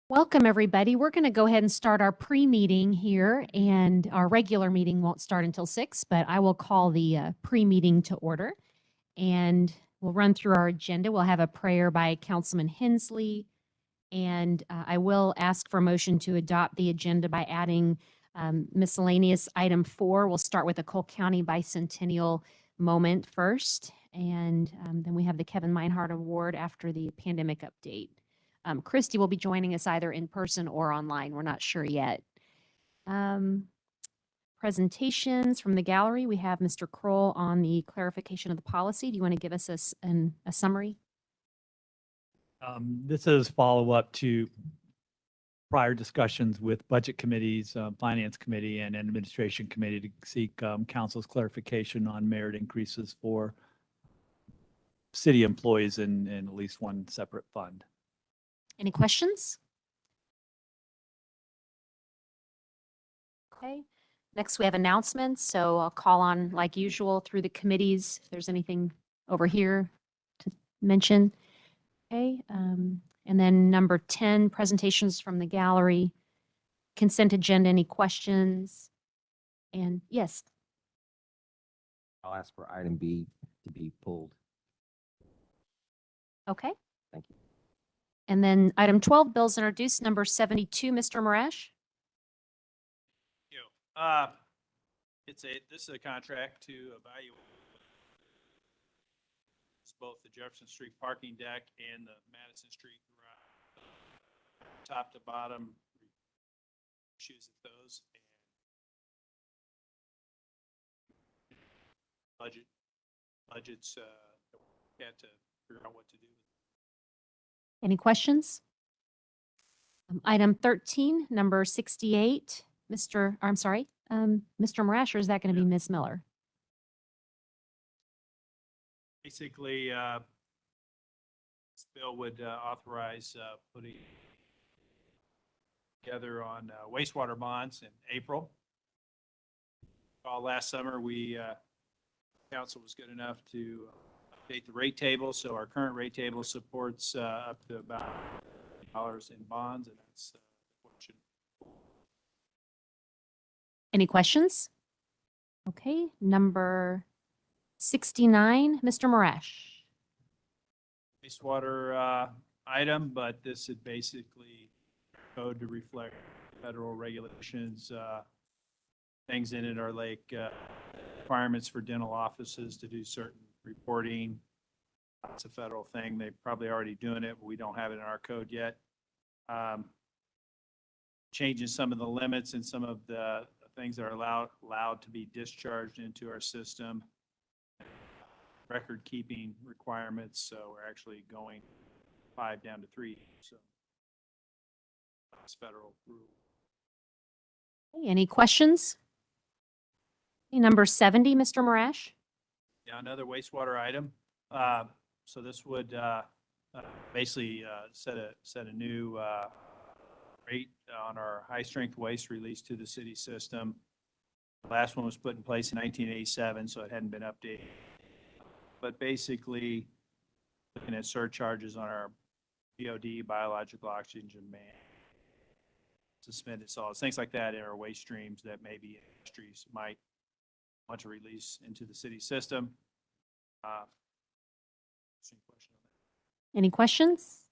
Welcome, everybody. We're going to go ahead and start our pre-meeting here, and our regular meeting won't start until 6, but I will call the pre-meeting to order, and we'll run through our agenda. We'll have a prayer by Councilman Hensley, and I will ask for a motion to adopt the agenda by adding miscellaneous item 4. We'll start with the Cole County Bicentennial moment first, and then we have the Kevin Meinhardt Award after the pandemic update. Christy will be joining us either in person or online. We're not sure yet. Presentations from the gallery. We have Mr. Kroll on the clarification of the policy. Do you want to give us a summary? This is follow-up to prior discussions with budget committees, finance committee, and administration committee to seek council's clarification on merit increases for city employees in at least one separate fund. Any questions? Okay. Next, we have announcements. So I'll call on, like usual, through the committees if there's anything over here to mention. Okay. And then number 10, presentations from the gallery. Consent agenda, any questions? And yes. I'll ask for item B to be pulled. Okay. Thank you. And then item 12, bills introduced, number 72, Mr. Marash. This is a contract to evaluate both the Jefferson Street parking deck and the Madison Street garage, top to bottom, issues at those, and budgets had to figure out what to do. Any questions? Item 13, number 68, Mr. Marash, or is that going to be Ms. Miller? Basically, this bill would authorize putting together on wastewater bonds in April. Last summer, council was good enough to update the rate table. So our current rate table supports up to about $1 in bonds, and that's what should. Any questions? Okay, number 69, Mr. Marash. Wastewater item, but this is basically code to reflect federal regulations. Things in it are like requirements for dental offices to do certain reporting. It's a federal thing. They're probably already doing it, but we don't have it in our code yet. Changing some of the limits and some of the things that are allowed to be discharged into our system. Record keeping requirements, so we're actually going 5 down to 3. So that's federal rule. Any questions? Okay, number 70, Mr. Marash. Yeah, another wastewater item. So this would basically set a new rate on our high strength waste released to the city system. The last one was put in place in 1987, so it hadn't been updated. But basically, looking at surcharges on our BOD, biological oxygen ban, suspended solids, things like that in our waste streams that maybe industries might want to release into the city system. Any questions?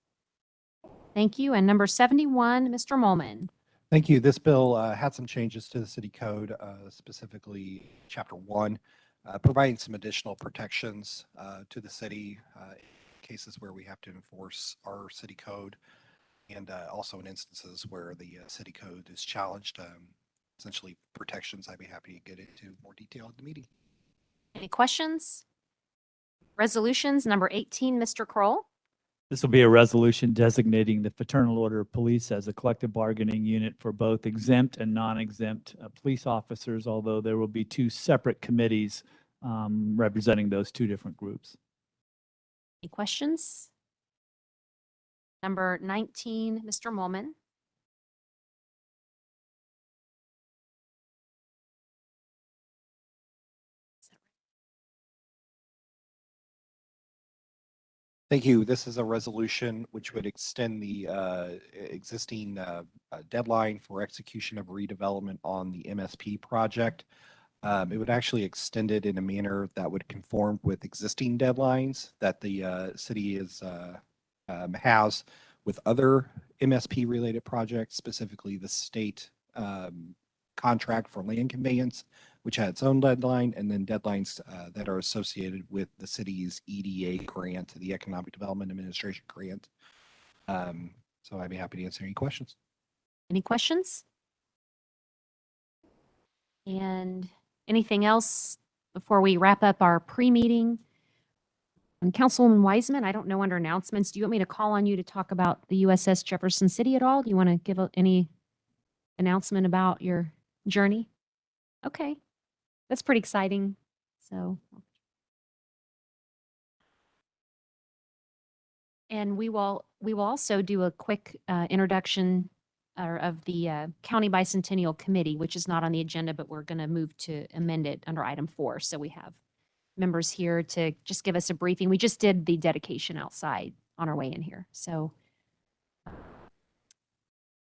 Thank you. And number 71, Mr. Molman. Thank you. This bill had some changes to the city code, specifically Chapter 1, providing some additional protections to the city in cases where we have to enforce our city code, and also in instances where the city code is challenged. Essentially protections I'd be happy to get into more detail at the meeting. Any questions? Resolutions, number 18, Mr. Kroll. This will be a resolution designating the Fraternal Order of Police as a collective bargaining unit for both exempt and non-exempt police officers, although there will be 2 separate committees representing those 2 different groups. Any questions? Number 19, Mr. Molman. Thank you. This is a resolution which would extend the existing deadline for execution of redevelopment on the MSP project. It would actually extend it in a manner that would conform with existing deadlines that the city has with other MSP-related projects, specifically the state contract for land conveyance, which had its own deadline, and then deadlines that are associated with the city's EDA grant, the Economic Development Administration grant. So I'd be happy to answer any questions. Any questions? And anything else before we wrap up our pre-meeting? And Councilwoman Wiseman, I don't know under announcements, do you want me to call on you to talk about the USS Jefferson City at all? Do you want to give any announcement about your journey? Okay, that's pretty exciting. So, and we will also do a quick introduction of the County Bicentennial Committee, which is not on the agenda, but we're going to move to amend it under item 4. So we have members here to just give us a briefing. We just did the dedication outside on our way in here. So,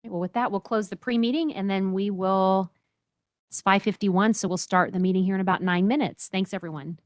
well, with that, we'll close the pre-meeting and then it's 5:51, so we'll start the meeting here in about 9 minutes. Thanks, everyone.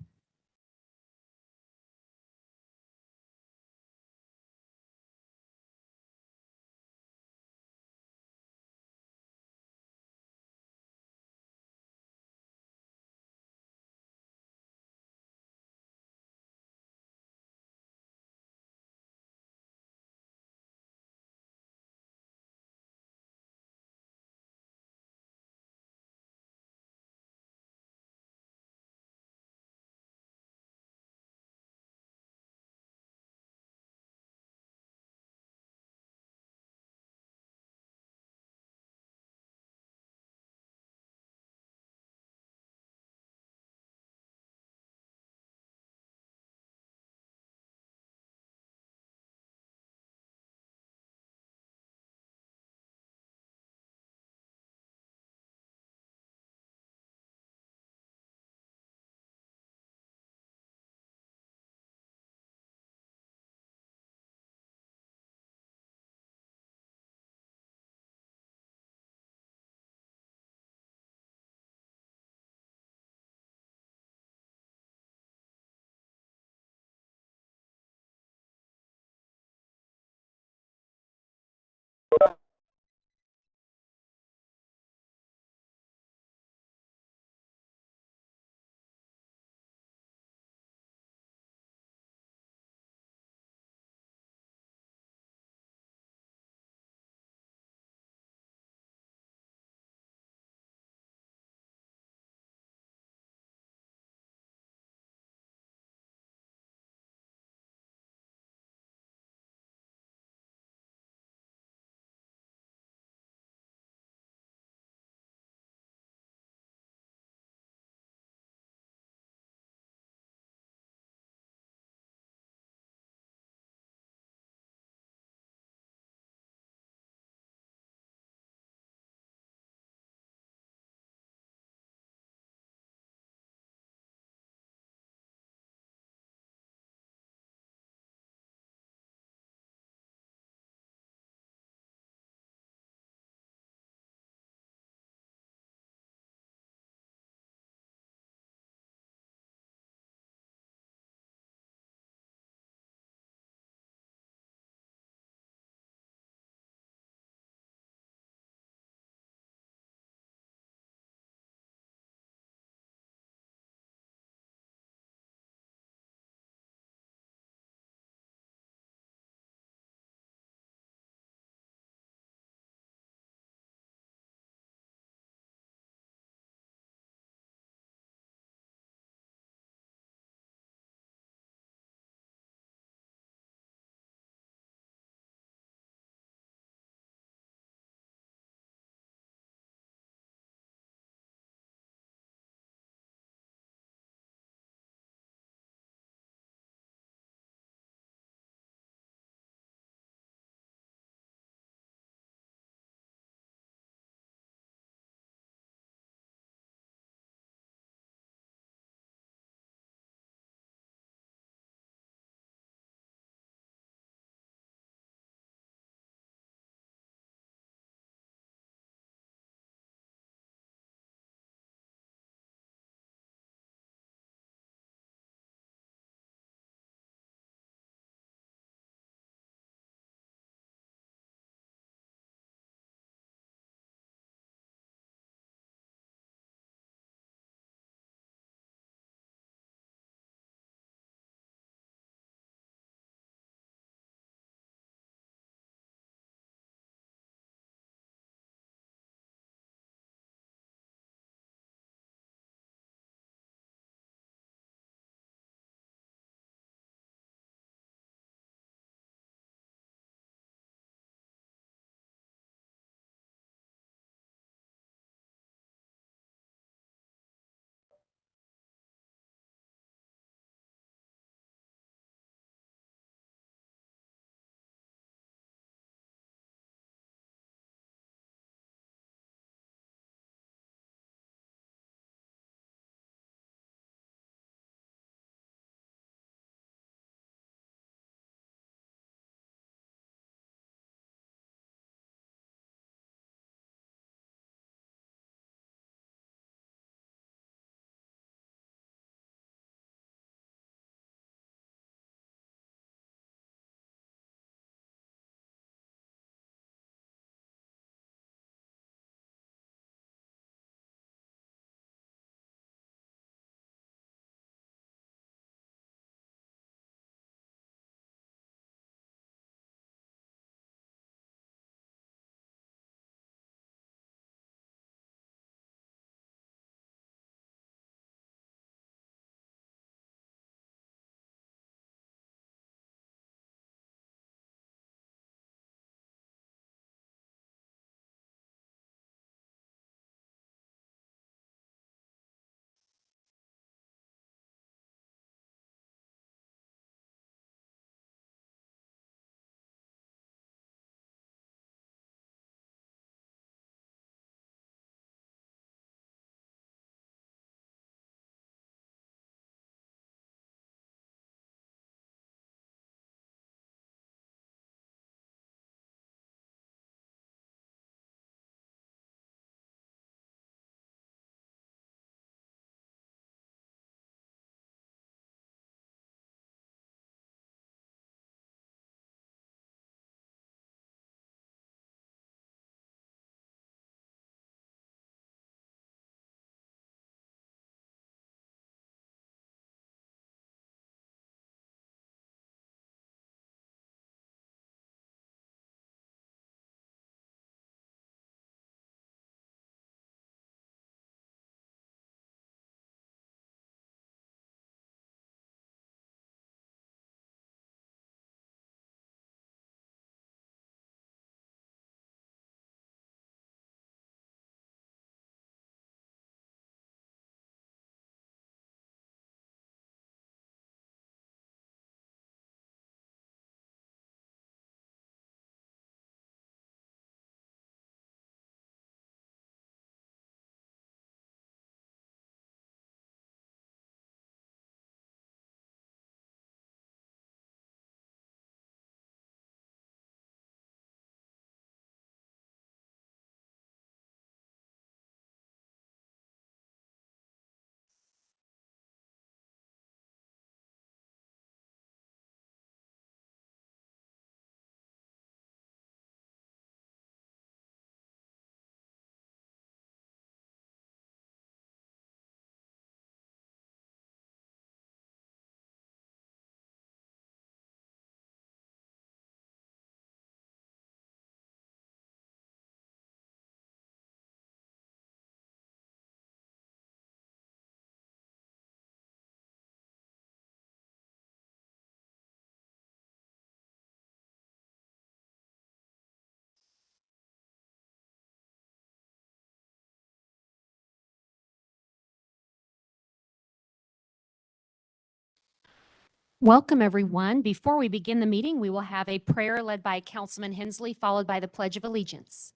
Welcome, everyone. Before we begin the meeting, we will have a prayer led by Councilman Hensley, followed by the Pledge of Allegiance.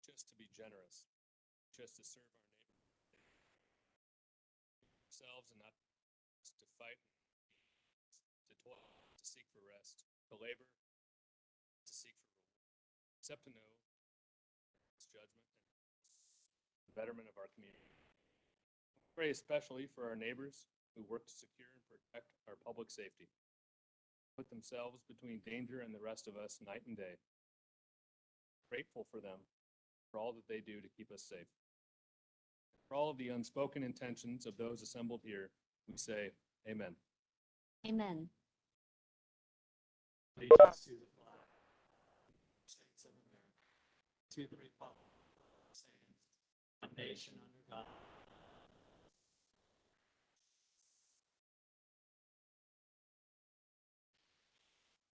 Just to be generous, just to serve our neighbor, ourselves, and not to fight, to toil, to seek for rest, to labor, to seek for reward, except to know God's judgment and the betterment of our community. Pray especially for our neighbors who work to secure and protect our public safety, put themselves between danger and the rest of us night and day. Grateful for them, for all that they do to keep us safe. For all of the unspoken intentions of those assembled here, we say amen. Amen. Allegiance to the flag, States of America, to the republic, that stands one nation under God.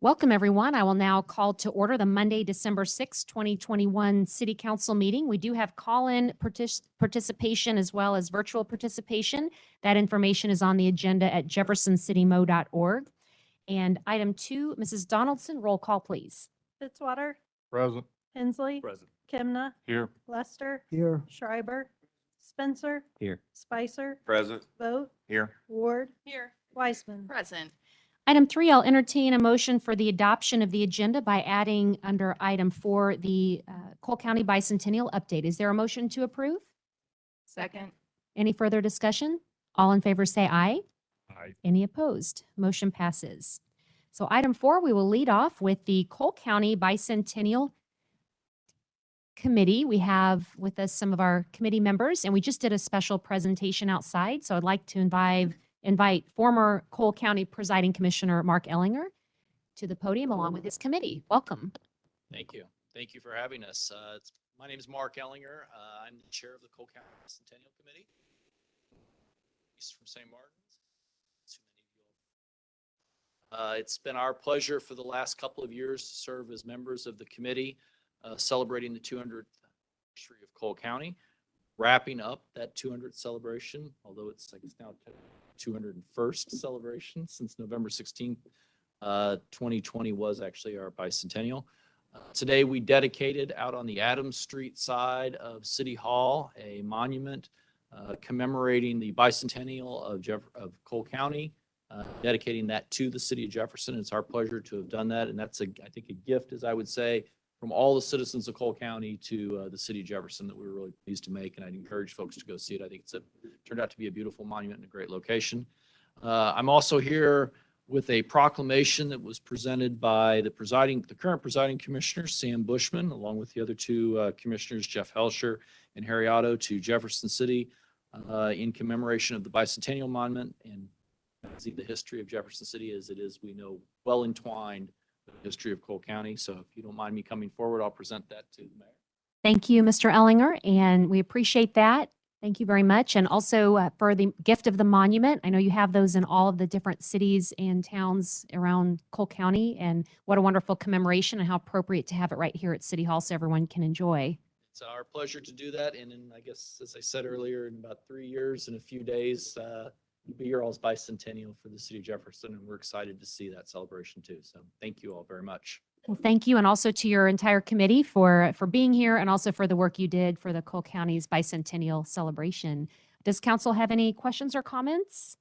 Welcome, everyone. I will now call to order the Monday, December 6, 2021 City Council meeting. We do have call-in participation as well as virtual participation. That information is on the agenda at jeffersoncitymo.org. And item 2, Mrs. Donaldson, roll call, please. Fitzwater, Present. Hensley, Present. Kimna, Here. Lester, Here. Schreiber, Spencer, Here. Spicer, Present. Vogt, Here. Ward. Here. Weisman. Present. Item 3, I'll entertain a motion for the adoption of the agenda by adding under item 4 the Cole County Bicentennial update. Is there a motion to approve? Second. Any further discussion? All in favor say aye. Aye. Any opposed? Motion passes. So item 4, we will lead off with the Cole County Bicentennial Committee. We have with us some of our committee members, and we just did a special presentation outside. So I'd like to invite former Cole County Presiding Commissioner Mark Ellinger to the podium along with his committee. Welcome. Thank you. Thank you for having us. My name is Mark Ellinger. I'm the chair of the Cole County Bicentennial Committee. He's from St. Martin's. Too many of you all. It's been our pleasure for the last couple of years to serve as members of the committee, celebrating the 200th anniversary of Cole County, wrapping up that 200th celebration, although it's, I guess, now 201st celebration since November 16th. 2020 was actually our bicentennial. Today we dedicated out on the Adams Street side of City Hall a monument commemorating the bicentennial of Cole County, dedicating that to the city of Jefferson. It's our pleasure to have done that, and that's I think a gift, as I would say, from all the citizens of Cole County to the city of Jefferson that we were really pleased to make, and I'd encourage folks to go see it. I think turned out to be a beautiful monument and a great location. I'm also here with a proclamation that was presented by the current presiding commissioner, Sam Bushman, along with the other two commissioners, Jeff Helsher and Harry Otto, to Jefferson City in commemoration of the Bicentennial Monument and the history of Jefferson City as it is, we know, well entwined with the history of Cole County. So if you don't mind me coming forward, I'll present that to the mayor. Thank you, Mr. Ellinger, and we appreciate that. Thank you very much. And also for the gift of the monument. I know you have those in all of the different cities and towns around Cole County, and what a wonderful commemoration and how appropriate to have it right here at City Hall so everyone can enjoy. It's our pleasure to do that. And in, I guess, as I said earlier, in about 3 years and a few days, it'll be your all's bicentennial for the city of Jefferson, and we're excited to see that celebration too. So thank you all very much. Well, thank you, and also to your entire committee for being here and also for the work you did for the Cole County's bicentennial celebration. Does council have any questions or comments?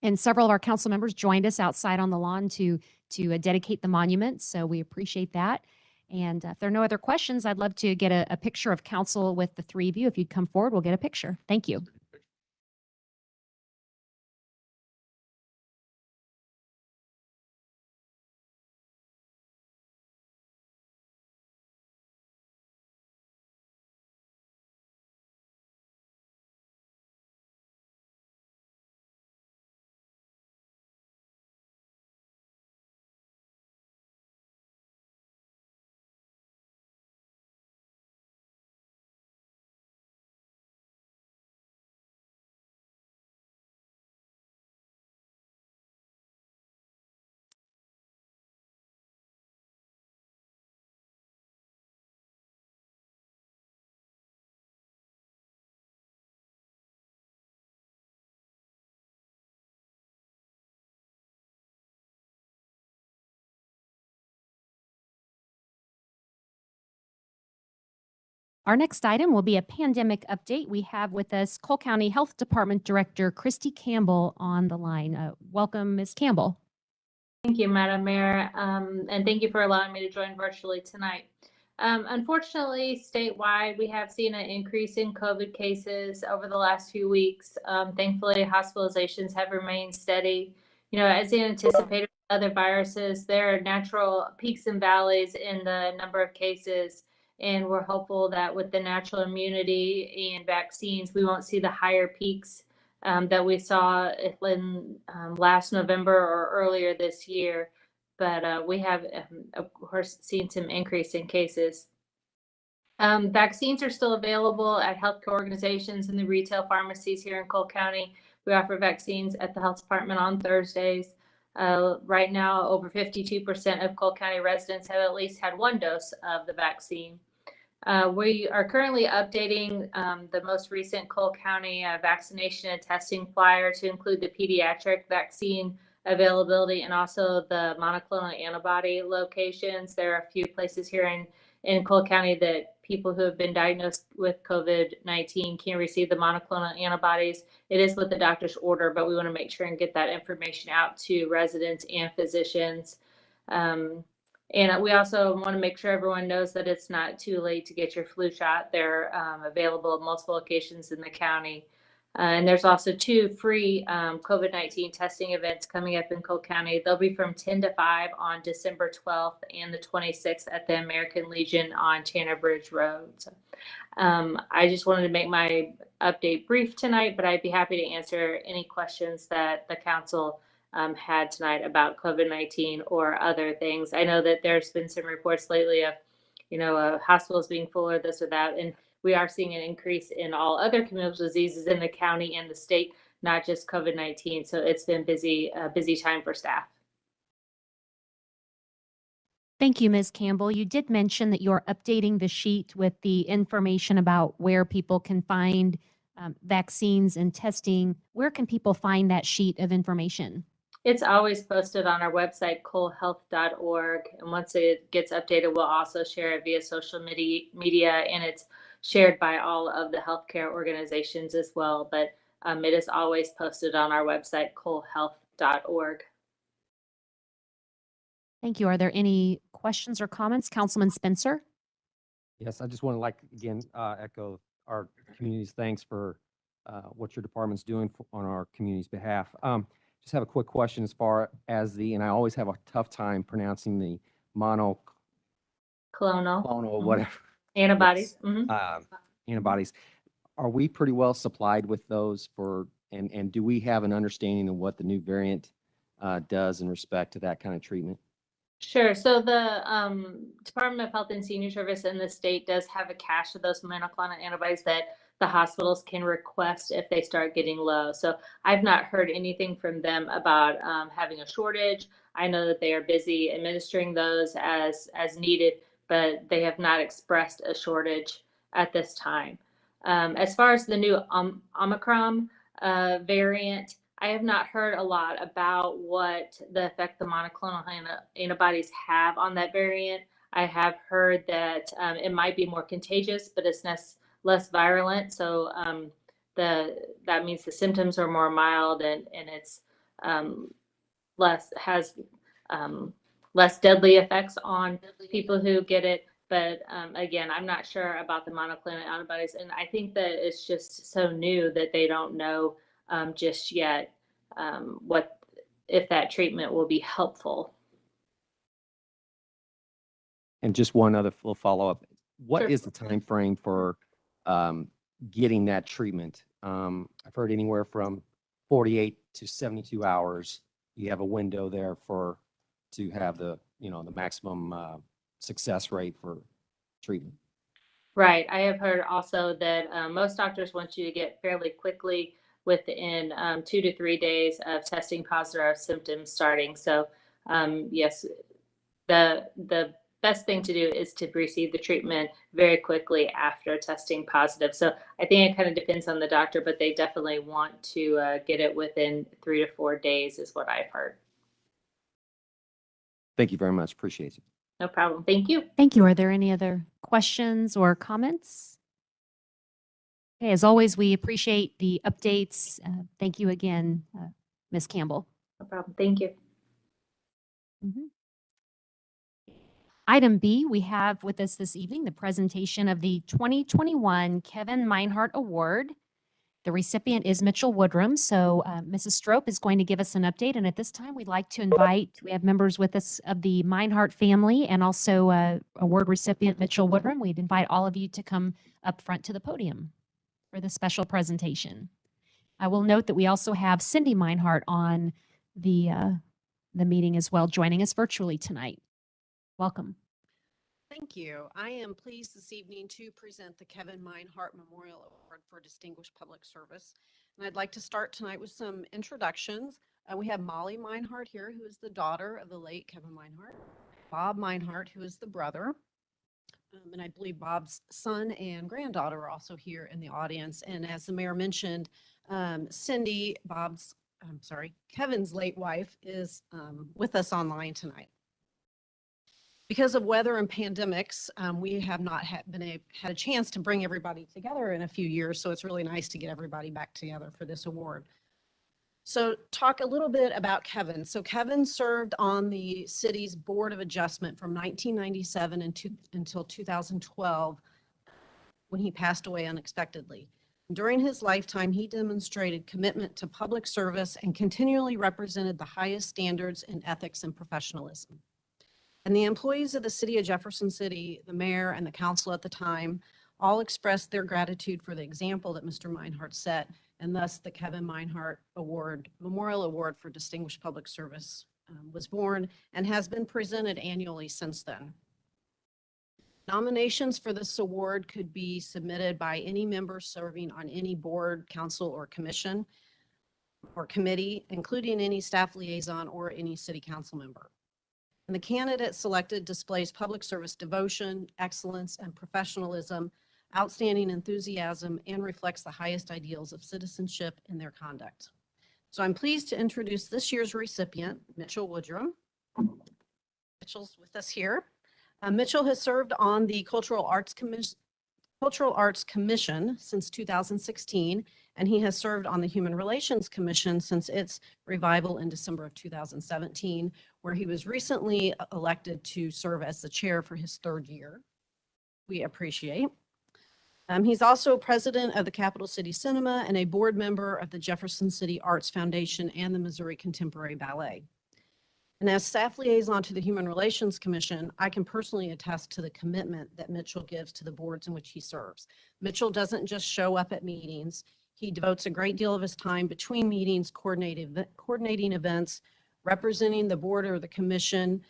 And several of our council members joined us outside on the lawn to dedicate the monument, so we appreciate that. And if there are no other questions, I'd love to get a picture of council with the three of you. If you'd come forward, we'll get a picture. Thank you. Our next item will be a pandemic update. We have with us Cole County Health Department Director Christy Campbell on the line. Welcome, Ms. Campbell. Thank you, Madam Mayor, and thank you for allowing me to join virtually tonight. Unfortunately, statewide, we have seen an increase in COVID cases over the last few weeks. Thankfully, hospitalizations have remained steady. You know, as anticipated with other viruses, there are natural peaks and valleys in the number of cases, and we're hopeful that with the natural immunity and vaccines, we won't see the higher peaks that we saw in last November or earlier this year. But we have, of course, seen some increase in cases. Vaccines are still available at healthcare organizations and the retail pharmacies here in Cole County. We offer vaccines at the health department on Thursdays. Right now, over 52% of Cole County residents have at least had one dose of the vaccine. We are currently updating the most recent Cole County vaccination and testing flyer to include the pediatric vaccine availability and also the monoclonal antibody locations. There are a few places here in Cole County that people who have been diagnosed with COVID-19 can receive the monoclonal antibodies. It is with the doctor's order, but we want to make sure and get that information out to residents and physicians. And we also want to make sure everyone knows that it's not too late to get your flu shot. They're available at multiple locations in the county. And there's also 2 free COVID-19 testing events coming up in Cole County. They'll be from 10 to 5 on December 12th and the 26th at the American Legion on Tanner Bridge Road. So, I just wanted to make my update brief tonight, but I'd be happy to answer any questions that the council had tonight about COVID-19 or other things. I know that there's been some reports lately of, you know, hospitals being full or this or that, and we are seeing an increase in all other communicable diseases in the county and the state, not just COVID-19. So it's been busy time for staff. Thank you, Ms. Campbell. You did mention that you're updating the sheet with the information about where people can find vaccines and testing. Where can people find that sheet of information? It's always posted on our website, colehealth.org. And once it gets updated, we'll also share it via social media, and it's shared by all of the healthcare organizations as well. But it is always posted on our website, colehealth.org. Thank you. Are there any questions or comments? Councilman Spencer? Yes, I just want to again, echo our community's thanks for what your department's doing on our community's behalf. Just have a quick question as far as and I always have a tough time pronouncing the Clonal whatever. antibodies. Yes. Antibodies. Are we pretty well supplied with those and do we have an understanding of what the new variant does in respect to that kind of treatment? Sure. So the Department of Health and Senior Service in the state does have a cache of those monoclonal antibodies that the hospitals can request if they start getting low. So I've not heard anything from them about having a shortage. I know that they are busy administering those as needed, but they have not expressed a shortage at this time. As far as the new Omicron variant, I have not heard a lot about what the effect the monoclonal antibodies have on that variant. I have heard that it might be more contagious, but it's less virulent. So that means the symptoms are more mild and it's has less deadly effects on people who get it. But again, I'm not sure about the monoclonal antibodies, and I think that it's just so new that they don't know just yet what if that treatment will be helpful. And just one other little follow-up. What Sure. is the time frame for getting that treatment? I've heard anywhere from 48 to 72 hours. You have a window there to have the maximum success rate for treatment. Right. I have heard also that most doctors want you to get fairly quickly within 2 to 3 days of testing positive or symptoms starting. So yes, the best thing to do is to receive the treatment very quickly after testing positive. So I think it kind of depends on the doctor, but they definitely want to get it within 3 to 4 days is what I've heard. Thank you very much. Appreciate it. No problem. Thank you. Thank you. Are there any other questions or comments? Okay, as always, we appreciate the updates. Thank you again, Ms. Campbell. No problem. Thank you. Mhm. Item B, we have with us this evening the presentation of the 2021 Kevin Meinhardt Award. The recipient is Mitchell Woodrum. So Mrs. Strope is going to give us an update. And at this time, we'd like to invite, we have members with us of the Meinhardt family and also award recipient Mitchell Woodrum. We'd invite all of you to come up front to the podium for the special presentation. I will note that we also have Cindy Meinhardt on the meeting as well, joining us virtually tonight. Welcome. Thank you. I am pleased this evening to present the Kevin Meinhardt Memorial Award for Distinguished Public Service. And I'd like to start tonight with some introductions. We have Molly Meinhardt here, who is the daughter of the late Kevin Meinhardt. Bob Meinhardt, who is the brother. And I believe Bob's son and granddaughter are also here in the audience. And as the mayor mentioned, Cindy, Kevin's late wife, is with us online tonight. Because of weather and pandemics, we have not had a chance to bring everybody together in a few years. So it's really nice to get everybody back together for this award. So talk a little bit about Kevin. So Kevin served on the city's Board of Adjustment from 1997 until 2012, when he passed away unexpectedly. During his lifetime, he demonstrated commitment to public service and continually represented the highest standards in ethics and professionalism. And the employees of the city of Jefferson City, the mayor and the council at the time, all expressed their gratitude for the example that Mr. Meinhardt set, and thus the Kevin Meinhardt Award, Memorial Award for Distinguished Public Service was born and has been presented annually since then. Nominations for this award could be submitted by any member serving on any board, council, or commission or committee, including any staff liaison or any city council member. And the candidate selected displays public service devotion, excellence, and professionalism, outstanding enthusiasm, and reflects the highest ideals of citizenship in their conduct. So I'm pleased to introduce this year's recipient, Mitchell Woodrum. Mitchell's with us here. Mitchell has served on the Cultural Arts Commission since 2016, and he has served on the Human Relations Commission since its revival in December of 2017, where he was recently elected to serve as the chair for his third year. We appreciate. He's also president of the Capital City Cinema and a board member of the Jefferson City Arts Foundation and the Missouri Contemporary Ballet. And as staff liaison to the Human Relations Commission, I can personally attest to the commitment that Mitchell gives to the boards in which he serves. Mitchell doesn't just show up at meetings. He devotes a great deal of his time between meetings, coordinating events, representing the board or the commission,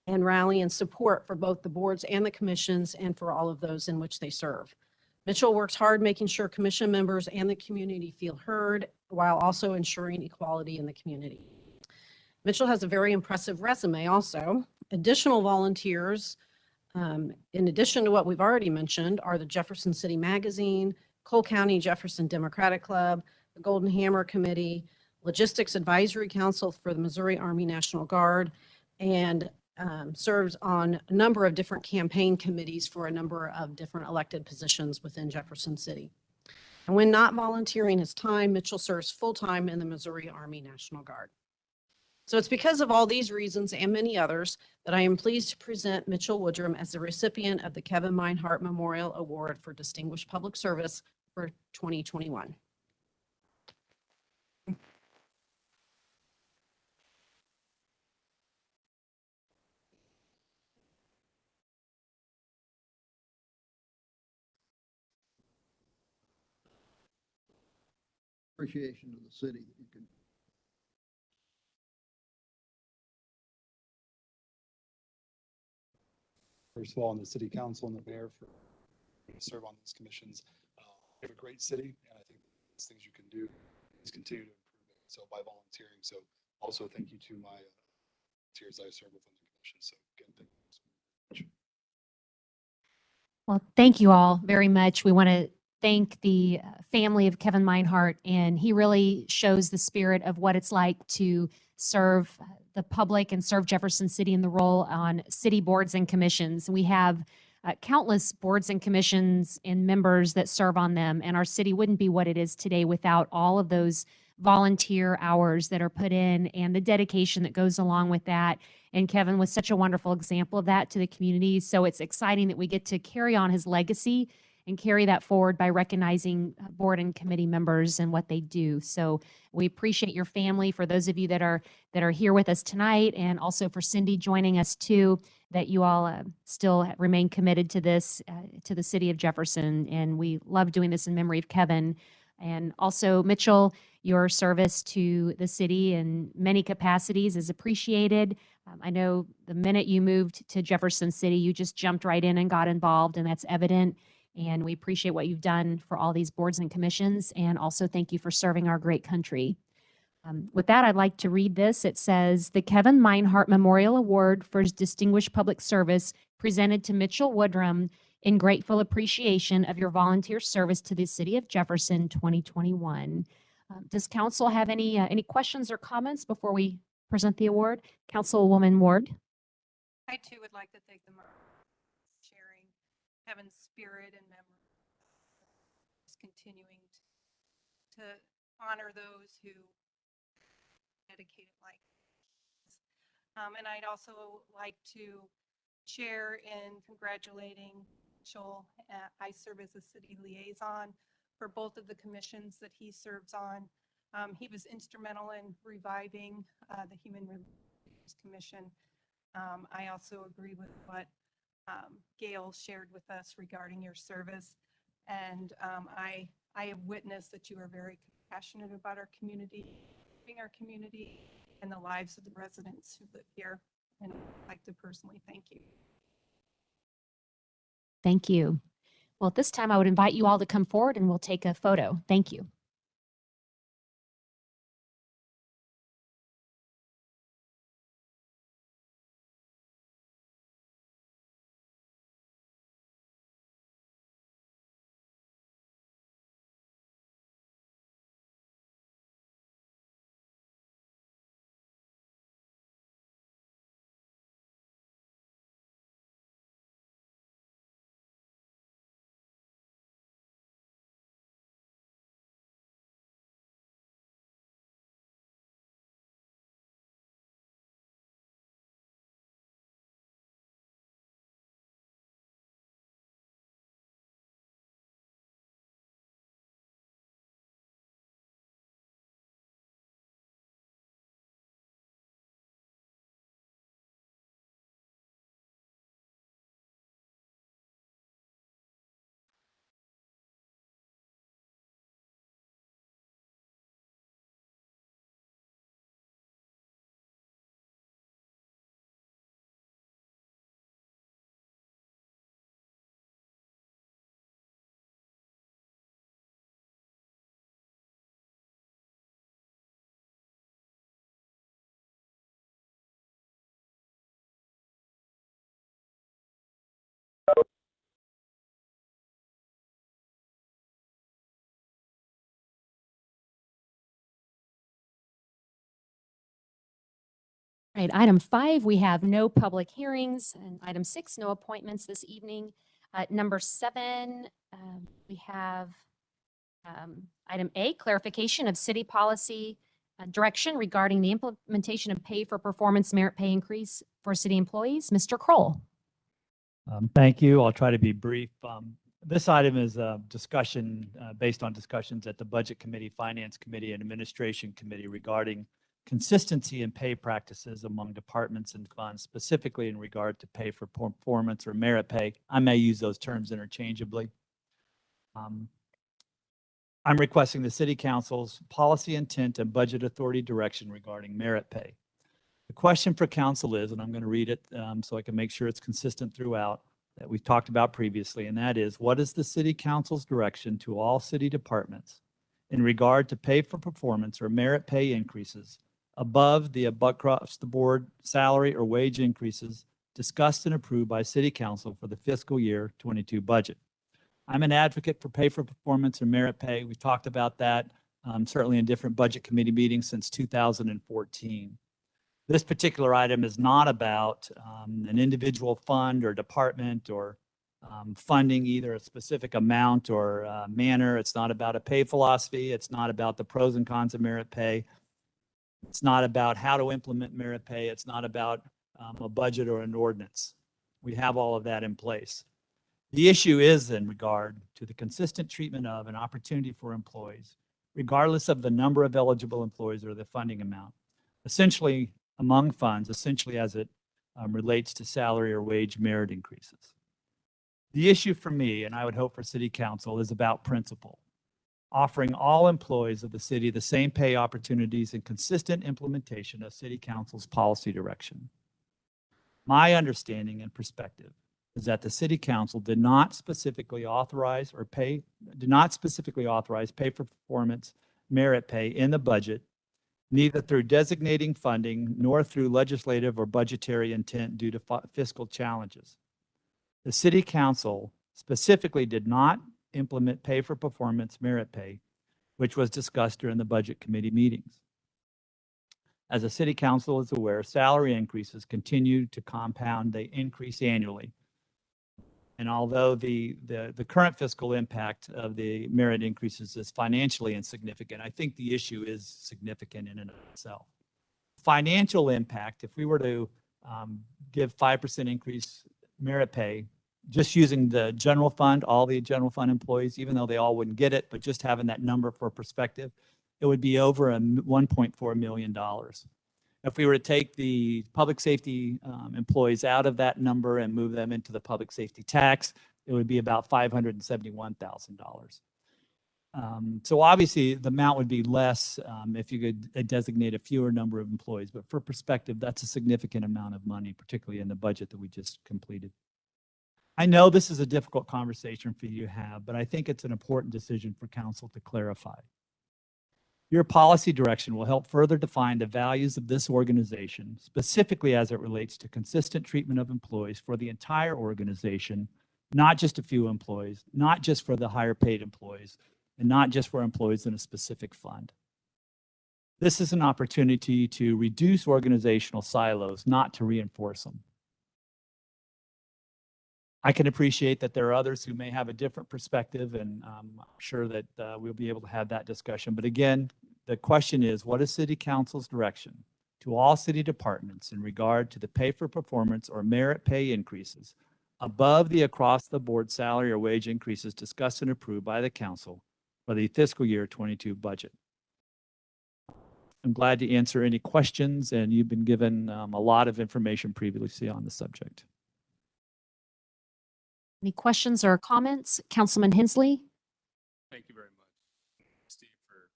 and rallying support for both the boards and the commissions and for all of those in which they serve. Mitchell works hard making sure commission members and the community feel heard while also ensuring equality in the community. Mitchell has a very impressive resume also. Additional volunteers, in addition to what we've already mentioned, are the Jefferson City Magazine, Cole County Jefferson Democratic Club, the Golden Hammer Committee, Logistics Advisory Council for the Missouri Army National Guard, and serves on a number of different campaign committees for a number of different elected positions within Jefferson City. And when not volunteering his time, Mitchell serves full-time in the Missouri Army National Guard. So it's because of all these reasons and many others that I am pleased to present Mitchell Woodrum as the recipient of the Kevin Meinhardt Memorial Award for Distinguished Public Service for 2021. Appreciation of the city that you can. First of all, and the city council and the mayor for serve on these commissions. We have a great city, and I think these things you can do is continue to improve it. So by volunteering, so also thank you to my volunteers I serve within the commission. So again, thank you so much. Well, thank you all very much. We want to thank the family of Kevin Meinhardt, and he really shows the spirit of what it's like to serve the public and serve Jefferson City in the role on city boards and commissions. We have countless boards and commissions and members that serve on them. And our city wouldn't be what it is today without all of those volunteer hours that are put in and the dedication that goes along with that. And Kevin was such a wonderful example of that to the community. So it's exciting that we get to carry on his legacy and carry that forward by recognizing board and committee members and what they do. So we appreciate your family, for those of you that are here with us tonight, and also for Cindy joining us too, that you all still remain committed to this, to the city of Jefferson. And we love doing this in memory of Kevin. And also, Mitchell, your service to the city in many capacities is appreciated. I know the minute you moved to Jefferson City, you just jumped right in and got involved, and that's evident. And we appreciate what you've done for all these boards and commissions. And also thank you for serving our great country. With that, I'd like to read this. It says, the Kevin Meinhardt Memorial Award for his distinguished public service presented to Mitchell Woodrum in grateful appreciation of your volunteer service to the city of Jefferson 2021. Does council have any questions or comments before we present the award? Councilwoman Ward. I too would like to thank them for sharing Kevin's spirit and memory, just continuing to honor those who dedicated like this. And I'd also like to share in congratulating Mitchell. I serve as a city liaison for both of the commissions that he serves on. He was instrumental in reviving the Human Relations Commission. I also agree with what Gail shared with us regarding your service. And I have witnessed that you are very passionate about our community, our community, and the lives of the residents who live here. And I'd like to personally thank you. Thank you. Well, at this time, I would invite you all to come forward and we'll take a photo. Thank you. All right, item 5, we have no public hearings, and item 6, no appointments this evening. Number 7, we have item A, clarification of city policy direction regarding the implementation of pay for performance merit pay increase for city employees. Mr. Kroll. Thank you. I'll try to be brief. This item is a discussion based on discussions at the Budget Committee, Finance Committee, and Administration Committee regarding consistency in pay practices among departments and funds, specifically in regard to pay for performance or merit pay. I may use those terms interchangeably. I'm requesting the City Council's policy intent and budget authority direction regarding merit pay. The question for Council is, and I'm going to read it so I can make sure it's consistent throughout, that we've talked about previously, and that is, what is the City Council's direction to all city departments in regard to pay for performance or merit pay increases above the across the board salary or wage increases discussed and approved by City Council for the fiscal year 22 budget? I'm an advocate for pay for performance or merit pay. We've talked about that certainly in different budget committee meetings since 2014. This particular item is not about an individual fund or department or funding either a specific amount or manner. It's not about a pay philosophy. It's not about the pros and cons of merit pay. It's not about how to implement merit pay. It's not about a budget or an ordinance. We have all of that in place. The issue is in regard to the consistent treatment of an opportunity for employees, regardless of the number of eligible employees or the funding amount, essentially among funds, essentially as it relates to salary or wage merit increases. The issue for me, and I would hope for City Council, is about principle, offering all employees of the city the same pay opportunities and consistent implementation of City Council's policy direction. My understanding and perspective is that the City Council did not specifically authorize pay for performance merit pay in the budget, neither through designating funding nor through legislative or budgetary intent due to fiscal challenges. The City Council specifically did not implement pay for performance merit pay, which was discussed during the Budget Committee meetings. As the City Council is aware, salary increases continue to compound. They increase annually. And although the current fiscal impact of the merit increases is financially insignificant, I think the issue is significant in and of itself. Financial impact, if we were to give 5% increase merit pay, just using the general fund, all the general fund employees, even though they all wouldn't get it, but just having that number for perspective, it would be over $1.4 million. If we were to take the public safety employees out of that number and move them into the public safety tax, it would be about $571,000. So obviously the amount would be less if you could designate a fewer number of employees, but for perspective, that's a significant amount of money, particularly in the budget that we just completed. I know this is a difficult conversation for you to have, but I think it's an important decision for council to clarify. Your policy direction will help further define the values of this organization, specifically as it relates to consistent treatment of employees for the entire organization, not just a few employees, not just for the higher paid employees, and not just for employees in a specific fund. This is an opportunity to reduce organizational silos, not to reinforce them. I can appreciate that there are others who may have a different perspective, and I'm sure that we'll be able to have that discussion. But again, the question is, what is City Council's direction to all city departments in regard to the pay for performance or merit pay increases above the across-the-board salary or wage increases discussed and approved by the council for the fiscal year 22 budget? I'm glad to answer any questions, and you've been given a lot of information previously on the subject. Any questions or comments? Councilman Hensley? Thank you very much, Steve, for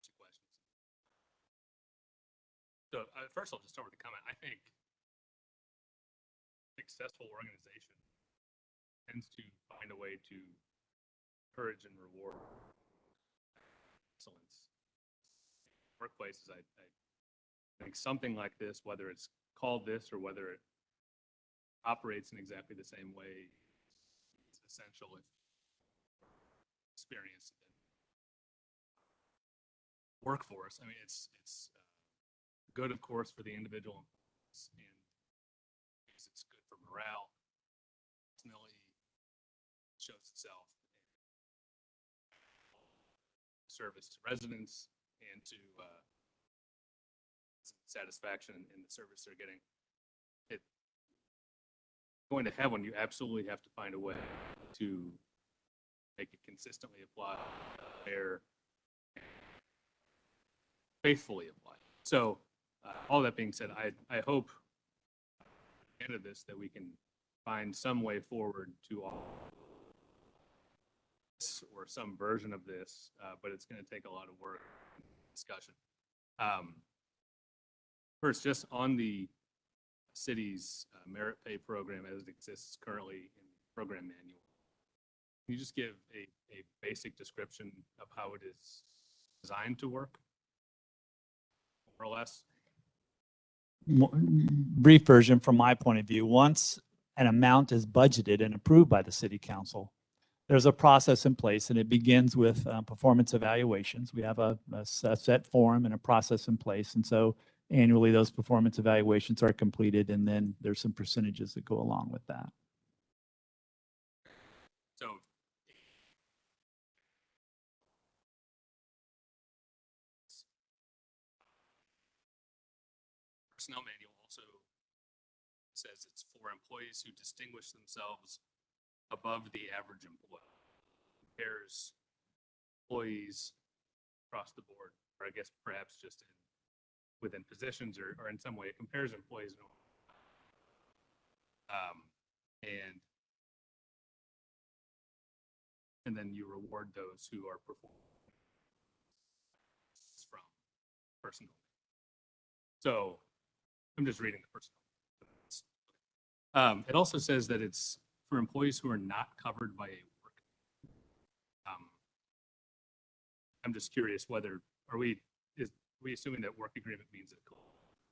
2 questions. So first, I'll just start with a comment. I think successful organization tends to find a way to encourage and reward excellence. Workplaces, I think something like this, whether it's called this or whether it operates in exactly the same way, it's essential if experience in workforce. I mean, it's good, of course, for the individual, and it's good for morale. Ultimately, shows itself in service to residents and to satisfaction in the service they're getting. Going to have one, you absolutely have to find a way to make it consistently apply, faithfully apply. So all that being said, I hope at the end of this that we can find some way forward to all this or some version of this, but it's going to take a lot of work and discussion. First, just on the city's merit pay program as it exists currently in the program manual. Can you just give a basic description of how it is designed to work, more or less? Brief version from my point of view. Once an amount is budgeted and approved by the City Council, there's a process in place, and it begins with performance evaluations. We have a set form and a process in place. And so annually, those performance evaluations are completed, and then there's some percentages that go along with that. So personnel manual also says it's for employees who distinguish themselves above the average employee. Compares employees across the board, or I guess perhaps just within positions or in some way, it compares employees. And then you reward those who are performing from personal. So I'm just reading the personal. It also says that it's for employees who are not covered by a work. I'm just curious whether, are we assuming that work agreement means a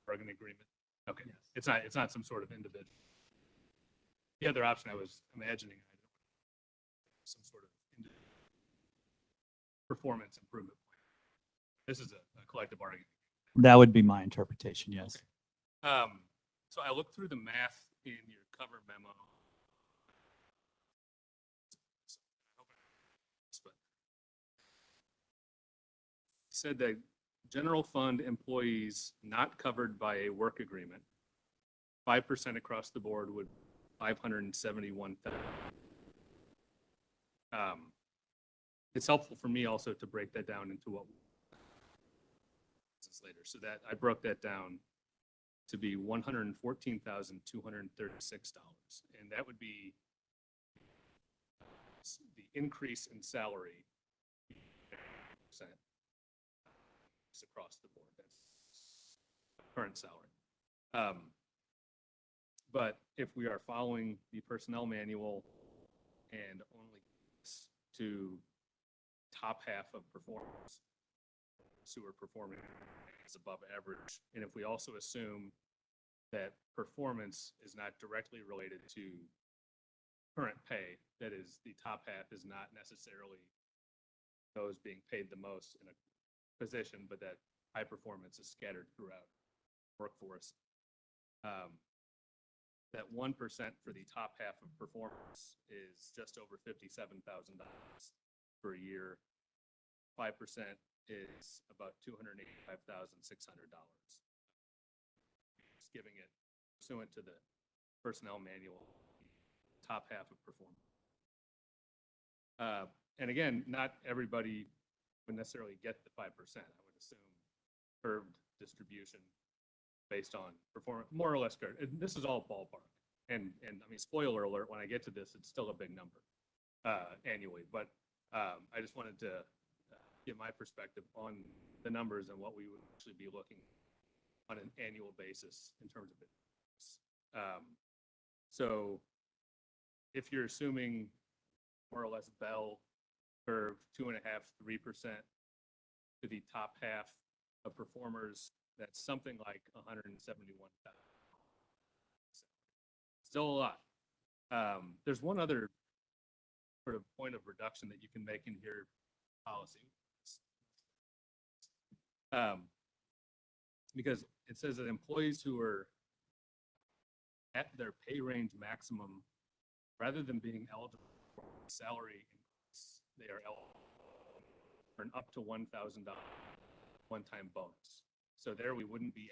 bargaining agreement? Okay, yes. It's not some sort of individual. The other option I was imagining, some sort of performance improvement plan. This is a collective bargaining. That would be my interpretation, yes. Okay. So I looked through the math in your cover memo. But said that general fund employees not covered by a work agreement, 5% across the board would 571,000. It's helpful for me also to break that down into what later. So that I broke that down to be $114,236, and that would be the increase in salary across the board. That's current salary. But if we are following the personnel manual and only to top half of performance, who are performing is above average, and if we also assume that performance is not directly related to current pay, that is, the top half is not necessarily those being paid the most in a position, but that high performance is scattered throughout workforce. That 1% for the top half of performance is just over $57,000 per year. 5% is about $285,600. Just giving it pursuant to the personnel manual, top half of performance. And again, not everybody would necessarily get the 5%. I would assume curved distribution based on performance, more or less curved. And this is all ballpark. And I mean, spoiler alert, when I get to this, it's still a big number annually. But I just wanted to give my perspective on the numbers and what we would actually be looking on an annual basis in terms of it. So if you're assuming more or less bell curve 2.5%, 3% to the top half of performers, that's something like 171,000. Still a lot. There's one other sort of point of reduction that you can make in your policy. Because it says that employees who are at their pay range maximum, rather than being eligible for salary increase, they are eligible for an up to $1,000 one-time bonus. So there we wouldn't be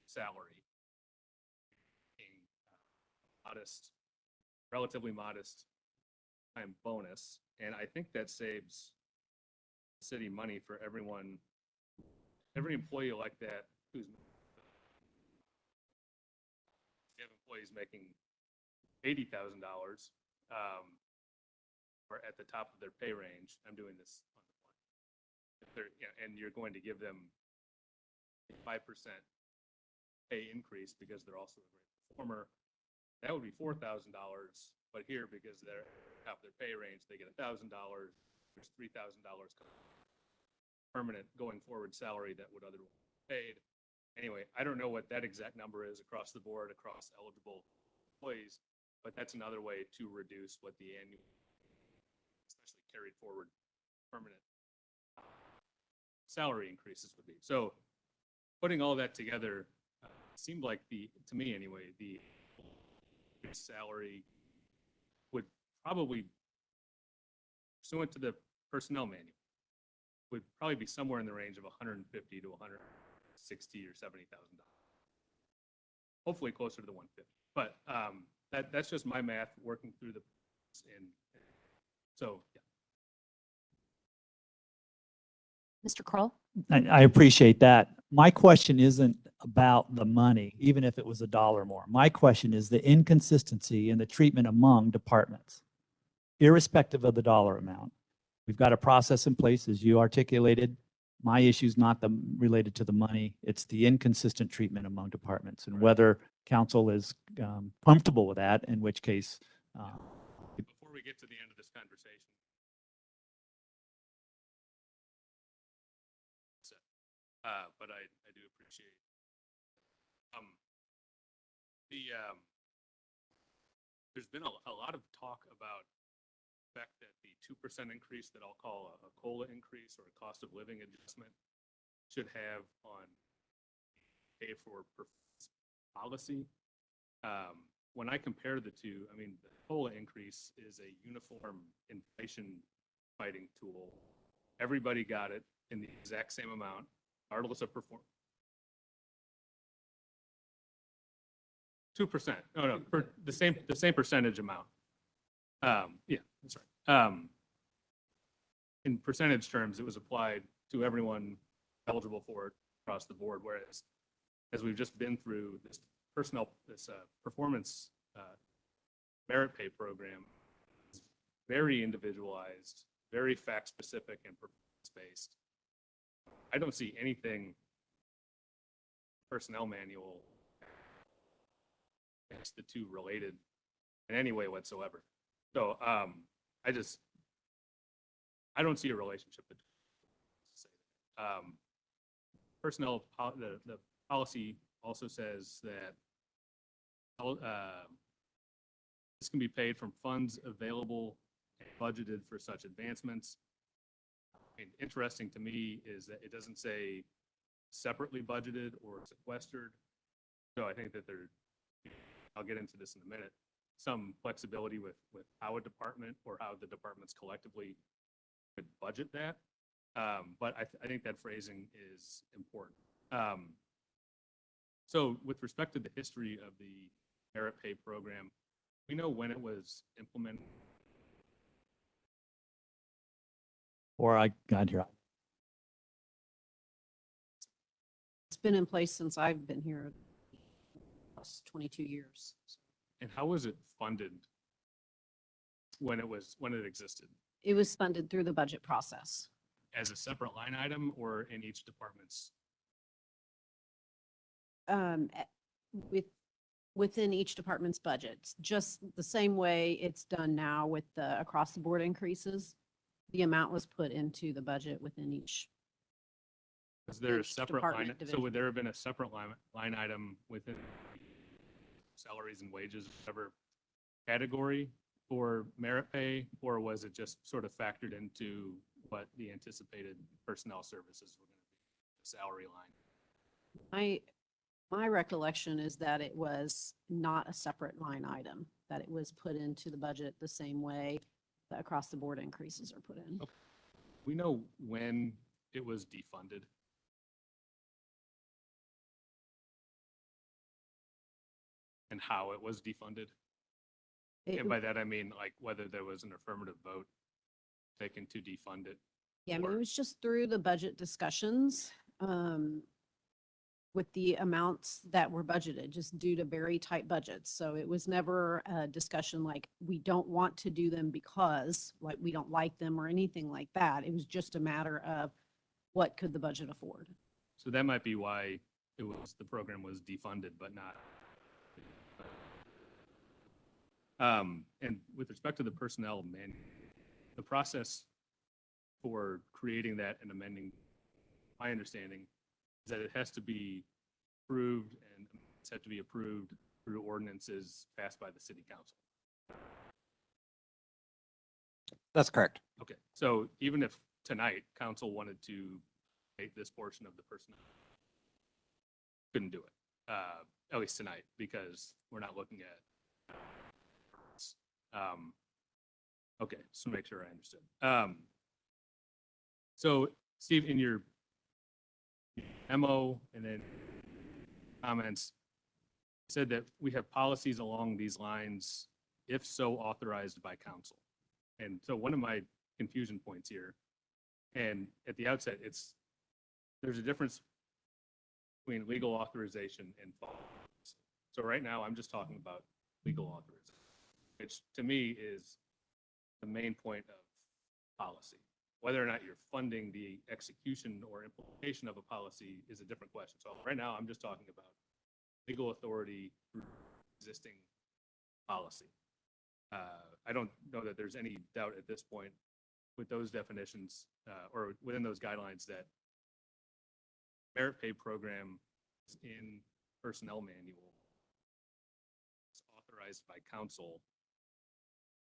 salary, modest, relatively modest time bonus. And I think that saves city money for everyone, every employee like that who's, you have employees making $80,000 or at the top of their pay range. I'm doing this on the fly. And you're going to give them a 5% pay increase because they're also a great performer. That would be $4,000, but here, because they're half their pay range, they get $1,000. There's $3,000 permanent going forward salary that would otherwise be paid. Anyway, I don't know what that exact number is across the board, across eligible employees, but that's another way to reduce what the annual, especially carried forward, permanent salary increases would be. So putting all that together, it seemed like to me anyway, the salary would probably, pursuant to the personnel manual, would probably be somewhere in the range of 150 to 160 or $70,000. Hopefully closer to the 150. But that's just my math working through and so yeah. Mr. Kroll? I appreciate that. My question isn't about the money, even if it was $1 more. My question is the inconsistency in the treatment among departments, irrespective of the dollar amount. We've got a process in place, as you articulated. My issue is not related to the money. It's the inconsistent treatment among departments and whether council is comfortable with that, in which case. Before we get to the end of this conversation, but I do appreciate there's been a lot of talk about the fact that the 2% increase that I'll call a COLA increase or a cost of living adjustment should have on pay for performance policy. When I compare the two, I mean, the COLA increase is a uniform inflation fighting tool. Everybody got it in the exact same amount, regardless of performance. 2%. No, the same percentage amount. Yeah, that's right. In percentage terms, it was applied to everyone eligible for it across the board. Whereas, as we've just been through this performance merit pay program, is very individualized, very fact specific and performance based. I don't see anything personnel manual makes the two related in any way whatsoever. So I don't see a relationship between personnel. The policy also says that this can be paid from funds available and budgeted for such advancements. I mean, interesting to me is that it doesn't say separately budgeted or sequestered. So I think that I'll get into this in a minute, some flexibility with how a department or how the departments collectively could budget that. But I think that phrasing is important. So with respect to the history of the merit pay program, we know when it was implemented. Or I got here. It's been in place since I've been here, plus 22 years. And how was it funded when it existed? It was funded through the budget process. As a separate line item or in each department's? Within each department's budgets, just the same way it's done now with the across the board increases. The amount was put into the budget within each. Is there a each separate department line? So division. would there have been a separate line item within salaries and wages, whatever category for merit pay, or was it just sort of factored into what the anticipated personnel services were going to be, the salary line? My recollection is that it was not a separate line item, that it was put into the budget the same way that across the board increases are put in. Okay. We know when it was defunded. And how it was defunded. And by that, I mean, like, whether there was an affirmative vote taken to defund it. Yeah, I mean, it was just through the budget discussions with the amounts that were budgeted, just due to very tight budgets. So it was never a discussion like, we don't want to do them because, like, we don't like them or anything like that. It was just a matter of what could the budget afford. So that might be why the program was defunded, but not. And with respect to the personnel manual, the process for creating that and amending, my understanding is that it has to be approved and it's had to be approved through ordinances passed by the city council. That's correct. Okay, so even if tonight council wanted to make this portion of the personnel, couldn't do it, at least tonight, because we're not looking at. Okay, just to make sure I understood. So Steve, in your memo and then comments, said that we have policies along these lines, if so authorized by council. And so one of my confusion points here, and at the outset, there's a difference between legal authorization and policy. So right now, I'm just talking about legal authorization, which to me is the main point of policy. Whether or not you're funding the execution or implementation of a policy is a different question. So right now, I'm just talking about legal authority through existing policy. I don't know that there's any doubt at this point with those definitions or within those guidelines that merit pay program is in personnel manual, it's authorized by council,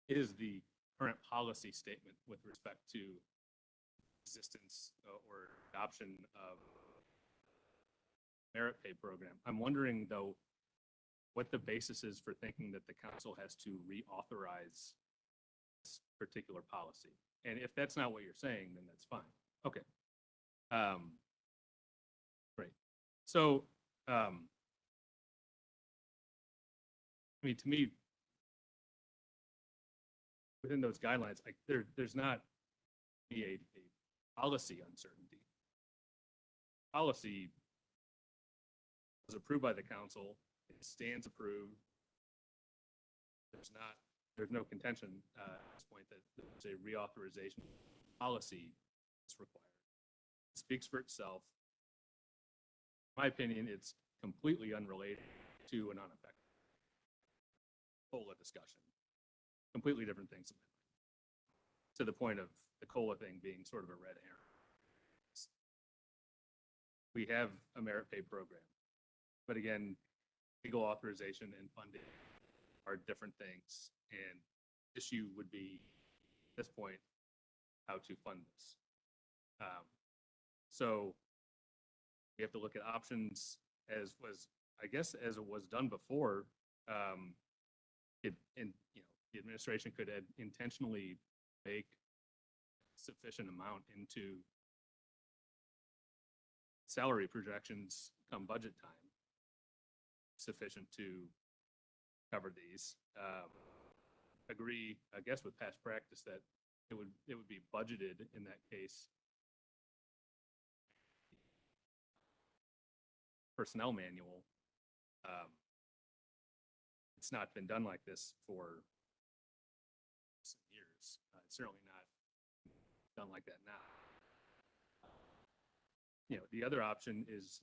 is the current policy statement with respect to existence or adoption of merit pay program. I'm wondering though, what the basis is for thinking that the council has to reauthorize this particular policy. And if that's not what you're saying, then that's fine. Okay. Great. So, I mean, to me, within those guidelines, like there's not a policy uncertainty. Policy was approved by the council. It stands approved. There's no contention at this point that there's a reauthorization policy that's required. It speaks for itself. In my opinion, it's completely unrelated to an unaffected COLA discussion. Completely different things. To the point of the COLA thing being sort of a red herring. We have a merit pay program, but again, legal authorization and funding are different things, and issue would be at this point how to fund this. So we have to look at options as was, I guess, as it was done before. The administration could intentionally make sufficient amount into salary projections come budget time, sufficient to cover these. Agree, I guess, with past practice that it would be budgeted in that case. Personnel manual. It's not been done like this for some years. It's certainly not done like that now. The other option is,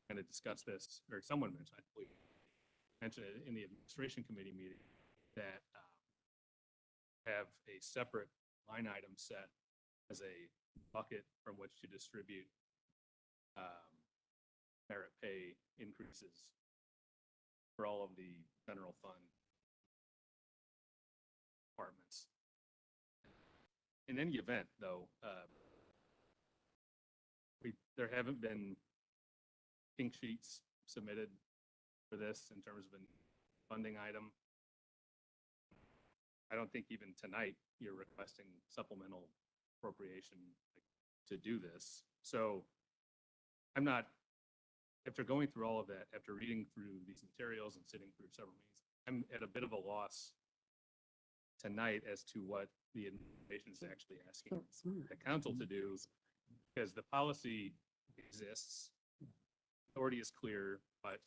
kind of discuss this, or someone mentioned, I believe, mentioned it in the administration committee meeting, that have a separate line item set as a bucket from which to distribute merit pay increases for all of the general fund departments. In any event, though, there haven't been pink sheets submitted for this in terms of a funding item. I don't think even tonight you're requesting supplemental appropriation to do this. So I'm not, after going through all of that, after reading through these materials and sitting through several meetings, I'm at a bit of a loss tonight as to what the administration is actually asking the council to do, because the policy exists, authority is clear, but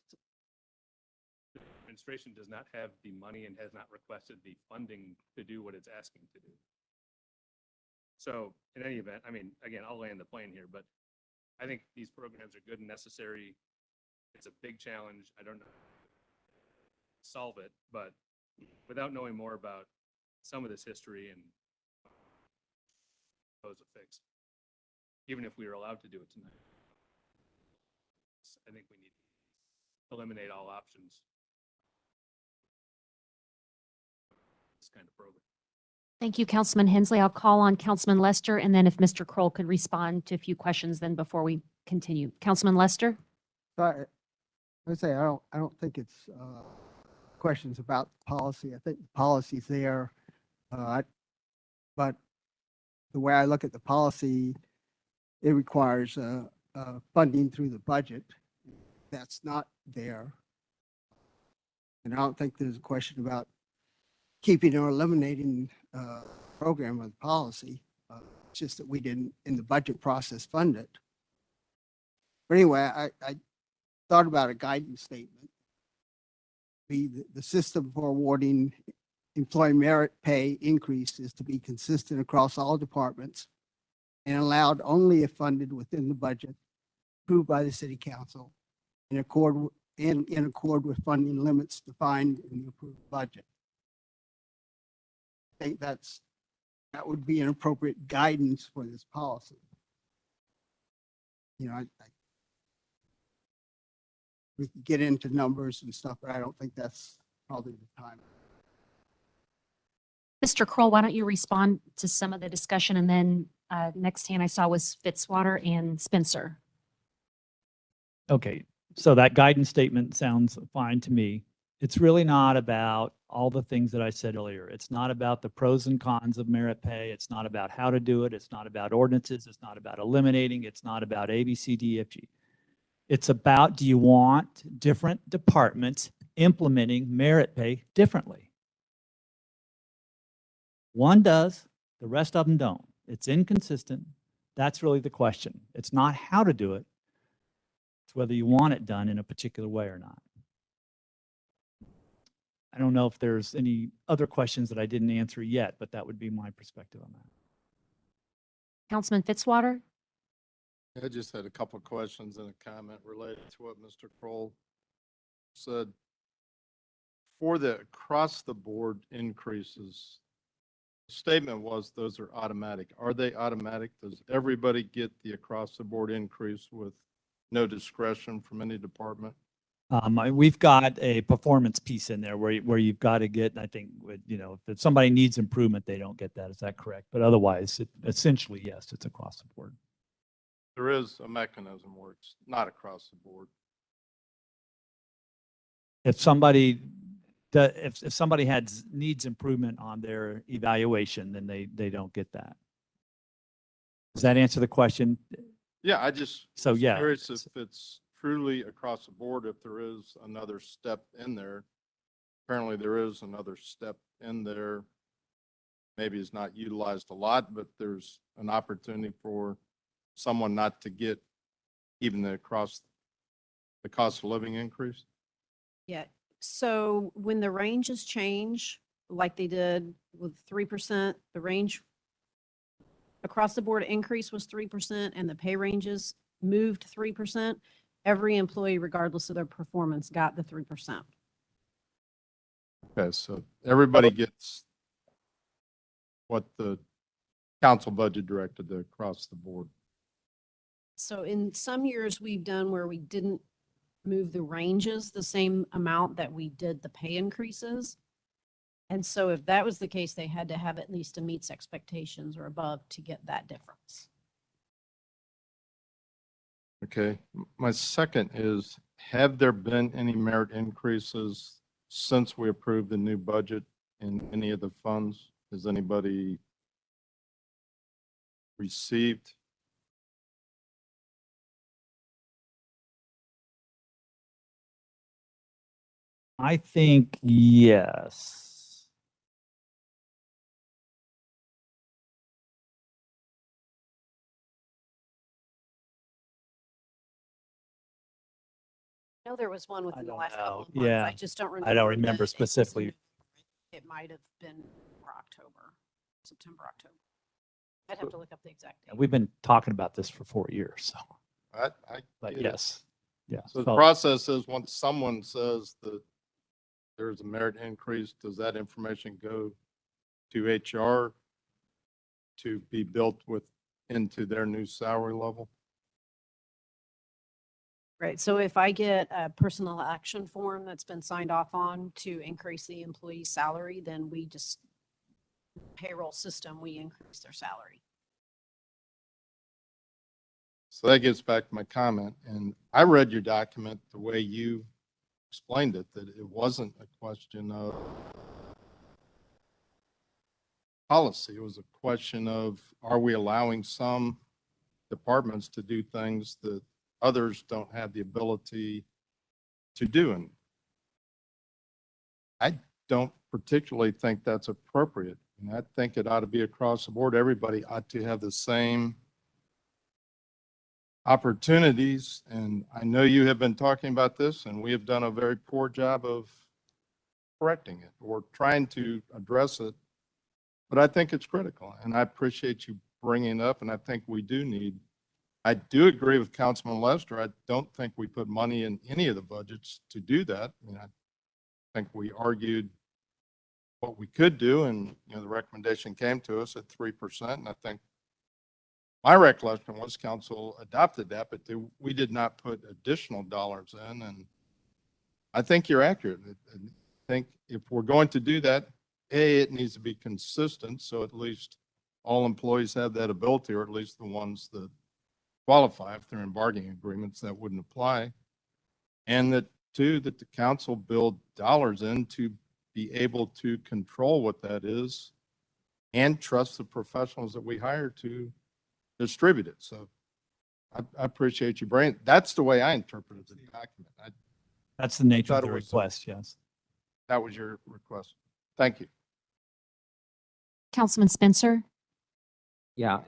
the administration does not have the money and has not requested the funding to do what it's asking to do. So in any event, I mean, again, I'll land the plane here, but I think these programs are good and necessary. It's a big challenge. I don't know how to solve it, but without knowing more about some of this history and propose a fix, even if we were allowed to do it tonight, I think we need to eliminate all options. This kind of program. Thank you, Councilman Hensley. I'll call on Councilman Lester, and then if Mr. Kroll could respond to a few questions then before we continue. Councilman Lester? I say, I don't think it's, questions about policy. I think the policy's there. But the way I look at the policy, it requires, funding through the budget. That's not there. And I don't think there's a question about keeping or eliminating, program with policy. It's just that we didn't, in the budget process, fund it. But anyway, I thought about a guidance statement. The system for awarding employee merit pay increase is to be consistent across all departments and allowed only if funded within the budget approved by the city council in accord with funding limits defined in the approved budget. I think that would be an appropriate guidance for this policy. You know, we could get into numbers and stuff, but I don't think that's probably the time. Mr. Kroll, why don't you respond to some of the discussion, and then next hand I saw was Fitzwater and Spencer. Okay, so that guidance statement sounds fine to me. It's really not about all the things that I said earlier. It's not about the pros and cons of merit pay. It's not about how to do it. It's not about ordinances. It's not about eliminating. It's not about A, B, C, D, F, G. It's about, do you want different departments implementing merit pay differently? One does, the rest of them don't. It's inconsistent. That's really the question. It's not how to do it. It's whether you want it done in a particular way or not. I don't know if there's any other questions that I didn't answer yet, but that would be my perspective on that. Councilman Fitzwater? I just had a couple of questions and a comment related to what Mr. Kroll said. For the across-the-board increases, the statement was those are automatic. Are they automatic? Does everybody get the across-the-board increase with no discretion from any department? We've got a performance piece in there where you've got to get, I think, you know, if somebody needs improvement, they don't get that. Is that correct? But otherwise, essentially, yes, it's across the board. There is a mechanism where it's not across the board. If somebody if somebody needs improvement on their evaluation, then they don't get that. Does that answer the question? Yeah, I just So was yeah, curious if it's truly across the board, if there is another step in there. Apparently there is another step in there. Maybe it's not utilized a lot, but there's an opportunity for someone not to get even the cost of living increase. Yeah. So when the ranges change, like they did with 3%, the range across the board increase was 3% and the pay ranges moved 3%. Every employee, regardless of their performance, got the 3%. Okay, so everybody gets what the council budget directed across the board. So in some years we've done where we didn't move the ranges the same amount that we did the pay increases. And so if that was the case, they had to have at least a meets expectations or above to get that difference. Okay, my second is, have there been any merit increases since we approved the new budget in any of the funds? Has anybody received? I think yes. I know there was one within the don't last couple know. of months. Yeah. I just don't remember. I don't remember the exact specifically. date. It might have been September, October. I'd have to look up the exact date. We've been talking about this for 4 years, so. But Yes. Yeah. So the process is, once someone says that there's a merit increase, does that information go to HR to be built into their new salary level? Right. So if I get a personnel action form that's been signed off on to increase the employee's salary, then we just payroll system, we increase their salary. So that gets back to my comment. And I read your document the way you explained it, that it wasn't a question of policy. It was a question of, are we allowing some departments to do things that others don't have the ability to do? And I don't particularly think that's appropriate. And I think it ought to be across the board. Everybody ought to have the same opportunities. And I know you have been talking about this, and we have done a very poor job of correcting it or trying to address it. But I think it's critical, and I appreciate you bringing it up, and I think we do need, I do agree with Councilman Lester. I don't think we put money in any of the budgets to do that. I mean, I think we argued what we could do, and, you know, the recommendation came to us at 3%, and I think my recollection was council adopted that, but we did not put additional dollars in, and I think you're accurate. I think if we're going to do that, it needs to be consistent, so at least all employees have that ability, or at least the ones that qualify. If they're in bargaining agreements, that wouldn't apply. And that, two, that the council build dollars in to be able to control what that is and trust the professionals that we hire to distribute it. So I appreciate you bringing, that's the way I interpreted the document. That's the nature of thought the it was- request, yes. That was your request. Thank you. Councilman Spencer? Yeah,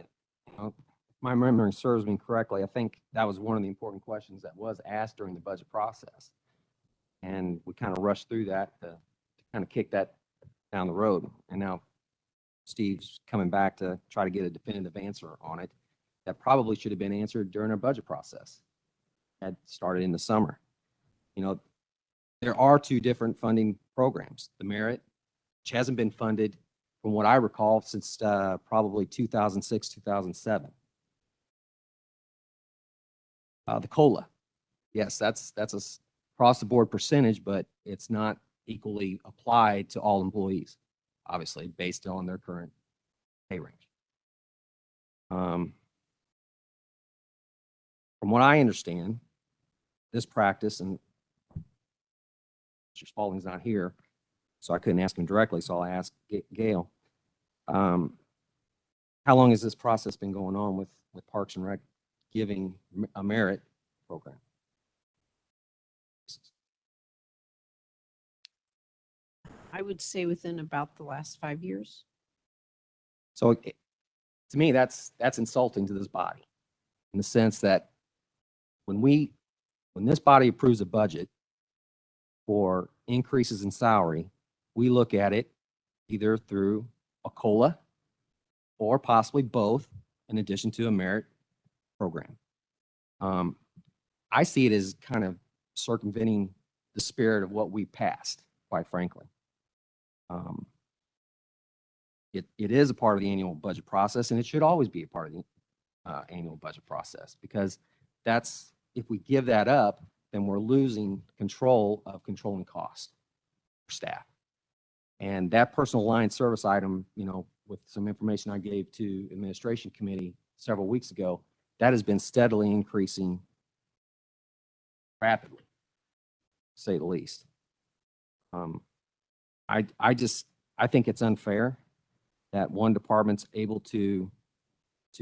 if my memory serves me correctly, I think that was one of the important questions that was asked during the budget process. And we kind of rushed through that to kind of kick that down the road. And now Steve's coming back to try to get a definitive answer on it. That probably should have been answered during our budget process. Had started in the summer. You know, there are two different funding programs. The Merit, which hasn't been funded from what I recall since probably 2006, 2007. The COLA, yes, that's a across the board percentage, but it's not equally applied to all employees, obviously based on their current pay range. From what I understand, this practice, and Mr. Spalding's not here, so I couldn't ask him directly, so I'll ask Gail. How long has this process been going on with Parks and Rec giving a merit program? I would say within about the last 5 years. So to me, that's insulting to this body in the sense that when this body approves a budget for increases in salary, we look at it either through a COLA or possibly both in addition to a merit program. I see it as kind of circumventing the spirit of what we passed, quite frankly. It is a part of the annual budget process, and it should always be a part of the annual budget process, because that's, if we give that up, then we're losing control of controlling costs for staff. And that personal line service item, you know, with some information I gave to administration committee several weeks ago, that has been steadily increasing rapidly, to say the least. I think it's unfair that one department's able to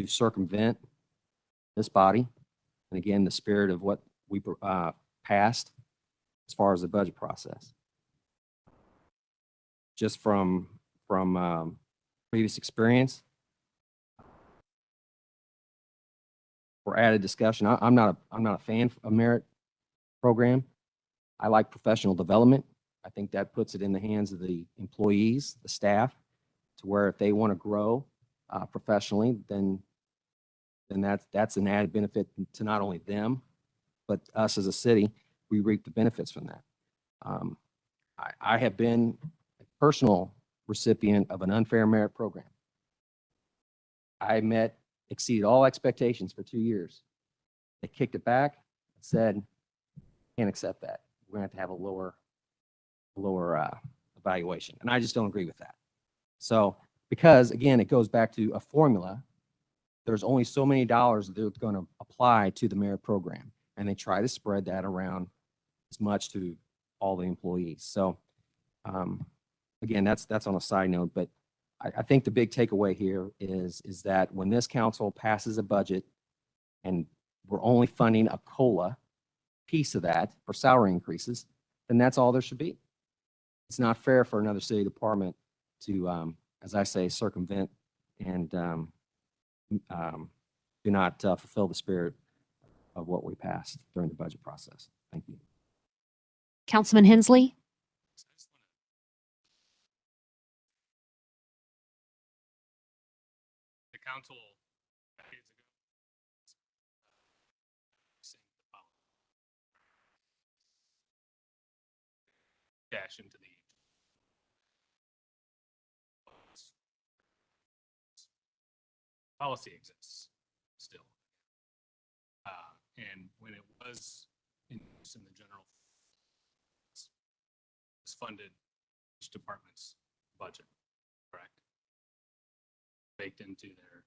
circumvent this body. And again, the spirit of what we passed as far as the budget process. Just from previous experience, for added discussion, I'm not a fan of merit program. I like professional development. I think that puts it in the hands of the employees, the staff, to where if they want to grow professionally, then that's an added benefit to not only them, but us as a city. We reap the benefits from that. I have been a personal recipient of an unfair merit program. I exceeded all expectations for 2 years. They kicked it back and said, can't accept that. We're going to have a lower evaluation. And I just don't agree with that. So, because again, it goes back to a formula there's only so many dollars that they're going to apply to the merit program. And they try to spread that around as much to all the employees. So again, that's on a side note, but I think the big takeaway here is that when this council passes a budget and we're only funding a COLA piece of that for salary increases, then that's all there should be. It's not fair for another city department to, as I say, circumvent and do not fulfill the spirit of what we passed during the budget process. Thank you. Councilman Hensley? The council decades ago saying the following. Cash into the policy exists still. And when it was in the general, it's funded each department's budget, correct? Baked into their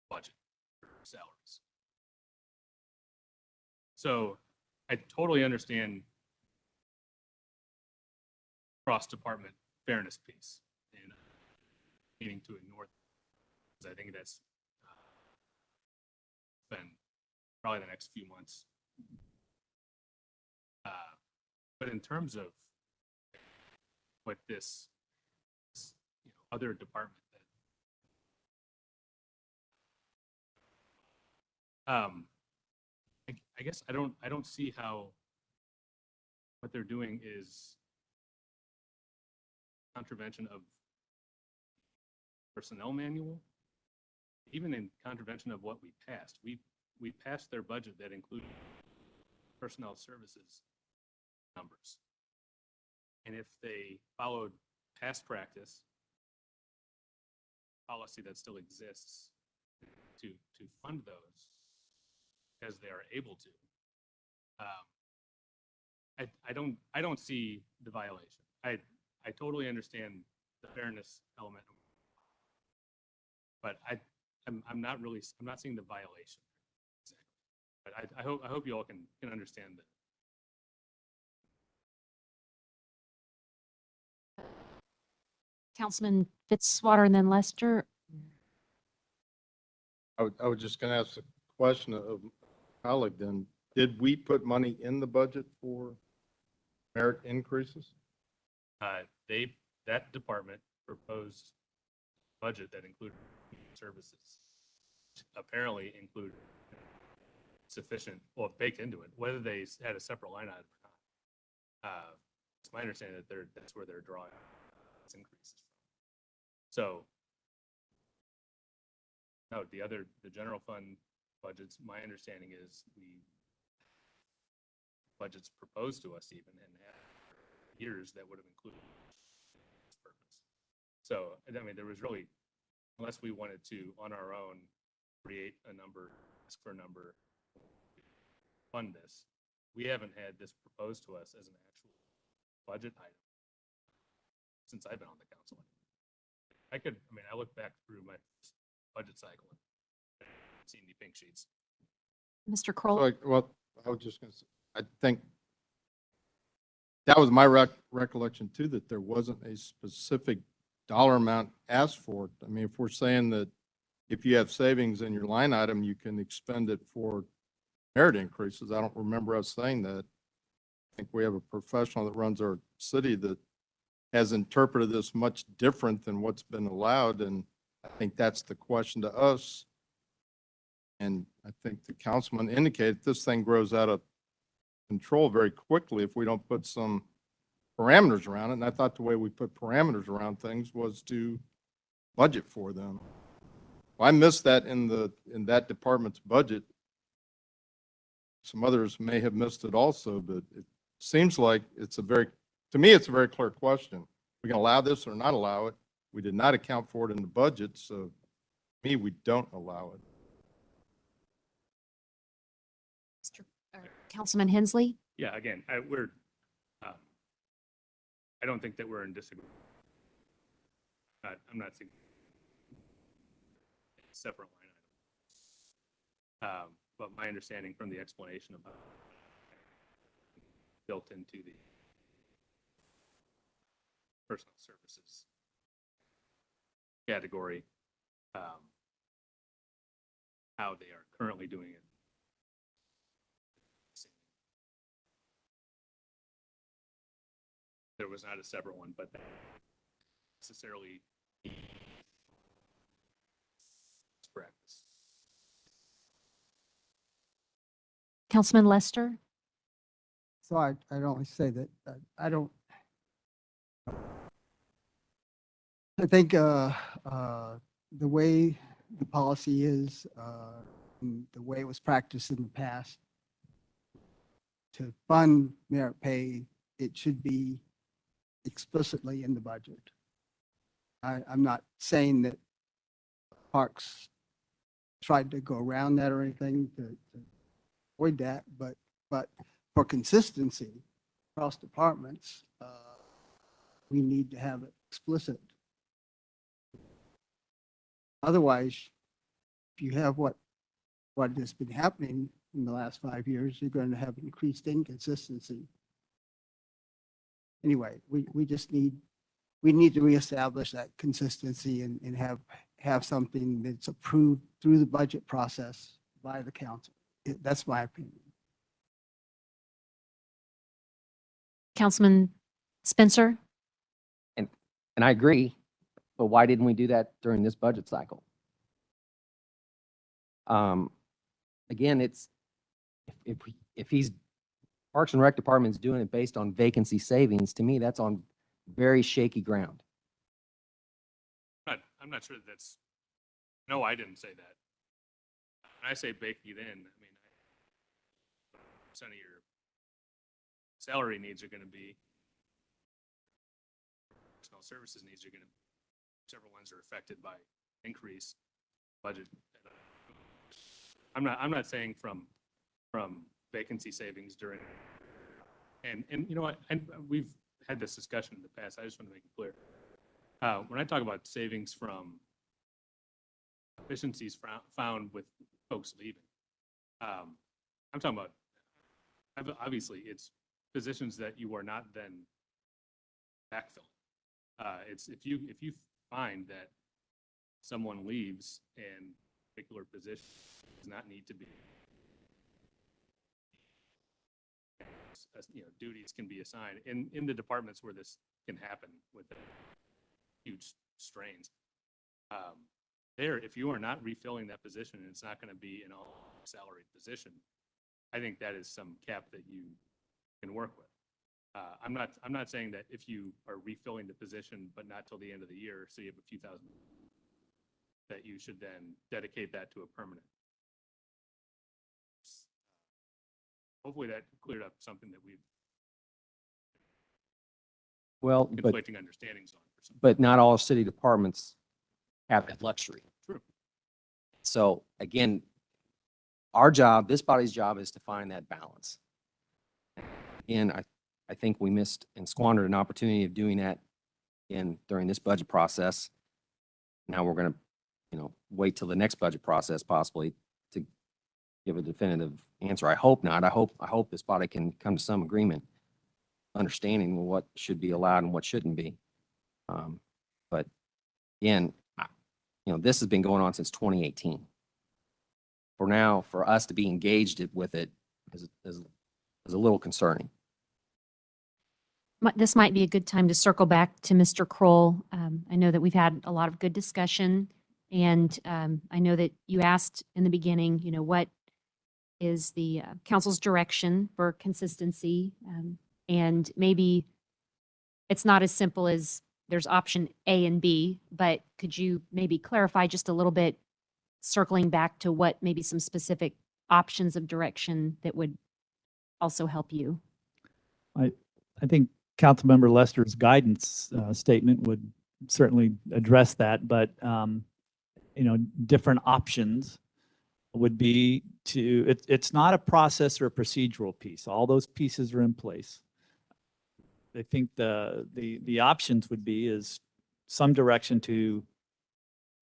budget for salaries. So I totally understand cross-department fairness piece and needing to ignore that, because I think that's been probably the next few months. But in terms of what this other department that I guess I don't see how what they're doing is contravention of personnel manual, even in contravention of what we passed. We passed their budget that included personnel services numbers. And if they followed past practice, policy that still exists to fund those as they are able to, I don't see the violation. I totally understand the fairness element, but I'm not seeing the violation. But I hope you all can understand that. Councilman Fitzwater and then Lester. I was just going to ask a question of colleague then. Did we put money in the budget for merit increases? That department proposed a budget that included services, which apparently included sufficient, well, baked into it, whether they had a separate line item or not. It's my understanding that that's where they're drawing increases from. So, no, the general fund budgets, my understanding is budgets proposed to us even and years that would have included this purpose. So, I mean, there was really, unless we wanted to, on our own, create a number, ask for a number, fund this, we haven't had this proposed to us as an actual budget item since I've been on the council. I look back through my budget cycle and I haven't seen any pink sheets. Mr. Kroll? I was just going to say, I think that was my recollection too, that there wasn't a specific dollar amount asked for it. I mean, if we're saying that if you have savings in your line item, you can expend it for merit increases. I don't remember us saying that. I think we have a professional that runs our city that has interpreted this much different than what's been allowed. And I think that's the question to us. And I think the councilman indicated this thing grows out of control very quickly if we don't put some parameters around it. And I thought the way we put parameters around things was to budget for them. Well, I missed that in that department's budget. Some others may have missed it also, but it seems like to me, it's a very clear question. We can allow this or not allow it. We did not account for it in the budget, so to me, we don't allow it. Councilman Hensley? Yeah, again, I don't think that we're in disagreement. I'm not saying separate line item. But my understanding from the explanation about built into the personal services category, how they are currently doing it. There was not a separate one, but that necessarily practice. Councilman Lester? So I'd only say that I don't, I think the way the policy is, and the way it was practiced in the past, to fund merit pay, it should be explicitly in the budget. I'm not saying that Parks tried to go around that or anything to avoid that, but for consistency across departments, we need to have it explicit. Otherwise, if you have what has been happening in the last 5 years, you're going to have increased inconsistency. Anyway, we just need to reestablish that consistency and have something that's approved through the budget process by the council. That's my opinion. Councilman Spencer? And I agree, but why didn't we do that during this budget cycle? Again, it's, if he's, Parks and Rec Department's doing it based on vacancy savings, to me, that's on very shaky ground. I'm not sure that's, no, I didn't say that. When I say bake it in, I mean, percent of your salary needs are going to be, personal services needs are going to, whichever ones are affected by increase budget. I'm not saying from vacancy savings during, and you know what, and we've had this discussion in the past. I just want to make it clear. When I talk about savings from efficiencies found with folks leaving, I'm talking about, obviously, it's positions that you are not then backfilling. It's if you find that someone leaves and a particular position does not need to be, duties can be assigned in the departments where this can happen with huge strains. There, if you are not refilling that position and it's not going to be an all salaried position, I think that is some cap that you can work with. I'm not saying that if you are refilling the position but not till the end of the year, so you have a few thousand, that you should then dedicate that to a permanent. Hopefully that cleared up something that we've conflicting understandings on. But not all city departments have that luxury. True. So again, our job, this body's job, is to find that balance. And I think we missed and squandered an opportunity of doing that during this budget process. Now we're going to, wait till the next budget process possibly to give a definitive answer. I hope not. I hope this body can come to some agreement, understanding what should be allowed and what shouldn't be. But again, this has been going on since 2018. For us to be engaged with it is a little concerning. This might be a good time to circle back to Mr. Kroll. I know that we've had a lot of good discussion, and I know that you asked in the beginning, what is the council's direction for consistency? And maybe it's not as simple as there's option A and B, but could you maybe clarify just a little bit, circling back to what maybe some specific options of direction that would also help you? I think Councilmember Lester's guidance statement would certainly address that, but different options would be it's not a process or a procedural piece. All those pieces are in place. I think the options would be is some direction to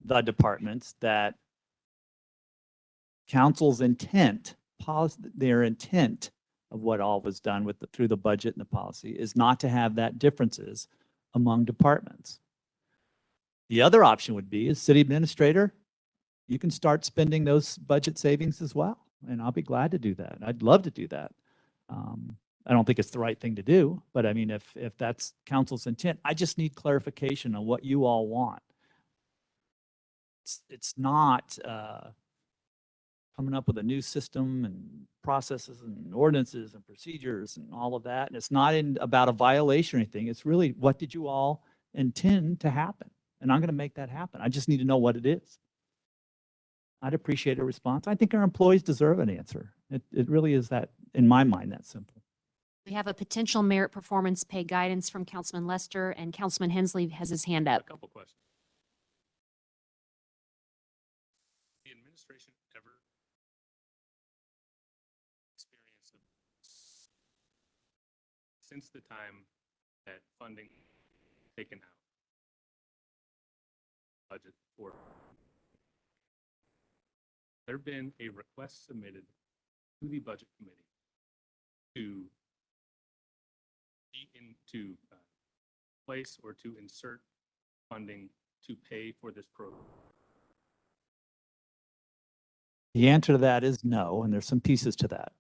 the departments that council's intent, their intent of what all was done with through the budget and the policy is not to have that differences among departments. The other option would be as city administrator, you can start spending those budget savings as well. And I'll be glad to do that. I'd love to do that. I don't think it's the right thing to do, but I mean, if that's council's intent, I just need clarification on what you all want. It's not coming up with a new system and processes and ordinances and procedures and all of that. And it's not about a violation or anything. It's really, what did you all intend to happen? And I'm going to make that happen. I just need to know what it is. I'd appreciate a response. I think our employees deserve an answer. It really is that, in my mind, that simple. We have a potential merit performance pay guidance from Councilman Lester, and Councilman Hensley has his hand A up. couple questions. The administration ever experienced since the time that funding taken out budget for there been a request submitted to the budget committee to place or to insert funding to pay for this program? The answer to that is no, and there's some pieces to that.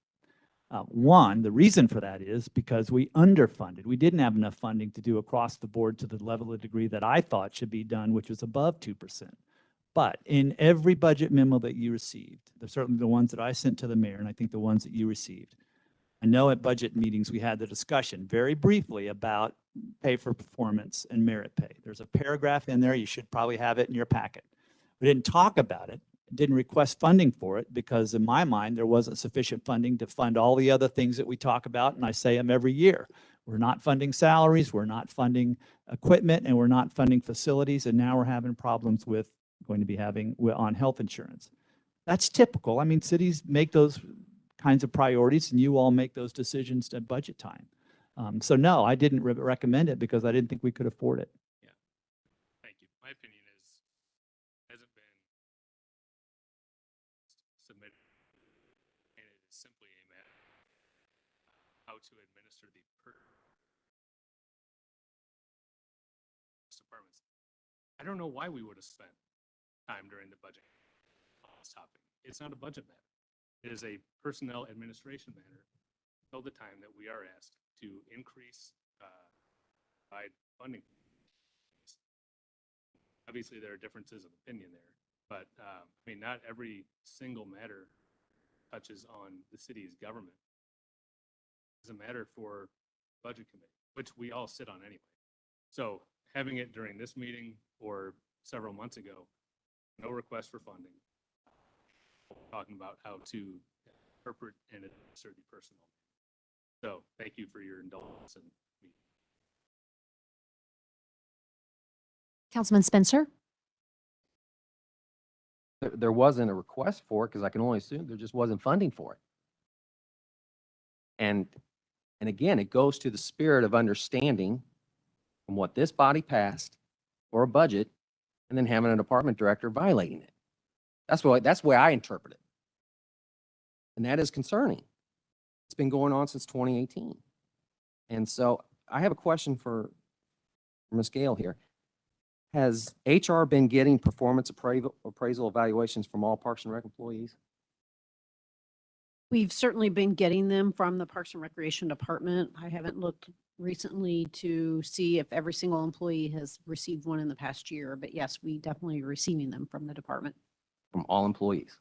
One, the reason for that is because we underfunded. We didn't have enough funding to do across the board to the level of degree that I thought should be done, which was above 2%. But in every budget memo that you received, certainly the ones that I sent to the mayor, and I think the ones that you received, I know at budget meetings, we had the discussion very briefly about pay for performance and merit pay. There's a paragraph in there. You should probably have it in your packet. We didn't talk about it, didn't request funding for it because in my mind, there wasn't sufficient funding to fund all the other things that we talk about. And I say them every year. We're not funding salaries, we're not funding equipment, and we're not funding facilities. And now we're having problems with going to be having on health insurance. That's typical. I mean, cities make those kinds of priorities and you all make those decisions at budget time. So no, I didn't recommend it because I didn't think we could afford it. Yeah, thank you. My opinion is hasn't been submitted, and it is simply a matter of how to administer the departments. I don't know why we would have spent time during the budget on this topic. It's not a budget matter. It is a personnel administration matter until the time that we are asked to increase funding. Obviously, there are differences of opinion there, but I mean, not every single matter touches on the city's government. It's a matter for budget committee, which we all sit on anyway. So having it during this meeting or several months ago, no request for funding, talking about how to interpret and administer the personnel. So thank you for your indulgence in me. Councilman Spencer? There wasn't a request for it because I can only assume there just wasn't funding for it. And again, it goes to the spirit of understanding from what this body passed for a budget and then having a department director violating it. That's the way I interpret it. And that is concerning. It's been going on since 2018. And so I have a question for Ms. Gale here. Has HR been getting performance appraisal evaluations from all Parks and Rec employees? We've certainly been getting them from the Parks and Recreation Department. I haven't looked recently to see if every single employee has received one in the past year, but yes, we definitely are receiving them from the department. From all employees?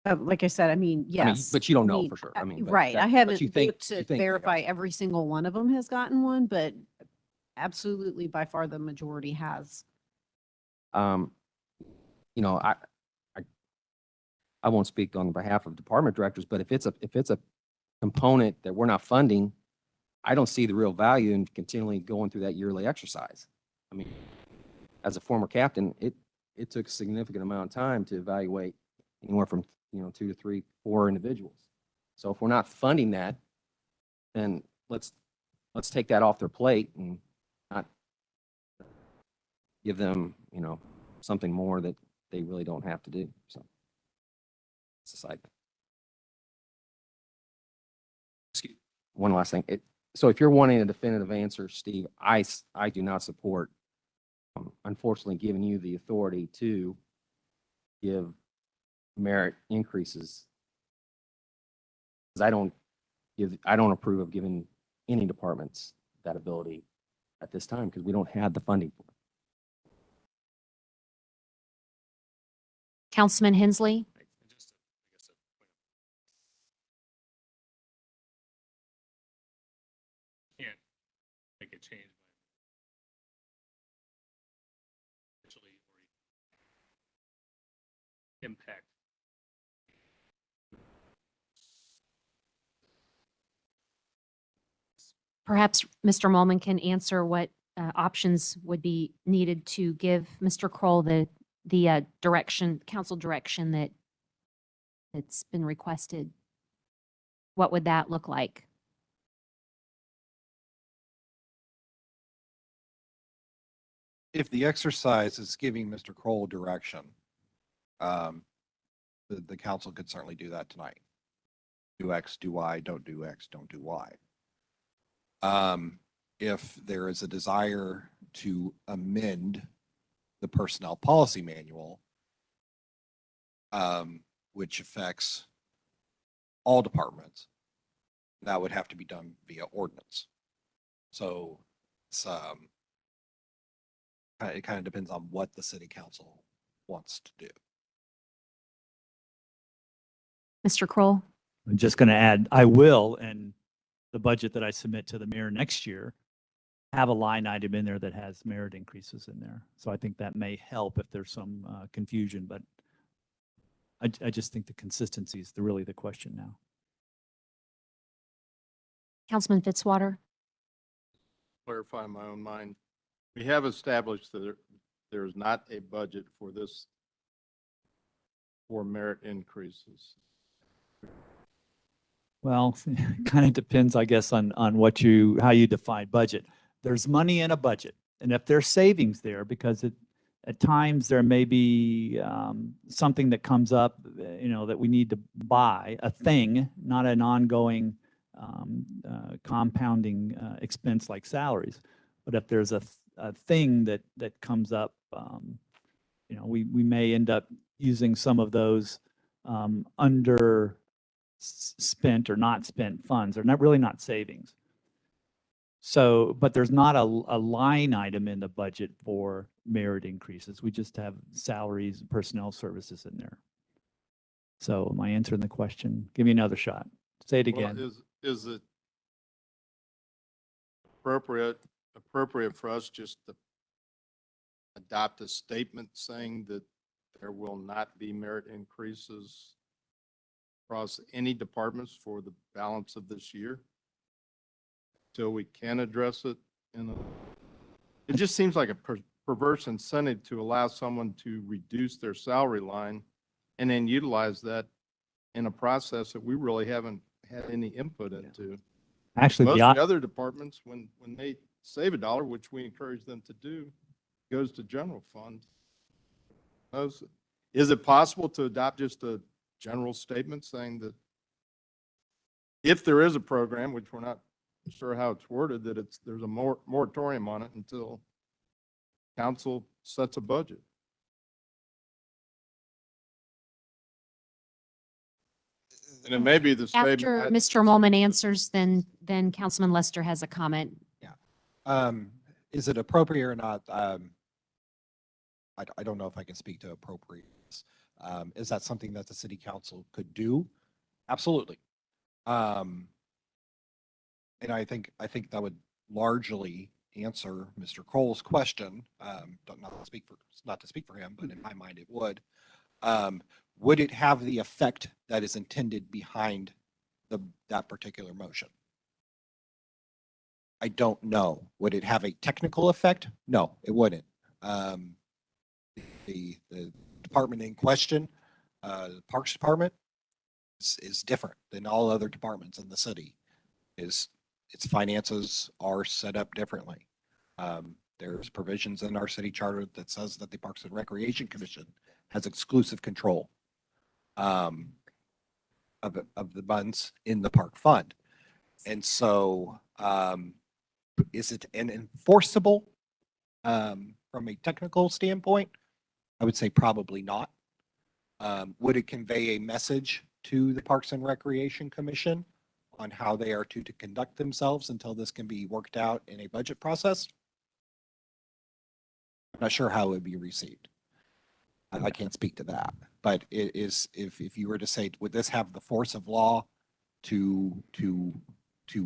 Like I said, I mean, yes. But you don't I know mean, for sure. I mean, but right. that- I but haven't you think- looked to you think they verify are. every single one of them has gotten one, but absolutely by far the majority has. You know, I won't speak on behalf of department directors, but if it's a component that we're not funding, I don't see the real value in continually going through that yearly exercise. I mean, as a former captain, it took a significant amount of time to evaluate anywhere from, 2 to 3, 4 individuals. So if we're not funding that, then let's take that off their plate and not give them, something more that they really don't have to do. So it's a side. Excuse. One last thing. So if you're wanting a definitive answer, Steve, I do not support, unfortunately, giving you the authority to give merit increases. Because I don't approve of giving any departments that ability at this time because we don't have the funding for it. Councilman Hensley? And just, I guess, a point of, can't make a change by actually or impact. Perhaps Mr. Molman can answer what options would be needed to give Mr. Kroll the direction, council direction that's been requested. What would that look like? If the exercise is giving Mr. Kroll direction, the council could certainly do that tonight. Do X, do Y, don't do X, don't do Y. If there is a desire to amend the personnel policy manual, which affects all departments, that would have to be done via ordinance. So it's, it kind of depends on what the city council wants to do. Mr. Kroll? I'm just going to add, I will, and the budget that I submit to the mayor next year, have a line item in there that has merit increases in there. So I think that may help if there's some confusion, but I just think the consistency is really the question now. Councilman Fitzwater? Clarify my own mind. We have established that there is not a budget for this, for merit increases. Well, it kind of depends, I guess, on how you define budget. There's money in a budget, and if there's savings there, because at times there may be something that comes up, that we need to buy a thing, not an ongoing compounding expense like salaries. But if there's a thing that comes up, we may end up using some of those under spent or not spent funds. They're not savings. So, but there's not a line item in the budget for merit increases. We just have salaries and personnel services in there. So am I answering the question? Give me another shot. Say it again. Well, is it appropriate for us just to adopt a statement saying that there will not be merit increases across any departments for the balance of this year? Till we can address it it just seems like a perverse incentive to allow someone to reduce their salary line and then utilize that in a process that we really haven't had any input into. Actually, Most of the other departments, when they save $1, which we encourage them to do, goes to general fund. Is it possible to adopt just a general statement saying that if there is a program, which we're not sure how it's worded, that there's a moratorium on it until council sets a budget? And it may be the statement. After Mr. Molman answers, then Councilman Lester has a comment. Yeah. Is it appropriate or not? I don't know if I can speak to appropriateness. Is that something that the city council could do? Absolutely. And I think that would largely answer Mr. Kroll's question. Not to speak for him, but in my mind it would. Would it have the effect that is intended behind that particular motion? I don't know. Would it have a technical effect? No, it wouldn't. The department in question, the Parks Department, is different than all other departments in the city. Its finances are set up differently. There's provisions in our city charter that says that the Parks and Recreation Commission has exclusive control of the funds in the park fund. And so is it an enforceable from a technical standpoint? I would say probably not. Would it convey a message to the Parks and Recreation Commission on how they are to conduct themselves until this can be worked out in a budget process? I'm not sure how it would be received. I can't speak to that, but it is, if you were to say, would this have the force of law to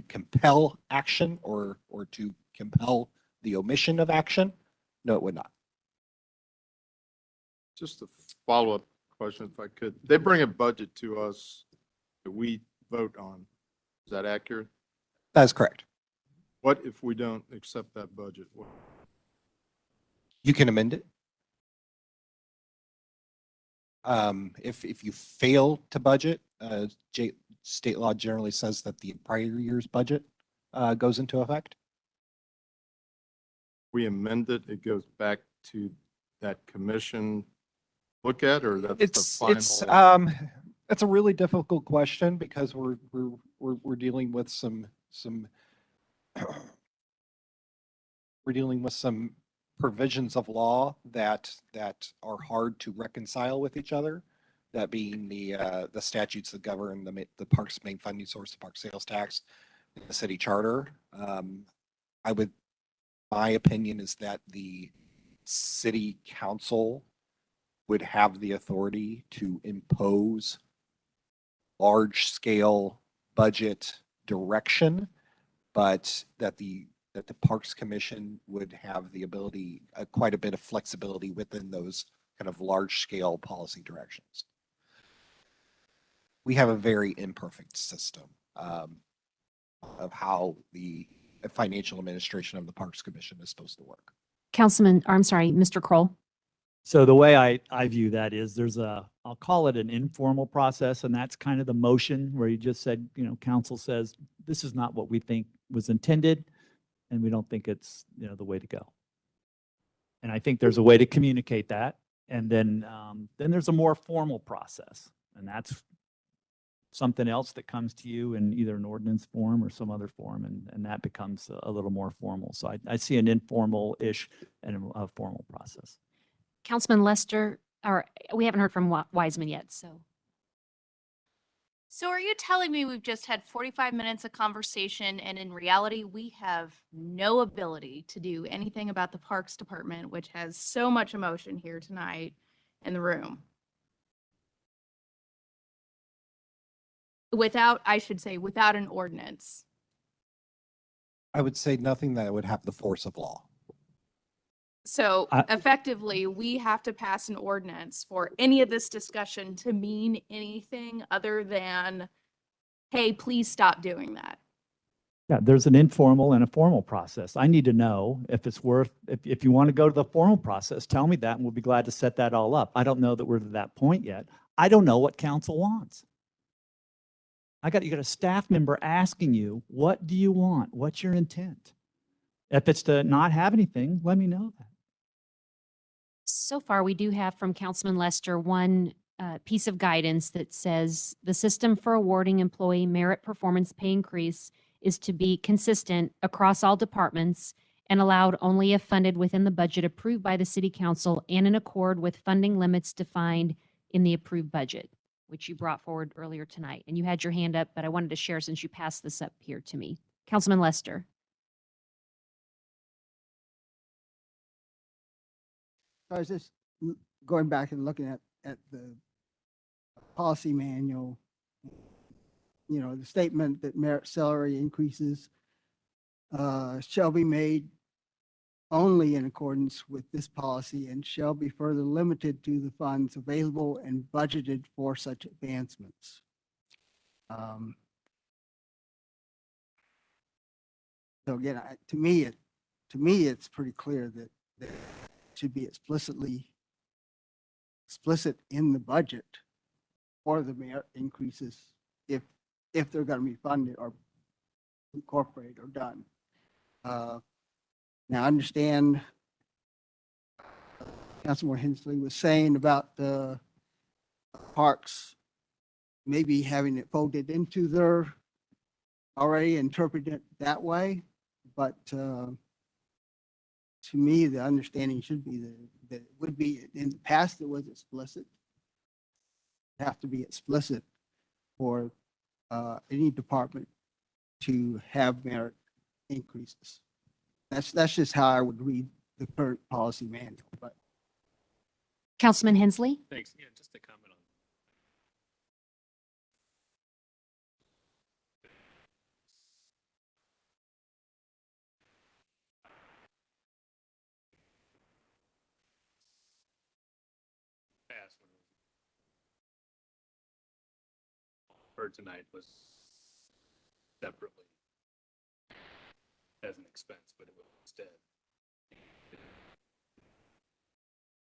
compel action or to compel the omission of action? No, it would not. Just a follow-up question, if I could. They bring a budget to us that we vote on. Is that accurate? That is correct. What if we don't accept that budget? You can amend it. If you fail to budget, state law generally says that the prior year's budget goes into effect. We amend it, it goes back to that commission look at, or that's the final? It's a really difficult question because we're dealing with some we're dealing with some provisions of law that are hard to reconcile with each other. That being the statutes that govern the park's main funding source, the park sales tax, and the city charter. My opinion is that the city council would have the authority to impose large scale budget direction, but that the Parks Commission would have the ability, quite a bit of flexibility within those kind of large scale policy directions. We have a very imperfect system of how the financial administration of the Parks Commission is supposed to work. Mr. Kroll. So the way I view that is there's I'll call it an informal process, and that's kind of the motion where you just said, council says, this is not what we think was intended, and we don't think it's, the way to go. And I think there's a way to communicate that. And then there's a more formal process, and that's something else that comes to you in either an ordinance form or some other form, and that becomes a little more formal. So I see an informal-ish and a formal process. Councilman Lester, or we haven't heard from Wiseman yet, so. So are you telling me we've just had 45 minutes of conversation and in reality, we have no ability to do anything about the Parks Department, which has so much emotion here tonight in the room? Without an ordinance. I would say nothing that would have the force of law. So effectively, we have to pass an ordinance for any of this discussion to mean anything other than, hey, please stop doing that. Yeah, there's an informal and a formal process. I need to know if it's if you want to go to the formal process, tell me that and we'll be glad to set that all up. I don't know that we're to that point yet. I don't know what council wants. You got a staff member asking you, what do you want? What's your intent? If it's to not have anything, let me know that. So far, we do have from Councilman Lester one piece of guidance that says the system for awarding employee merit performance pay increase is to be consistent across all departments and allowed only if funded within the budget approved by the city council and in accord with funding limits defined in the approved budget, which you brought forward earlier tonight. And you had your hand up, but I wanted to share since you passed this up here to me. Councilman Lester. I was just going back and looking at the policy manual, the statement that merit salary increases shall be made only in accordance with this policy and shall be further limited to the funds available and budgeted for such advancements. So again, to me, it's pretty clear that it should be explicit in the budget for the merit increases if they're going to be funded or incorporated or done. Now I understand Councilman Hensley was saying about the parks maybe having it folded into their already interpreted that way, but to me, the understanding should be that it would be, in the past, it was explicit. Have to be explicit for any department to have merit increases. That's just how I would read the current policy manual, but Councilman Hensley? Thanks. Yeah, just a comment on. Past when it was heard tonight was separately as an expense, but it was instead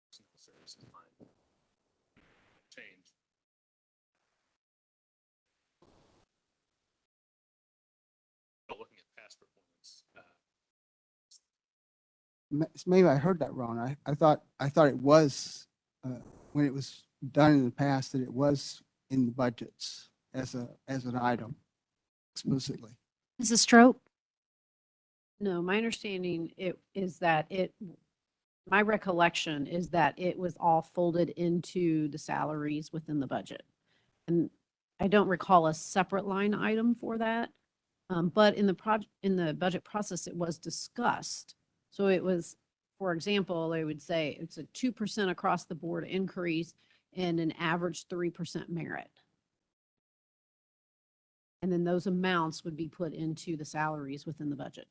personal services line change. But looking at past performance, maybe I heard that wrong. I thought it was, when it was done in the past, that it was in the budgets as an item explicitly. Mrs. Strope? No, my understanding is that my recollection is that it was all folded into the salaries within the budget. And I don't recall a separate line item for that. But in the budget process, it was discussed. So it was, for example, they would say it's a 2% across the board increase and an average 3% merit. And then those amounts would be put into the salaries within the budget.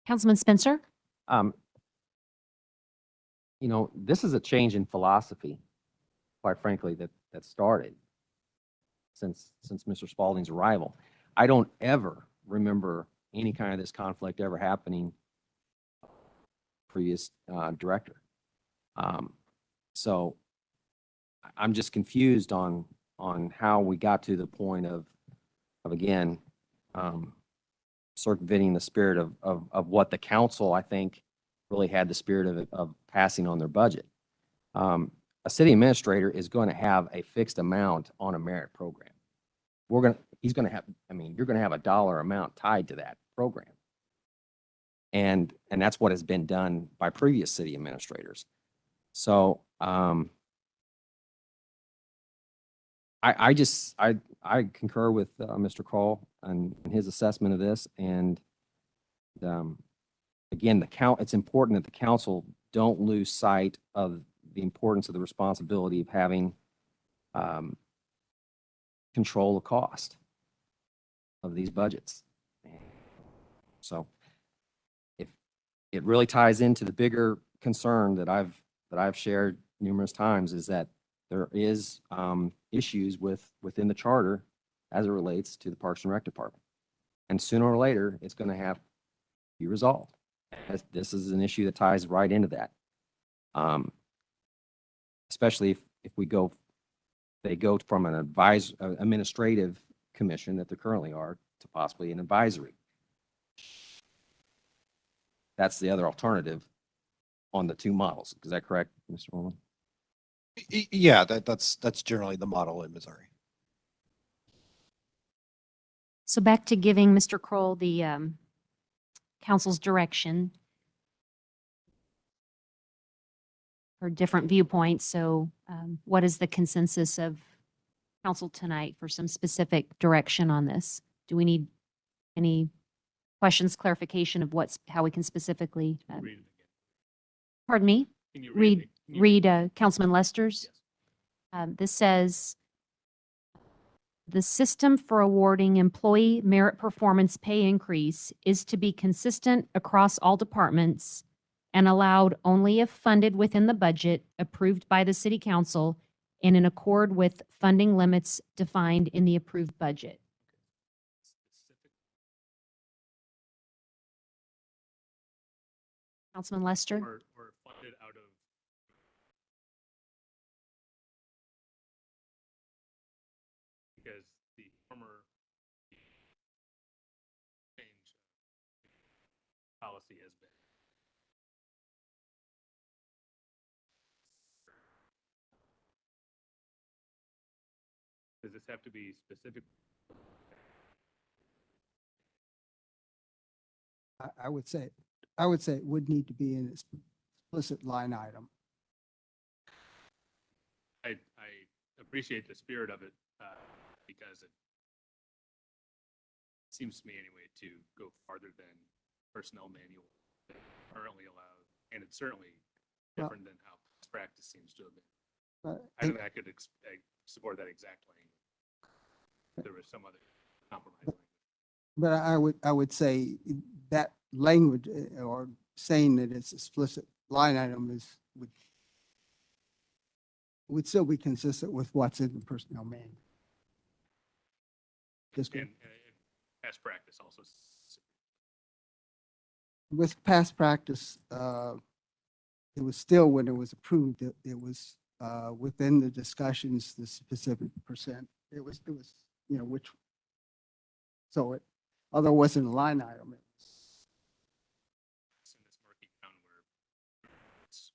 Councilman Spencer? This is a change in philosophy, quite frankly, that started since Mr. Spalding's arrival. I don't ever remember any kind of this conflict ever happening previous director. So I'm just confused on how we got to the point of again, circumventing the spirit of what the council, I think, really had the spirit of passing on their budget. A city administrator is going to have a fixed amount on a merit program. You're going to have a dollar amount tied to that program. And that's what has been done by previous city administrators. So, I concur with Mr. Kroll and his assessment of this. And again, it's important that the council don't lose sight of the importance of the responsibility of having control of cost of these budgets. So if it really ties into the bigger concern that I've shared numerous times, is that there is issues within the charter as it relates to the Parks and Rec Department. And sooner or later, it's going to have to be resolved. This is an issue that ties right into that. Especially if they go from an administrative commission that they currently are to possibly an advisory. That's the other alternative on the two models. Is that correct, Mr. Orland? Yeah, that's generally the model in Missouri. So back to giving Mr. Kroll the council's direction or different viewpoints. So what is the consensus of council tonight for some specific direction on this? Do we need any questions, clarification of how we can specifically, read it again. pardon me? Can you read Councilman Lester's? Yes. This says, the system for awarding employee merit performance pay increase is to be consistent across all departments and allowed only if funded within the budget approved by the city council and in accord with funding limits defined in the approved budget. Councilman Lester? Or funded out of because the former change policy has been this have to be specific? I would say, it would need to be an explicit line item. I appreciate the spirit of it, because it seems to me anyway to go farther than personnel manual that currently allowed, and it's certainly Well- different than how past practice seems to have been. But I think I could support that exact language. There was some other compromise language. But I would say that language or saying that it's explicit line item would still be consistent with what's in the personnel manual. Just And past practice also. with past practice, it was still, when it was approved, it was within the discussions, the specific percent. It was, which, so it, although it wasn't a line item. It's in this murky town where it's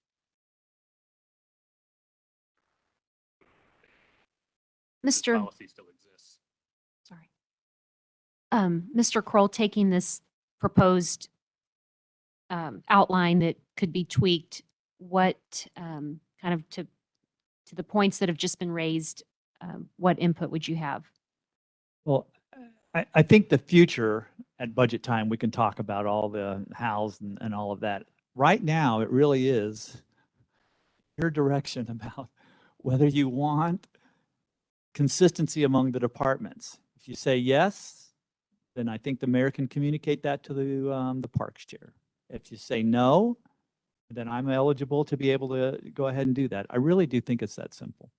Mr. policy still exists. Sorry. Mr. Kroll, taking this proposed outline that could be tweaked, what kind of to the points that have just been raised, what input would you have? Well, I think the future at budget time, we can talk about all the hows and all of that. Right now, it really is your direction about whether you want consistency among the departments. If you say yes, then I think the mayor can communicate that to the parks chair. If you say no, then I'm eligible to be able to go ahead and do that. I really do think it's that simple.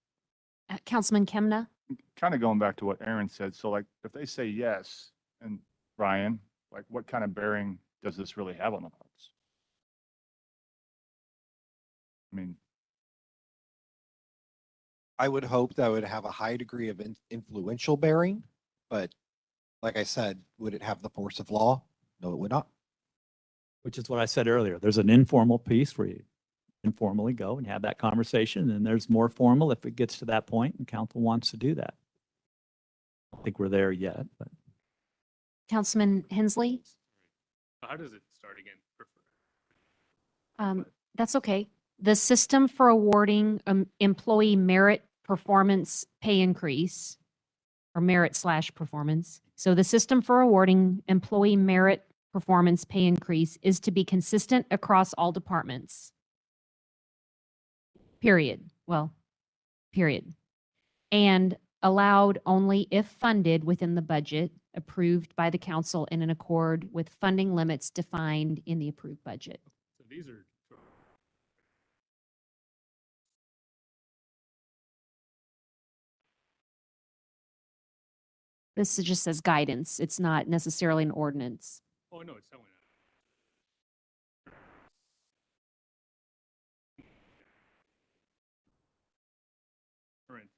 Councilman Kemna? Kind of going back to what Aaron said, so like, if they say yes, and Ryan, like, what kind of bearing does this really have on the parks? I mean, I would hope that would have a high degree of influential bearing, but like I said, would it have the force of law? No, it would not. Which is what I said earlier. There's an informal piece where you informally go and have that conversation, and there's more formal if it gets to that point and council wants to do that. I don't think we're there yet, but. Councilman Hensley? How does it start again? That's okay. The system for awarding employee merit performance pay increase or merit/performance. So the system for awarding employee merit performance pay increase is to be consistent across all departments. Period. Well, period. And allowed only if funded within the budget approved by the council and in accord with funding limits defined in the approved budget. So these are. This just says guidance. It's not necessarily an ordinance. Oh, no, it's telling us. Current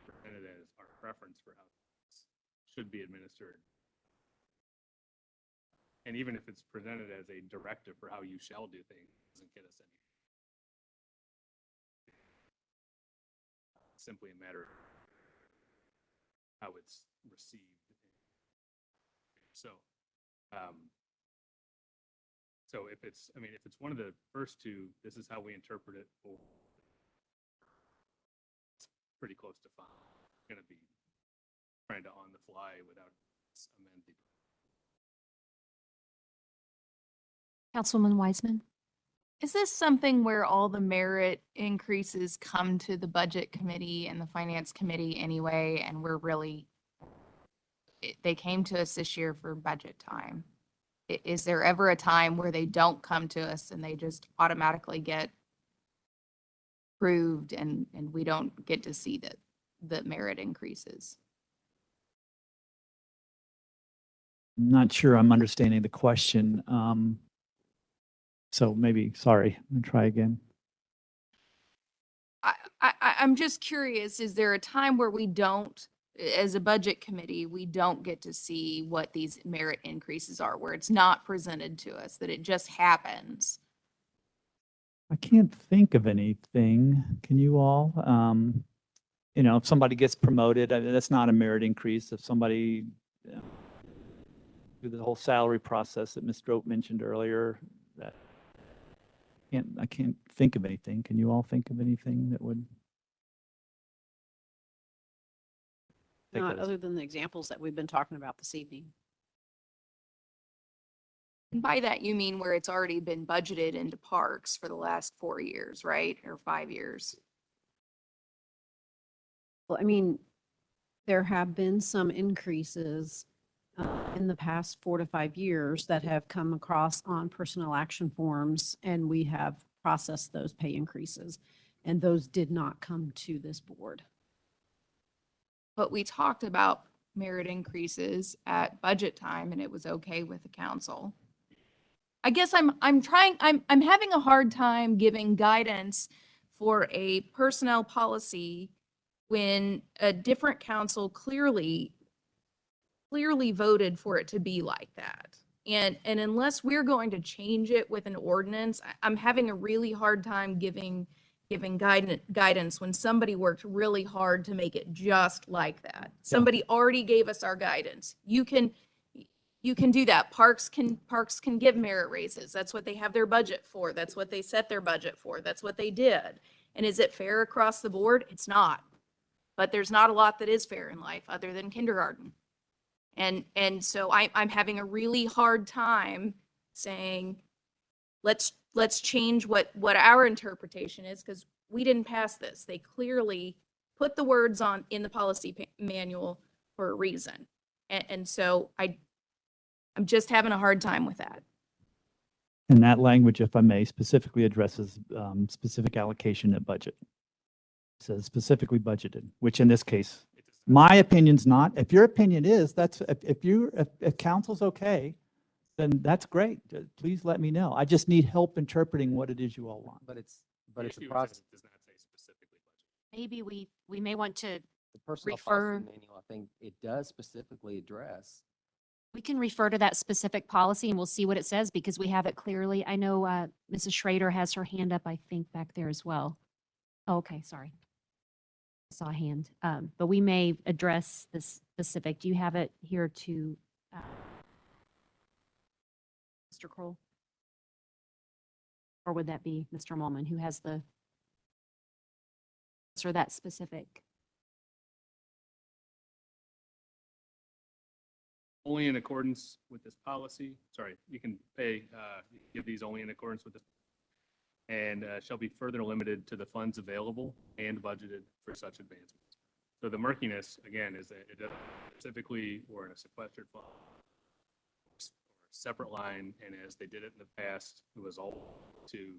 presented as our preference for how this should be administered. And even if it's presented as a directive for how you shall do things, it doesn't get us any. It's simply a matter of how it's received. So, so if it's, I mean, if it's one of the first two, this is how we interpret it, or it's pretty close to fine. It's going to be trying to on the fly without amending. Councilwoman Wiseman? Is this something where all the merit increases come to the budget committee and the finance committee anyway, and we're really, they came to us this year for budget time? Is there ever a time where they don't come to us and they just automatically get approved and we don't get to see the merit increases? I'm not sure I'm understanding the question. So maybe, sorry, I'm gonna try again. I'm just curious, is there a time where we don't as a budget committee, we don't get to see what these merit increases are, where it's not presented to us, that it just happens. I can't think of anything. Can you all? If somebody gets promoted, I mean, that's not a merit increase. If somebody, through the whole salary process that Ms. Strope mentioned earlier, that I can't think of anything. Can you all think of anything that would? take Not those? other than the examples that we've been talking about this evening. And by that, you mean where it's already been budgeted into parks for the last 4 years, right? Or 5 years? Well, I mean, there have been some increases in the past 4 to 5 years that have come across on personnel action forms, and we have processed those pay increases. And those did not come to this board. But we talked about merit increases at budget time, and it was okay with the council. I guess I'm having a hard time giving guidance for a personnel policy when a different council clearly voted for it to be like that. And unless we're going to change it with an ordinance, I'm having a really hard time giving guidance when somebody worked really hard to make it just like that. Somebody already gave us our guidance. You can do that. Parks can give merit raises. That's what they have their budget for. That's what they set their budget for. That's what they did. And is it fair across the board? It's not. But there's not a lot that is fair in life other than kindergarten. And so I'm having a really hard time saying, let's change what our interpretation is, because we didn't pass this. They clearly put the words in the policy manual for a reason. And so I'm just having a hard time with that. And that language, if I may, specifically addresses specific allocation at budget. It says specifically budgeted, which in this case, my opinion's not. If your opinion is, if council's okay, then that's great. Please let me know. I just need help interpreting what it is you all want. But it's a The issue is that process. it does not say specifically budget. Maybe we may want to, The personnel refer- policy manual, I think it does specifically address. we can refer to that specific policy and we'll see what it says because we have it clearly. I know Mrs. Schrader has her hand up, I think, back there as well. Oh, okay, sorry. I saw a hand. But we may address this specific. Do you have it here to Mr. Kroll? Or would that be Mr. Mulman who has the answer that specific? Only in accordance with this policy, sorry, you can give these only in accordance with this, and shall be further limited to the funds available and budgeted for such advancements. So the murkiness, again, is that it doesn't specifically or in a sequestered fund, or a separate line, and as they did it in the past, it was all to,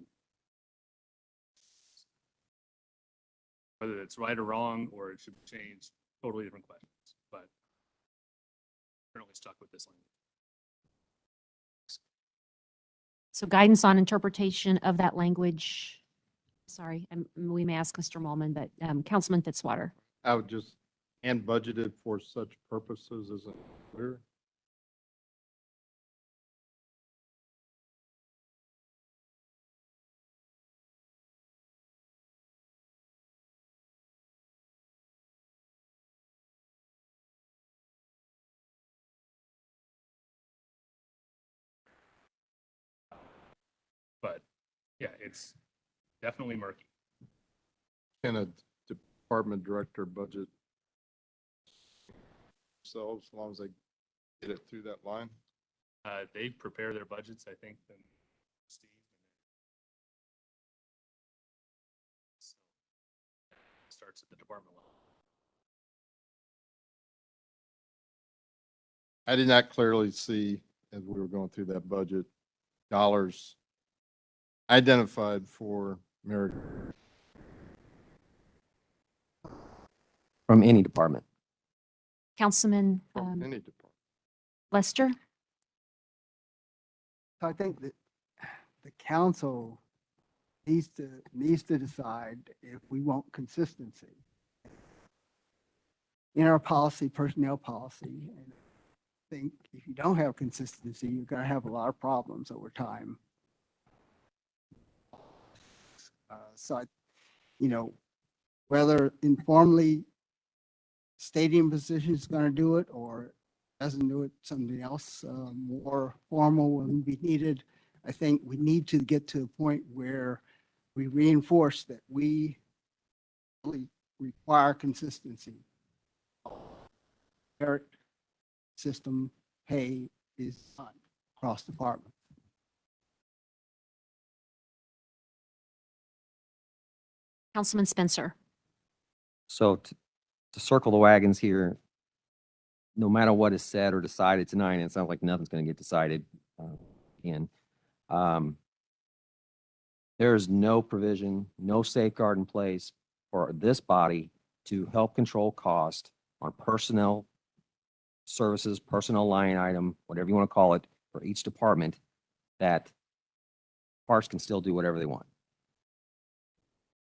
whether it's right or wrong, or it should change, totally different questions, but currently stuck with this language. So guidance on interpretation of that language. Sorry, we may ask Mr. Mulman, but Councilman Fitzwater. I would just, and budgeted for such purposes isn't clear. But yeah, it's definitely murky. Can a department director budget themselves as long as they get it through that line? They prepare their budgets, I think, than Steve. So, it starts at the department level. I did not clearly see, as we were going through that budget, dollars identified for merit. From any department. Councilman From any department. Lester? So I think that the council needs to decide if we want consistency. in our policy, personnel policy. And I think if you don't have consistency, you're going to have a lot of problems over time. So, whether informally stating position is going to do it or doesn't do it, something else more formal will be needed. I think we need to get to a point where we reinforce that we really require consistency. Merit system pay is done across departments. Councilman Spencer. So to circle the wagons here, no matter what is said or decided tonight, and it sounds like nothing's going to get decided again. There is no provision, no safeguard in place for this body to help control cost on personnel services, personnel line item, whatever you want to call it, for each department, that parks can still do whatever they want.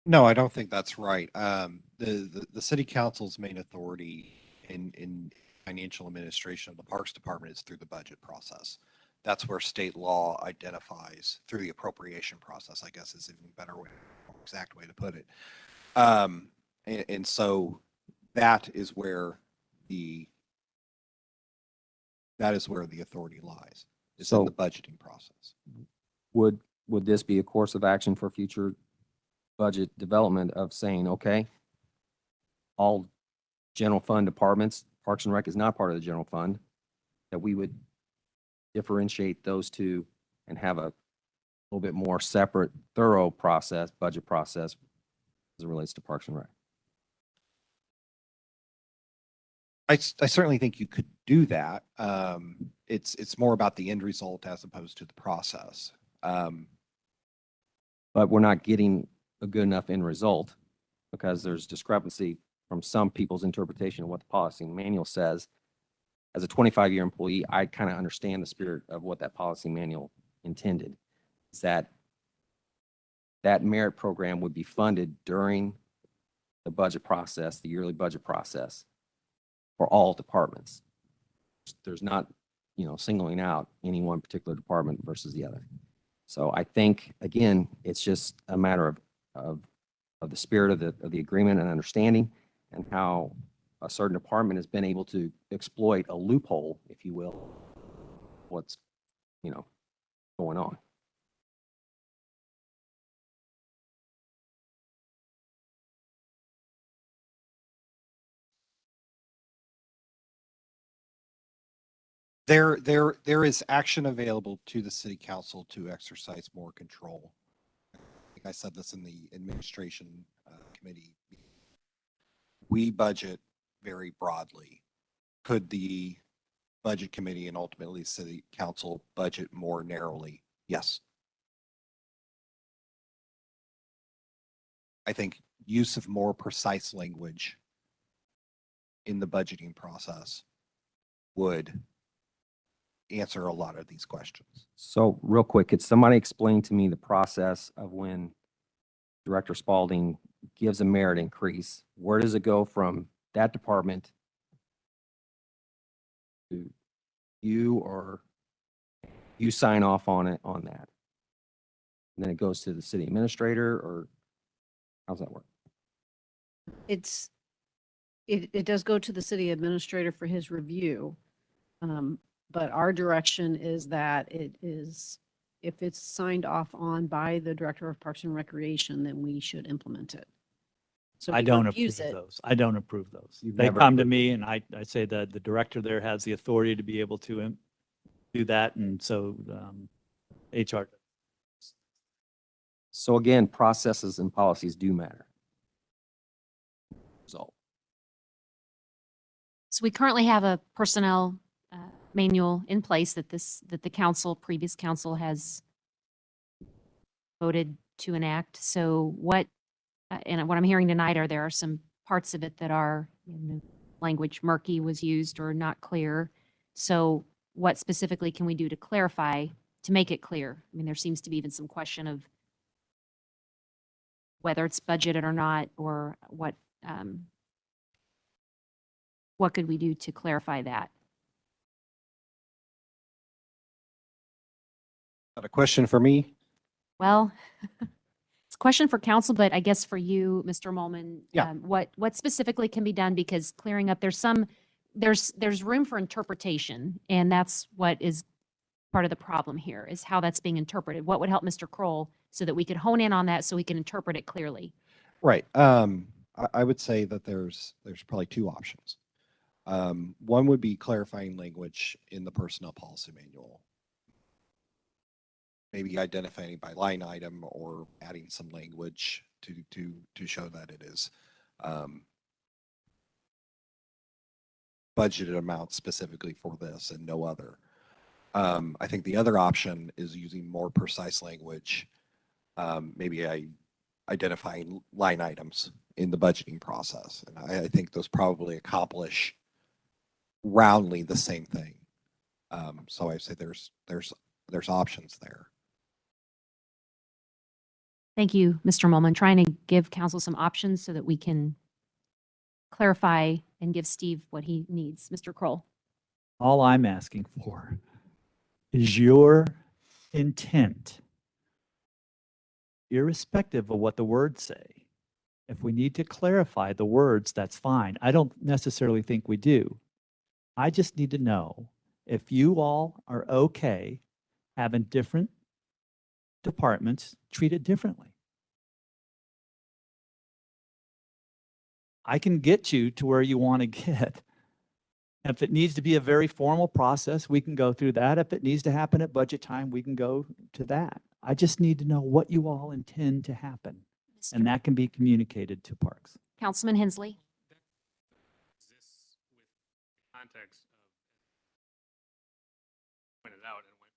No, I don't think that's right. The city council's main authority in financial administration of the Parks Department is through the budget process. That's where state law identifies through the appropriation process, I guess is even better way, exact way to put it. And so that is where the authority lies. It's in the budgeting process. Would this be a course of action for future budget development of saying, okay, all general fund departments, Parks and Rec is not part of the general fund, that we would differentiate those two and have a little bit more separate, thorough process, budget process as it relates to Parks and Rec? I certainly think you could do that. It's more about the end result as opposed to the process. But we're not getting a good enough end result because there's discrepancy from some people's interpretation of what the policy manual says. As a 25-year employee, I kind of understand the spirit of what that policy manual intended. Is that merit program would be funded during the budget process, the yearly budget process for all departments. There's not, singling out any one particular department versus the other. So I think, again, it's just a matter of the spirit of the agreement and understanding, and how a certain department has been able to exploit a loophole, if you will, what's, going on. There is action available to the city council to exercise more control. I think I said this in the administration committee. We budget very broadly. Could the budget committee and ultimately city council budget more narrowly? Yes. I think use of more precise language in the budgeting process would answer a lot of these questions. So real quick, could somebody explain to me the process of when Director Spalding gives a merit increase? Where does it go from that department to you, or you sign off on that? And then it goes to the city administrator, or how's that work? It does go to the city administrator for his review. But our direction is that if it's signed off on by the Director of Parks and Recreation, then we should implement it. So I he don't reviews approve it. those. I don't approve those. You've They never come to approved me and I say that the director there has the authority to be able to do that. And so HR. So again, processes and policies do matter. So We currently have a personnel manual in place that the previous council has voted to enact. So what I'm hearing tonight there are some parts of it that are language murky was used or not clear. So what specifically can we do to clarify, to make it clear? I mean, there seems to be even some question of whether it's budgeted or not, or what what could we do to clarify that? Got a question for me? Well, it's a question for council, but I guess for you, Mr. Molman, Yeah. What specifically can be done? Because clearing up, there's room for interpretation, and that's what is part of the problem here, is how that's being interpreted. What would help Mr. Kroll so that we could hone in on that so we can interpret it clearly? Right. I would say that there's probably two options. One would be clarifying language in the personnel policy manual. Maybe identifying by line item or adding some language to show that it is budgeted amount specifically for this and no other. I think the other option is using more precise language, maybe identifying line items in the budgeting process. And I think those probably accomplish roundly the same thing. So I say there's options there. Thank you, Mr. Molman. Trying to give council some options so that we can clarify and give Steve what he needs. Mr. Kroll. All I'm asking for is your intent, irrespective of what the words say. If we need to clarify the words, that's fine. I don't necessarily think we do. I just need to know if you all are okay having different departments treated differently. I can get you to where you want to get. If it needs to be a very formal process, we can go through that. If it needs to happen at budget time, we can go to that. I just need to know what you all intend to happen, and that can be communicated to Parks. Councilman Hensley. Exists with context of pointed out and went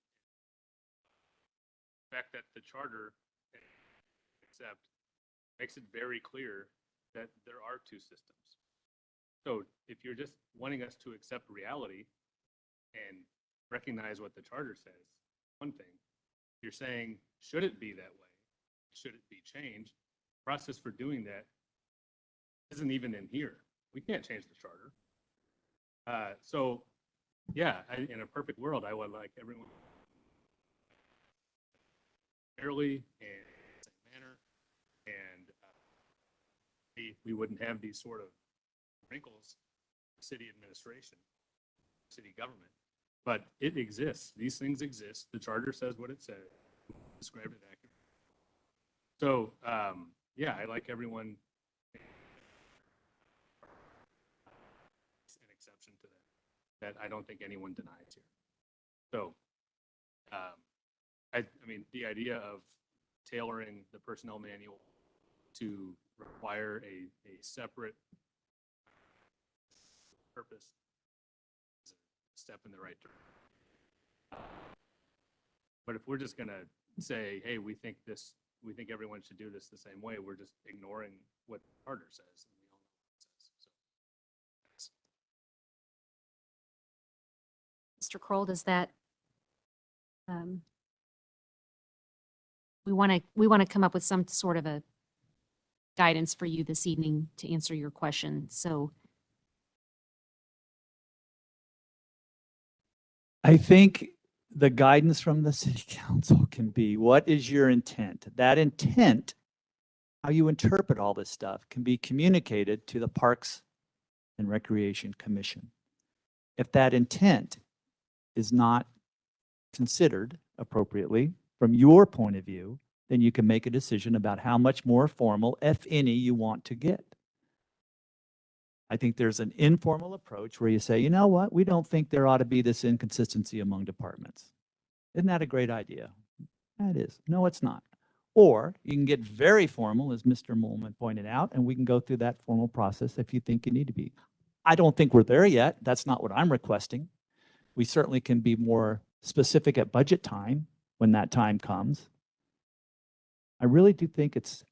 the fact that the charter except makes it very clear that there are two systems. So if you're just wanting us to accept reality and recognize what the charter says, one thing. You're saying, should it be that way? Should it be changed? The process for doing that isn't even in here. We can't change the charter. So yeah, in a perfect world, I would like everyone fairly and in the same manner, and we wouldn't have these sort of wrinkles in city administration, city government. But it exists. These things exist. The charter says what it says. Described it accurately. So yeah, I like everyone. An exception to that I don't think anyone denies here. So I mean, the idea of tailoring the personnel manual to require a separate purpose is a step in the right direction. But if we're just going to say, hey, we think everyone should do this the same way, we're just ignoring what the charter says. And we all know what it says. So, Mr. Kroll, does that, we want to come up with some sort of a guidance for you this evening to answer your question. So I think the guidance from the city council can be, what is your intent? That intent, how you interpret all this stuff, can be communicated to the Parks and Recreation Commission. If that intent is not considered appropriately from your point of view, then you can make a decision about how much more formal, if any, you want to get. I think there's an informal approach where you say, you know what, we don't think there ought to be this inconsistency among departments. Isn't that a great idea? That is. No, it's not. Or you can get very formal, as Mr. Molman pointed out, and we can go through that formal process if you think you need to be. I don't think we're there yet. That's not what I'm requesting. We certainly can be more specific at budget time when that time comes. I really do think it's,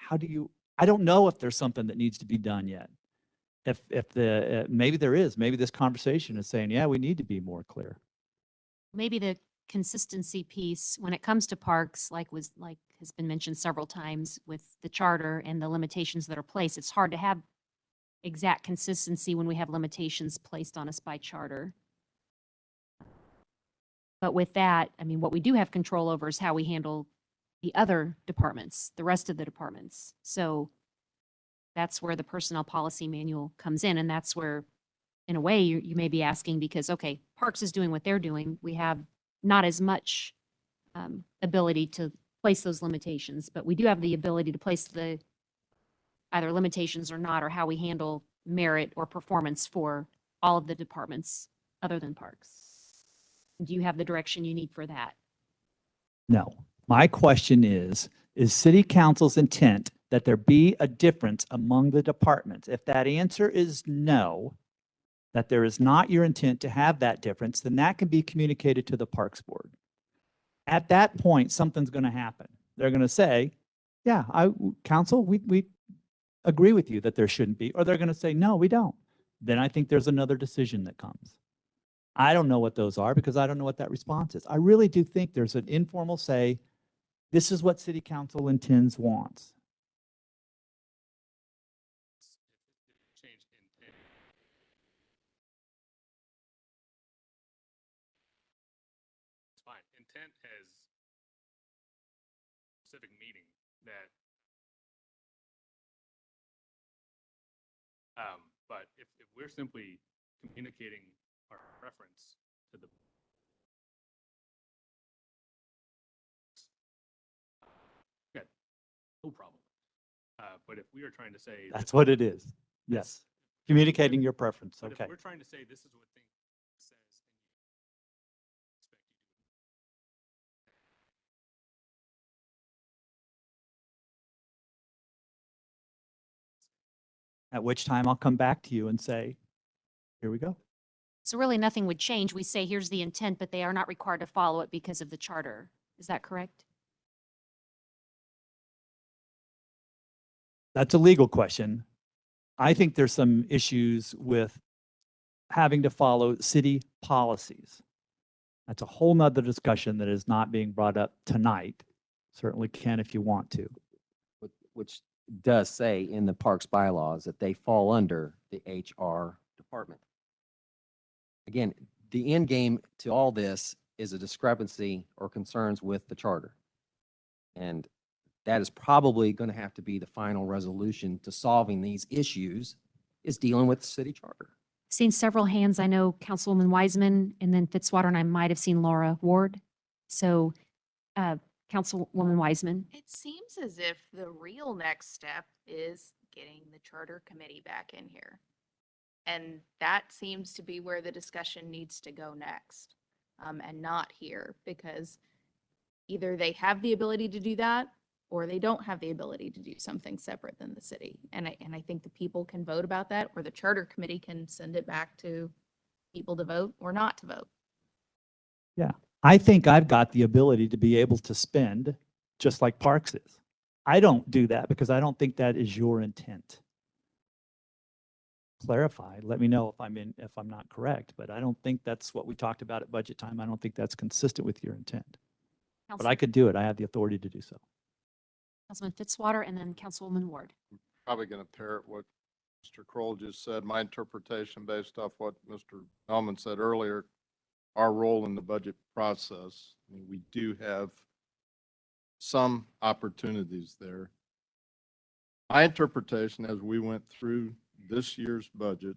I don't know if there's something that needs to be done yet. Maybe there is, maybe this conversation is saying, yeah, we need to be more clear. maybe the consistency piece when it comes to parks, like has been mentioned several times with the charter and the limitations that are placed, it's hard to have exact consistency when we have limitations placed on us by charter. But with that, I mean, what we do have control over is how we handle the other departments, the rest of the departments. So that's where the personnel policy manual comes in. And that's where, in a way, you may be asking because, okay, Parks is doing what they're doing. We have not as much ability to place those limitations, but we do have the ability to place the either limitations or not, or how we handle merit or performance for all of the departments other than Parks. Do you have the direction you need for that? No. My question is city council's intent that there be a difference among the departments? If that answer is no, that there is not your intent to have that difference, then that can be communicated to the Parks Board. At that point, something's going to happen. They're going to say, yeah, council, we agree with you that there shouldn't be, or they're going to say, no, we don't. Then I think there's another decision that comes. I don't know what those are because I don't know what that response is. I really do think there's an informal say, this is what city council intends, wants. Change intent. It's fine. Intent has specific meaning that, but if we're simply communicating our preference to the yeah, no problem. But if we are trying to say That's what it is. Yes. Communicating your preference. but Okay. if we're trying to say this is what thing says, and you expect you to At which time I'll come back to you and say, here we go. So really nothing would change. We say, here's the intent, but they are not required to follow it because of the charter. Is that correct? That's a legal question. I think there's some issues with having to follow city policies. That's a whole nother discussion that is not being brought up tonight. Certainly can if you want to. Which does say in the parks bylaws that they fall under the HR department. Again, the end game to all this is a discrepancy or concerns with the charter. And that is probably going to have to be the final resolution to solving these issues, is dealing with the city charter. Seen several hands. I know Councilwoman Wiseman and then Fitzwater, and I might have seen Laura Ward. So Councilwoman Wiseman. It seems as if the real next step is getting the charter committee back in here. And that seems to be where the discussion needs to go next, and not here, because either they have the ability to do that or they don't have the ability to do something separate than the city. And I think the people can vote about that, or the charter committee can send it back to people to vote or not to vote. Yeah. I think I've got the ability to be able to spend just like Parks is. I don't do that because I don't think that is your intent. Clarify, let me know if I'm not correct, but I don't think that's what we talked about at budget time. I don't think that's consistent with your intent. But I could do it. I have the authority to do so. Councilman Fitzwater and then Councilwoman Ward. Probably going to parrot what Mr. Kroll just said. My interpretation based off what Mr. Elman said earlier, our role in the budget process, I mean, we do have some opportunities there. My interpretation as we went through this year's budget,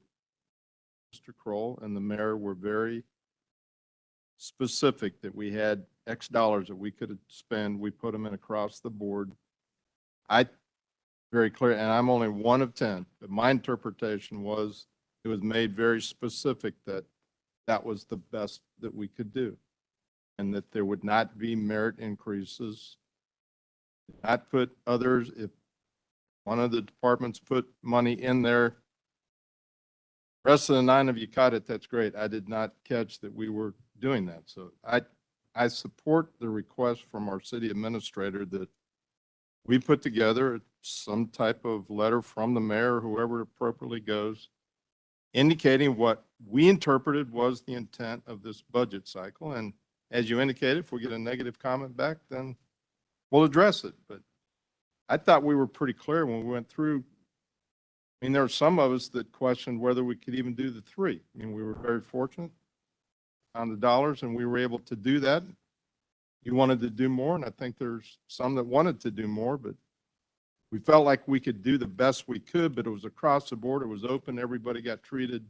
Mr. Kroll and the mayor were very specific that we had X dollars that we could spend. We put them in across the board. Very clear, and I'm only one of 10, but my interpretation was it was made very specific that that was the best that we could do, and that there would not be merit increases. Not put others, if one of the departments put money in there, rest of the 9 of you caught it, that's great. I did not catch that we were doing that. So I support the request from our city administrator that we put together some type of letter from the mayor, whoever appropriately goes, indicating what we interpreted was the intent of this budget cycle. And as you indicated, if we get a negative comment back, then we'll address it. But I thought we were pretty clear when we went through I mean, there were some of us that questioned whether we could even do the 3. I mean, we were very fortunate on the dollars and we were able to do that. You wanted to do more, and I think there's some that wanted to do more, but we felt like we could do the best we could, but it was across the board. It was open. Everybody got treated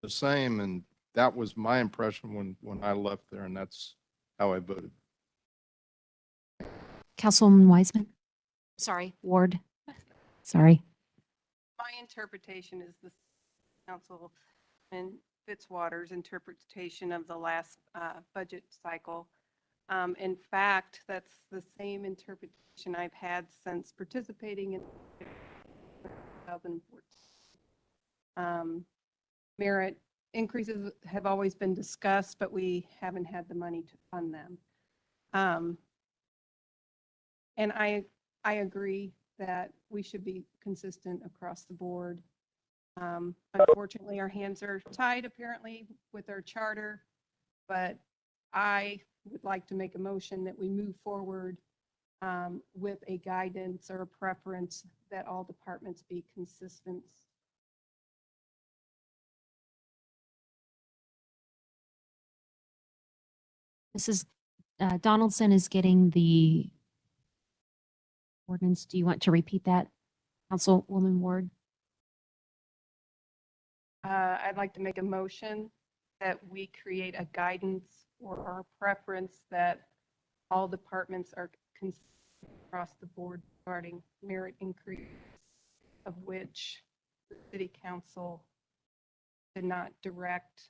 the same. And that was my impression when I left there, and that's how I voted. Councilwoman Wiseman? Sorry, Ward. Sorry. My interpretation is the Councilman Fitzwater's interpretation of the last budget cycle. In fact, that's the same interpretation I've had since participating in 2014. Merit increases have always been discussed, but we haven't had the money to fund them. And I agree that we should be consistent across the board. Unfortunately, our hands are tied apparently with our charter, but I would like to make a motion that we move forward with a guidance or a preference that all departments be consistent. This is, Donaldson is getting the ordinance. Do you want to repeat that, Councilwoman Ward? I'd like to make a motion that we create a guidance or our preference that all departments are consistent across the board regarding merit increase, of which the city council did not direct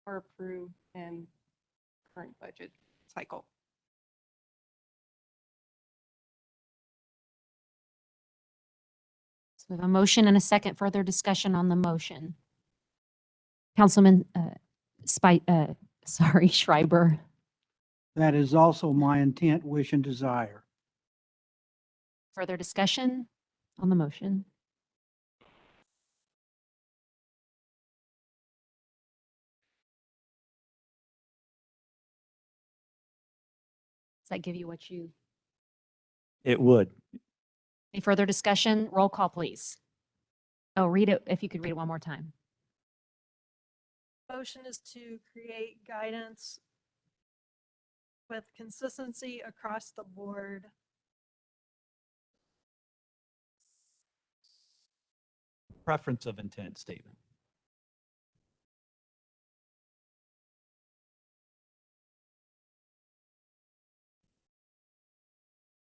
or approve in current budget cycle. So we have a motion and a second. Further discussion on the motion. Councilman Schreiber. That is also my intent, wish, and desire. Further discussion on the motion. Does that give you what you? It would. Any further discussion? Roll call, please. Oh, read it, if you could read it one more time. Motion is to create guidance with consistency across the board. Preference of intent statement.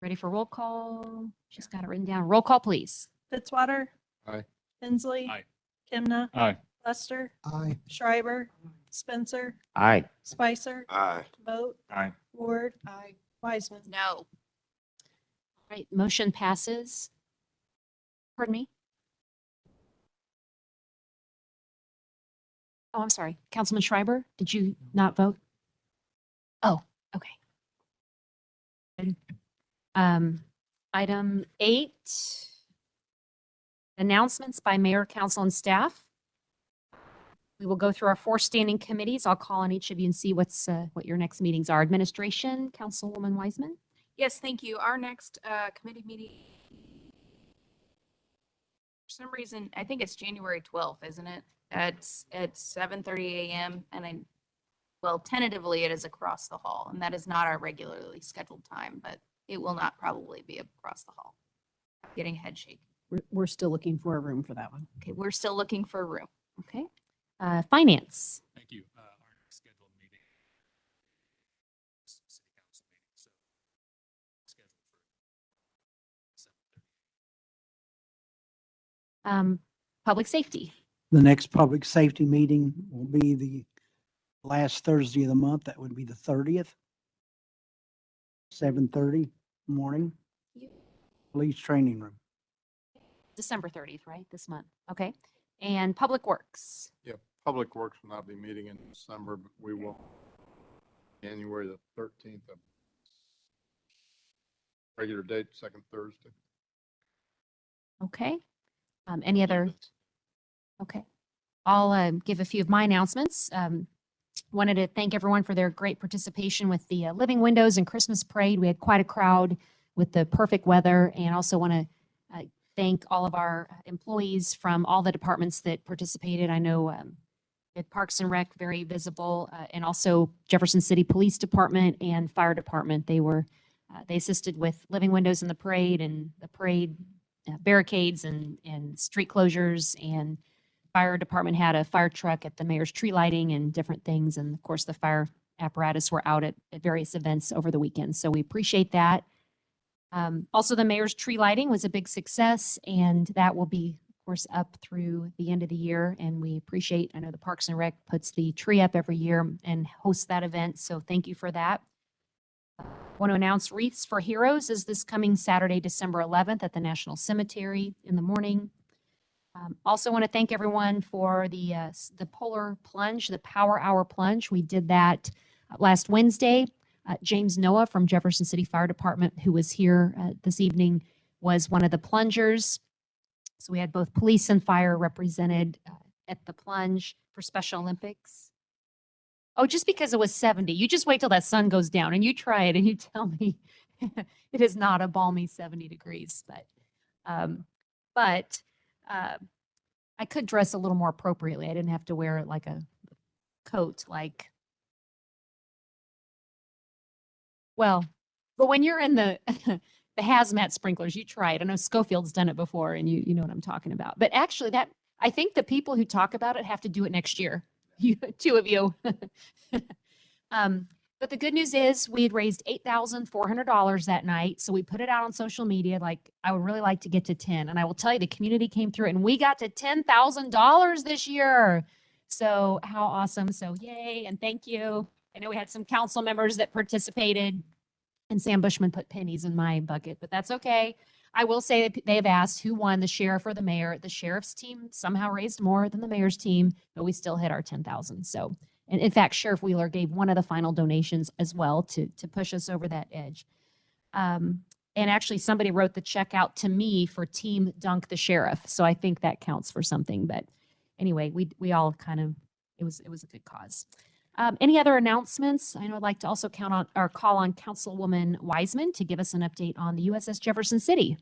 Ready for roll call? She's got it written down. Roll call, please. Fitzwater. Aye. Hensley. Aye. Kimna. Aye. Lester. Aye. Schreiber. Spencer. Aye. Spicer. Aye. Vote. Aye. Ward. Aye. Wiseman. No. All right, motion passes. Pardon me? Oh, I'm sorry. Councilman Schreiber, did you not vote? Oh, okay. Good. Item 8, announcements by mayor, council, and staff. We will go through our 4 standing committees. I'll call on each of you and see what your next meetings are. Administration, Councilwoman Wiseman. Yes, thank you. Our next committee meeting, for some reason, I think it's January 12th, isn't it? At 7:30 a.m. And well, tentatively it is across the hall, and that is not our regularly scheduled time, but it will not probably be across the hall. Getting a head shake. We're still looking for a room for that one. Okay, we're still looking for a room. Okay. Finance. Thank you. Our next scheduled meeting is city council meeting, so scheduled for 7:30. Public safety. The next public safety meeting will be the last Thursday of the month. That would be the 30th. 7:30 morning. Police training room. December 30th, right? This month. Okay. And Public Works. Yeah, Public Works will not be meeting in December, but we will January the 13th. Regular date, second Thursday. Okay. Any other? Okay. I'll give a few of my announcements. Wanted to thank everyone for their great participation with the Living Windows and Christmas Parade. We had quite a crowd with the perfect weather, and also want to thank all of our employees from all the departments that participated. I know at Parks and Rec, very visible, and also Jefferson City Police Department and Fire Department. They assisted with living windows in the parade and the parade barricades and street closures, and fire department had a fire truck at the mayor's tree lighting and different things. And of course, the fire apparatus were out at various events over the weekend. So we appreciate that. Also, the mayor's tree lighting was a big success, and that will be, of course, up through the end of the year. And we appreciate, I know the Parks and Rec puts the tree up every year and hosts that event. So thank you for that. I want to announce Wreaths for Heroes is this coming Saturday, December 11th at the National Cemetery in the morning. Also want to thank everyone for the Polar Plunge, the Power Hour Plunge. We did that last Wednesday. James Noah from Jefferson City Fire Department, who was here this evening, was one of the plungers. So we had both police and fire represented at the plunge for Special Olympics. Oh, just because it was 70, you just wait till that sun goes down and you try it and you tell me it is not a balmy 70 degrees. But I could dress a little more appropriately. I didn't have to wear like a coat, but when you're in the the hazmat sprinklers, you try it. I know Schofield's done it before, and you know what I'm talking about. But actually, I think the people who talk about it have to do it next year. You, two of you. But the good news is we had raised $8,400 that night. So we put it out on social media. Like, I would really like to get to 10. And I will tell you, the community came through and we got to $10,000 this year. So how awesome. So yay. And thank you. I know we had some council members that participated, and Sam Bushman put pennies in my bucket, but that's okay. I will say that they have asked who won, the sheriff or the mayor. The sheriff's team somehow raised more than the mayor's team, but we still hit our 10,000. So, and in fact, Sheriff Wheeler gave one of the final donations as well to push us over that edge. And actually, somebody wrote the check out to me for Team Dunk the Sheriff. So I think that counts for something. But anyway, we all kind of, it was a good cause. Any other announcements? I know I'd like to also call on Councilwoman Wiseman to give us an update on the USS Jefferson City.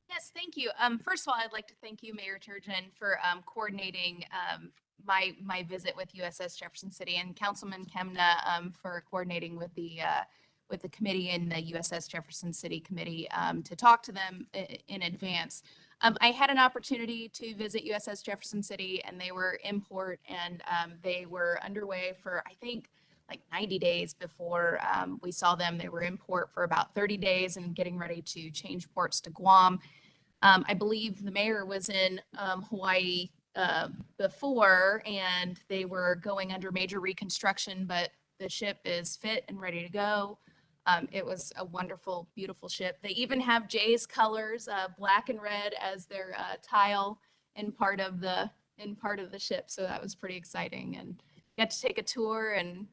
Yes, thank you. First of all, I'd like to thank you, Mayor Turgeon, for coordinating my visit with USS Jefferson City, and Councilman Kemna for coordinating with the committee and the USS Jefferson City Committee to talk to them in advance. I had an opportunity to visit USS Jefferson City, and they were in port, and they were underway for, I think, like 90 days before we saw them. They were in port for about 30 days and getting ready to change ports to Guam. I believe the mayor was in Hawaii before, and they were going under major reconstruction, but the ship is fit and ready to go. It was a wonderful, beautiful ship. They even have Jay's colors, black and red, as their tile in part of the ship. So that was pretty exciting, and got to take a tour. And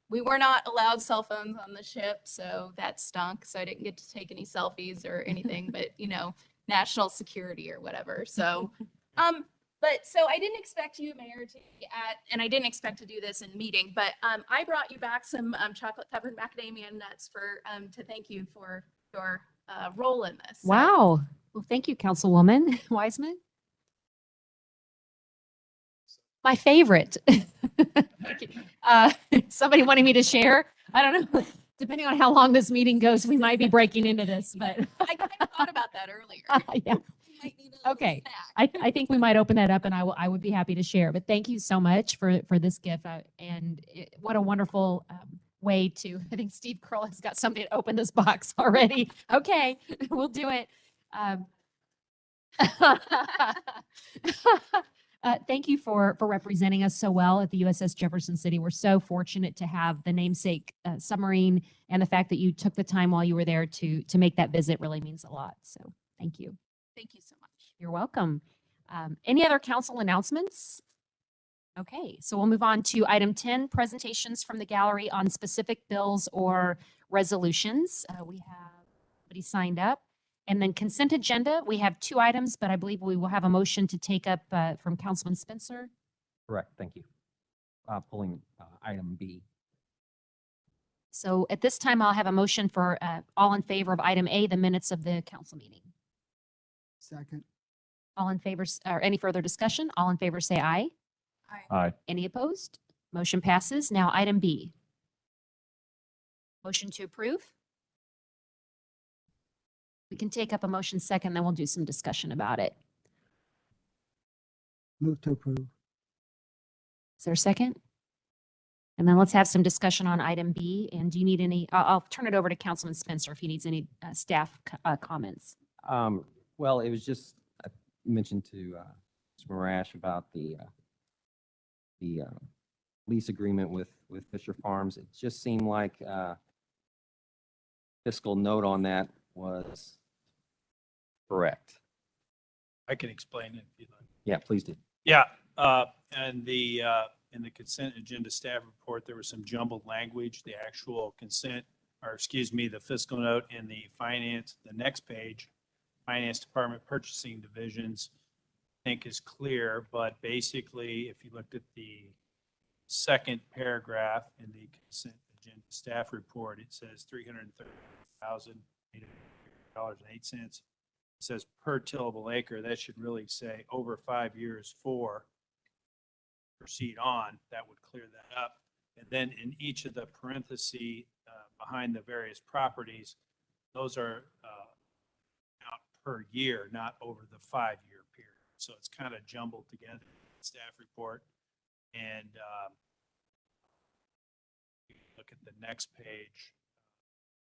we were not allowed cell phones on the ship, so that stunk. So I didn't get to take any selfies or anything, but you know, national security or whatever. So, but so I didn't expect you, Mayor, to be and I didn't expect to do this in meeting, but I brought you back some chocolate covered macadamia nuts for to thank you for your role in this. So. Wow. Well, thank you, Councilwoman Wiseman. My favorite. Somebody wanted me to share. I don't know. Depending on how long this meeting goes, we might be breaking into this, but I kind of thought about that earlier. Yeah. Okay. I think we might open that up, and I would be happy to share. But thank you so much for this gift, what a wonderful way to. I think Steve Kroll has got something to open this box already. Okay, we'll do it. Thank you for representing us so well at the USS Jefferson City. We're so fortunate to have the namesake submarine, and the fact that you took the time while you were there to make that visit really means a lot. So thank you. Thank you so much. You're welcome. Any other council announcements? Okay, so we'll move on to item 10, presentations from the gallery on specific bills or resolutions. We have somebody signed up. And then consent agenda, we have 2 items, but I believe we will have a motion to take up from Councilman Spencer. Correct, thank you. Pulling item B. So at this time, I'll have a motion for all in favor of item A, the minutes of the council meeting. Second. All in favor, or any further discussion? All in favor, say aye. Aye. Any opposed? Motion passes. Now, item B. Motion to approve. We can take up a motion second, then we'll do some discussion about it. Move to approve. Is there a second? And then let's have some discussion on item B. And do you need any, I'll turn it over to Councilman Spencer if he needs any staff comments. Well, it was just, I mentioned to Mr. Marash about the lease agreement with Fisher Farms. It just seemed like fiscal note on that was correct. I can explain it if you'd like. Yeah, please do. Yeah, and in the consent agenda staff report, there was some jumbled language. The actual consent, or excuse me, the fiscal note in the finance, the next page, Finance Department Purchasing Divisions, I think is clear, but basically, if you looked at the second paragraph in the consent agenda staff report, it says $330,808.08. It says per tillable acre. That should really say over 5 years for proceed on. That would clear that up. And then in each of the parentheses behind the various properties, those are out per year, not over the 5-year period. So it's kind of jumbled together in the staff report. And if you look at the next page,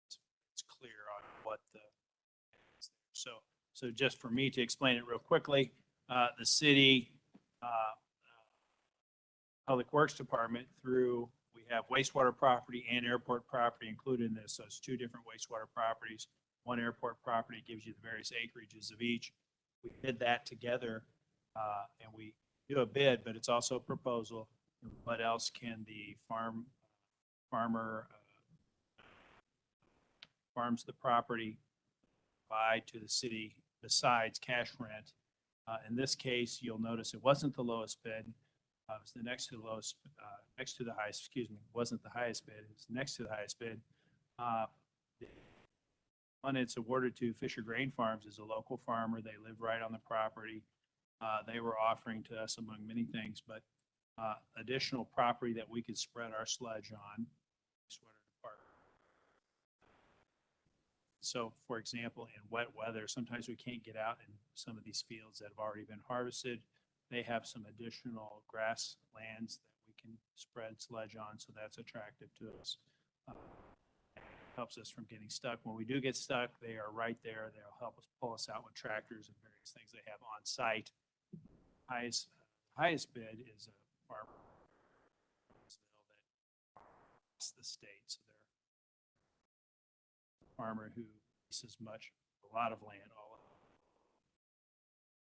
it's clear on what the so just for me to explain it real quickly, the city Public Works Department we have wastewater property and airport property included in this. So it's 2 different wastewater properties. One airport property gives you the various acreages of each. We bid that together and we do a bid, but it's also a proposal. What else can the farmer farms the property buy to the city besides cash rent? In this case, you'll notice it wasn't the lowest bid. It was the next to the lowest, next to the highest, excuse me, it wasn't the highest bid. It was next to the highest bid. The one it's awarded to, Fisher Grain Farms, is a local farmer. They live right on the property. They were offering to us, among many things, but additional property that we could spread our sludge on. So, for example, in wet weather, sometimes we can't get out in some of these fields that have already been harvested. They have some additional grass lands that we can spread sludge on, so that's attractive to us. Helps us from getting stuck. When we do get stuck, they are right there. They'll help us pull us out with tractors and various things they have on site. Highest bid is a farmer that's the state, so they're a farmer who leases a lot of land all over.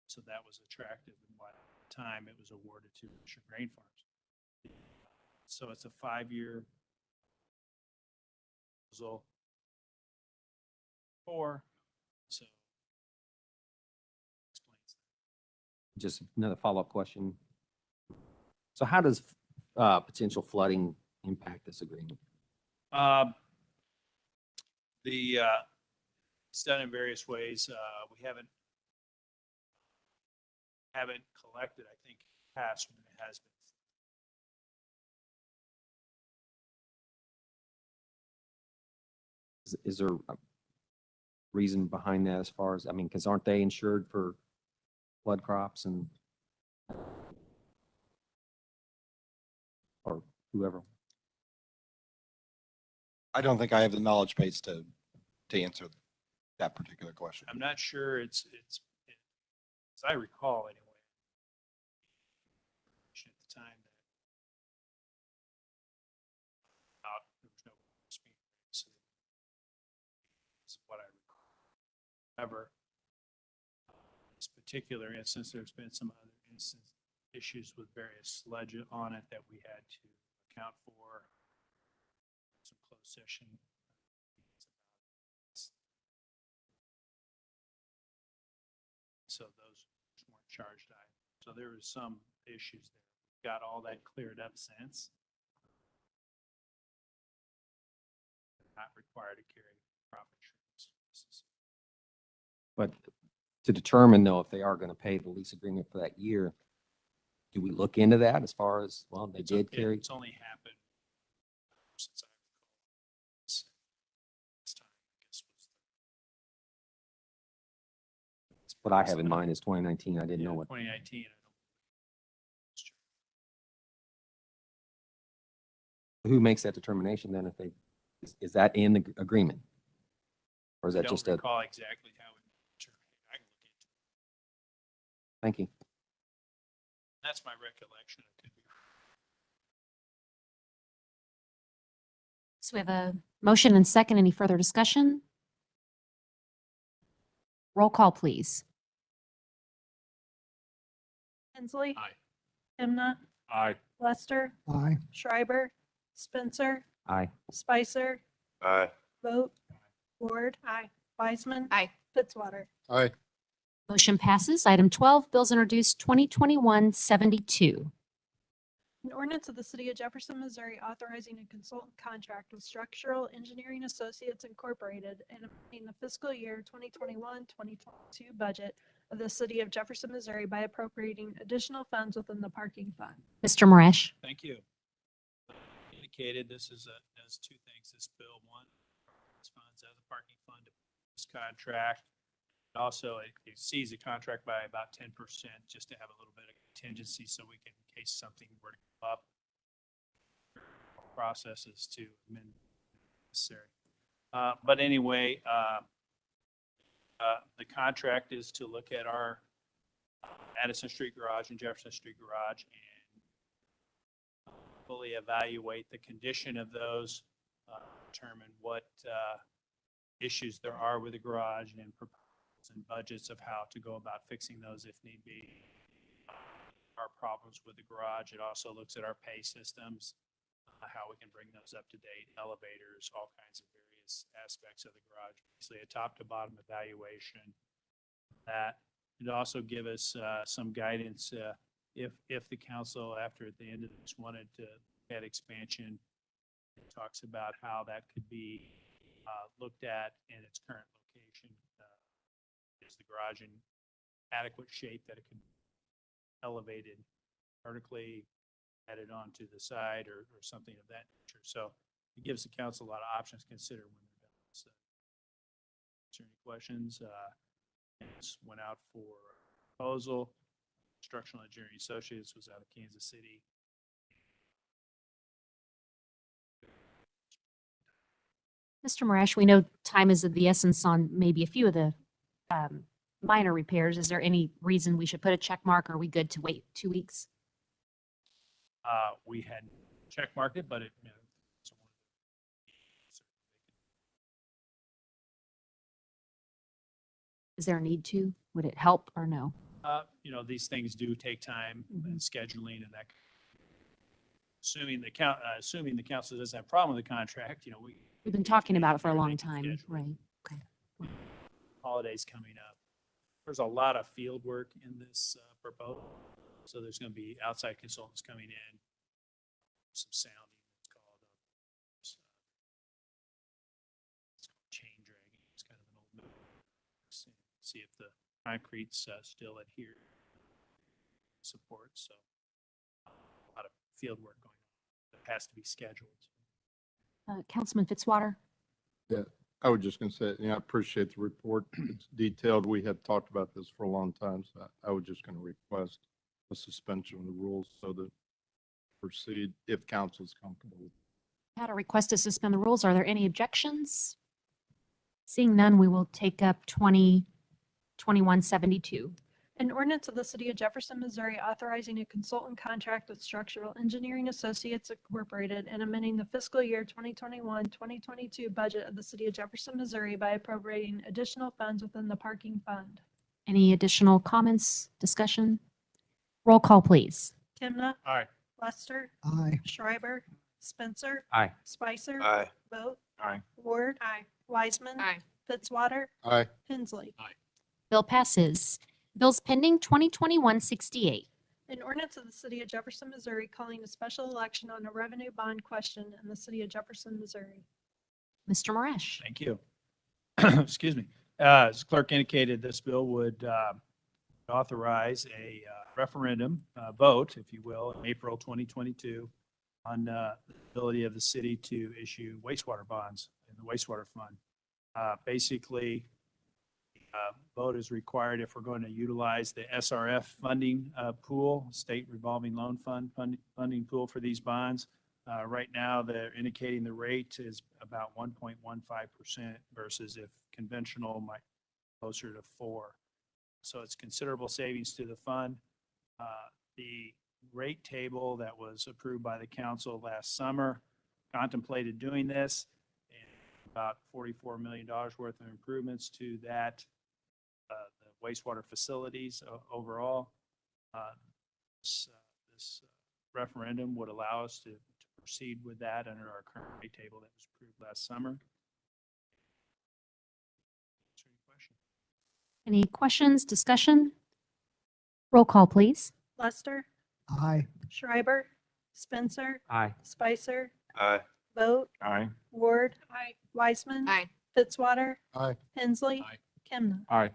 So that was attractive, and by the time it was awarded to Fisher Grain Farms. So it's a 5-year proposal. So explains that. Just another follow-up question. So how does potential flooding impact this agreement? It's done in various ways. We haven't collected, I think, past when it has been. Is there a reason behind that as far as, I mean, because aren't they insured for flood crops and or whoever? I don't think I have the knowledge base to answer that particular question. I'm not sure it's as I recall anyway. At the time that there was no speed rates. That's what I recall. However, in this particular instance, there's been some other issues with various sludge on it that we had to account for. Some closed session. So those weren't charged either. So there was some issues there. We got all that cleared up since. Not required to carry crop insurance. But to determine though if they are going to pay the lease agreement for that year. Do we look into that as far as, well, they did carry? It's only happened since I recall. This time, I guess, was What I have in mind is 2019. I didn't know what. 2019. Who makes that determination then if they, is that in the agreement? Or is I that don't just a, recall exactly how it terminated. I can look into it. thank you. That's my recollection. It could be. So we have a motion and second. Any further discussion? Roll call, please. Hensley. Aye. Himna, Aye. Lester, Aye. Schreiber, Spencer, Aye. Spicer, Aye. Vogt, Ward. Aye. Wiseman. Aye. Fitzwater. Aye. Motion passes. Item 12, bills introduced 2021-72. An ordinance of the City of Jefferson, Missouri authorizing a consultant contract with Structural Engineering Associates Incorporated and amending the fiscal year 2021-2022 budget of the City of Jefferson, Missouri by appropriating additional funds within the parking fund. Mr. Marash. Thank you. Indicated this is does two things. This bill, one, funds as a parking fund to this contract. Also, it exceeds the contract by about 10% just to have a little bit of contingency so we can, in case something were to come up, processes to amend necessary. But anyway, the contract is to look at our Addison Street Garage and Jefferson Street Garage and fully evaluate the condition of those, determine what issues there are with the garage and proposals and budgets of how to go about fixing those if need be. Our problems with the garage. It also looks at our pay systems, how we can bring those up to date, elevators, all kinds of various aspects of the garage. Basically, a top to bottom evaluation. That it also give us some guidance if the council, after at the end of this, wanted to get expansion. It talks about how that could be looked at in its current location. Is the garage in adequate shape that it can be elevated vertically, added onto the side or something of that nature. So it gives the council a lot of options to consider when they're done. So, answer any questions? This went out for proposal. Structural Engineering Associates was out of Kansas City. Mr. Marash, we know time is of the essence on maybe a few of the minor repairs. Is there any reason we should put a check mark? Or are we good to wait 2 weeks? We had check marked it, but it, you know, Is there a need to? Would it help or no? you know, these things do take time and scheduling and that. Assuming the council doesn't have a problem with the contract, you know, We've been talking about it for a long time, right? Okay. Holidays coming up. There's a lot of field work in this proposal. So there's going to be outside consultants coming in, some sounding, it's called chain dragging. It's kind of an old move. See if the concrete's still adhere support. So a lot of field work going on that has to be scheduled. Councilman Fitzwater. Yeah, I was just going to say, I appreciate the report. It's detailed. We had talked about this for a long time, so I was just going to request a suspension of the rules so that proceed if council is comfortable. Had a request to suspend the rules. Are there any objections? Seeing none, we will take up 2021-72. An ordinance of the City of Jefferson, Missouri authorizing a consultant contract with Structural Engineering Associates Incorporated and amending the fiscal year 2021-2022 budget of the City of Jefferson, Missouri by appropriating additional funds within the parking fund. Any additional comments, discussion? Roll call, please. Kimna. Aye. Lester. Aye. Schreiber. Spencer. Aye. Spicer. Aye. Vogt. Aye. Ward. Aye. Wiseman. Aye. Fitzwater. Aye. Hensley. Bill passes. Bills pending 2021-68. An ordinance of the City of Jefferson, Missouri calling a special election on a revenue bond question in the City of Jefferson, Missouri. Mr. Marash. Thank you. Excuse me. As clerk indicated, this bill would authorize a referendum vote, if you will, in April 2022 on the ability of the city to issue wastewater bonds in the wastewater fund. Basically, vote is required if we're going to utilize the SRF funding pool, state revolving loan fund funding pool for these bonds. Right now, they're indicating the rate is about 1.15% versus if conventional might be closer to 4. So it's considerable savings to the fund. The rate table that was approved by the council last summer contemplated doing this, and about $44 million worth of improvements to that, the wastewater facilities overall. This referendum would allow us to proceed with that under our current rate table that was approved last summer. Any questions, discussion? Roll call, please. Lester, Aye. Schreiber, Spencer, Aye. Spicer, Aye. Vogt, Aye. Ward. Aye. Wiseman. Aye. Fitzwater. Aye. Hensley. Aye. Kemna. Aye.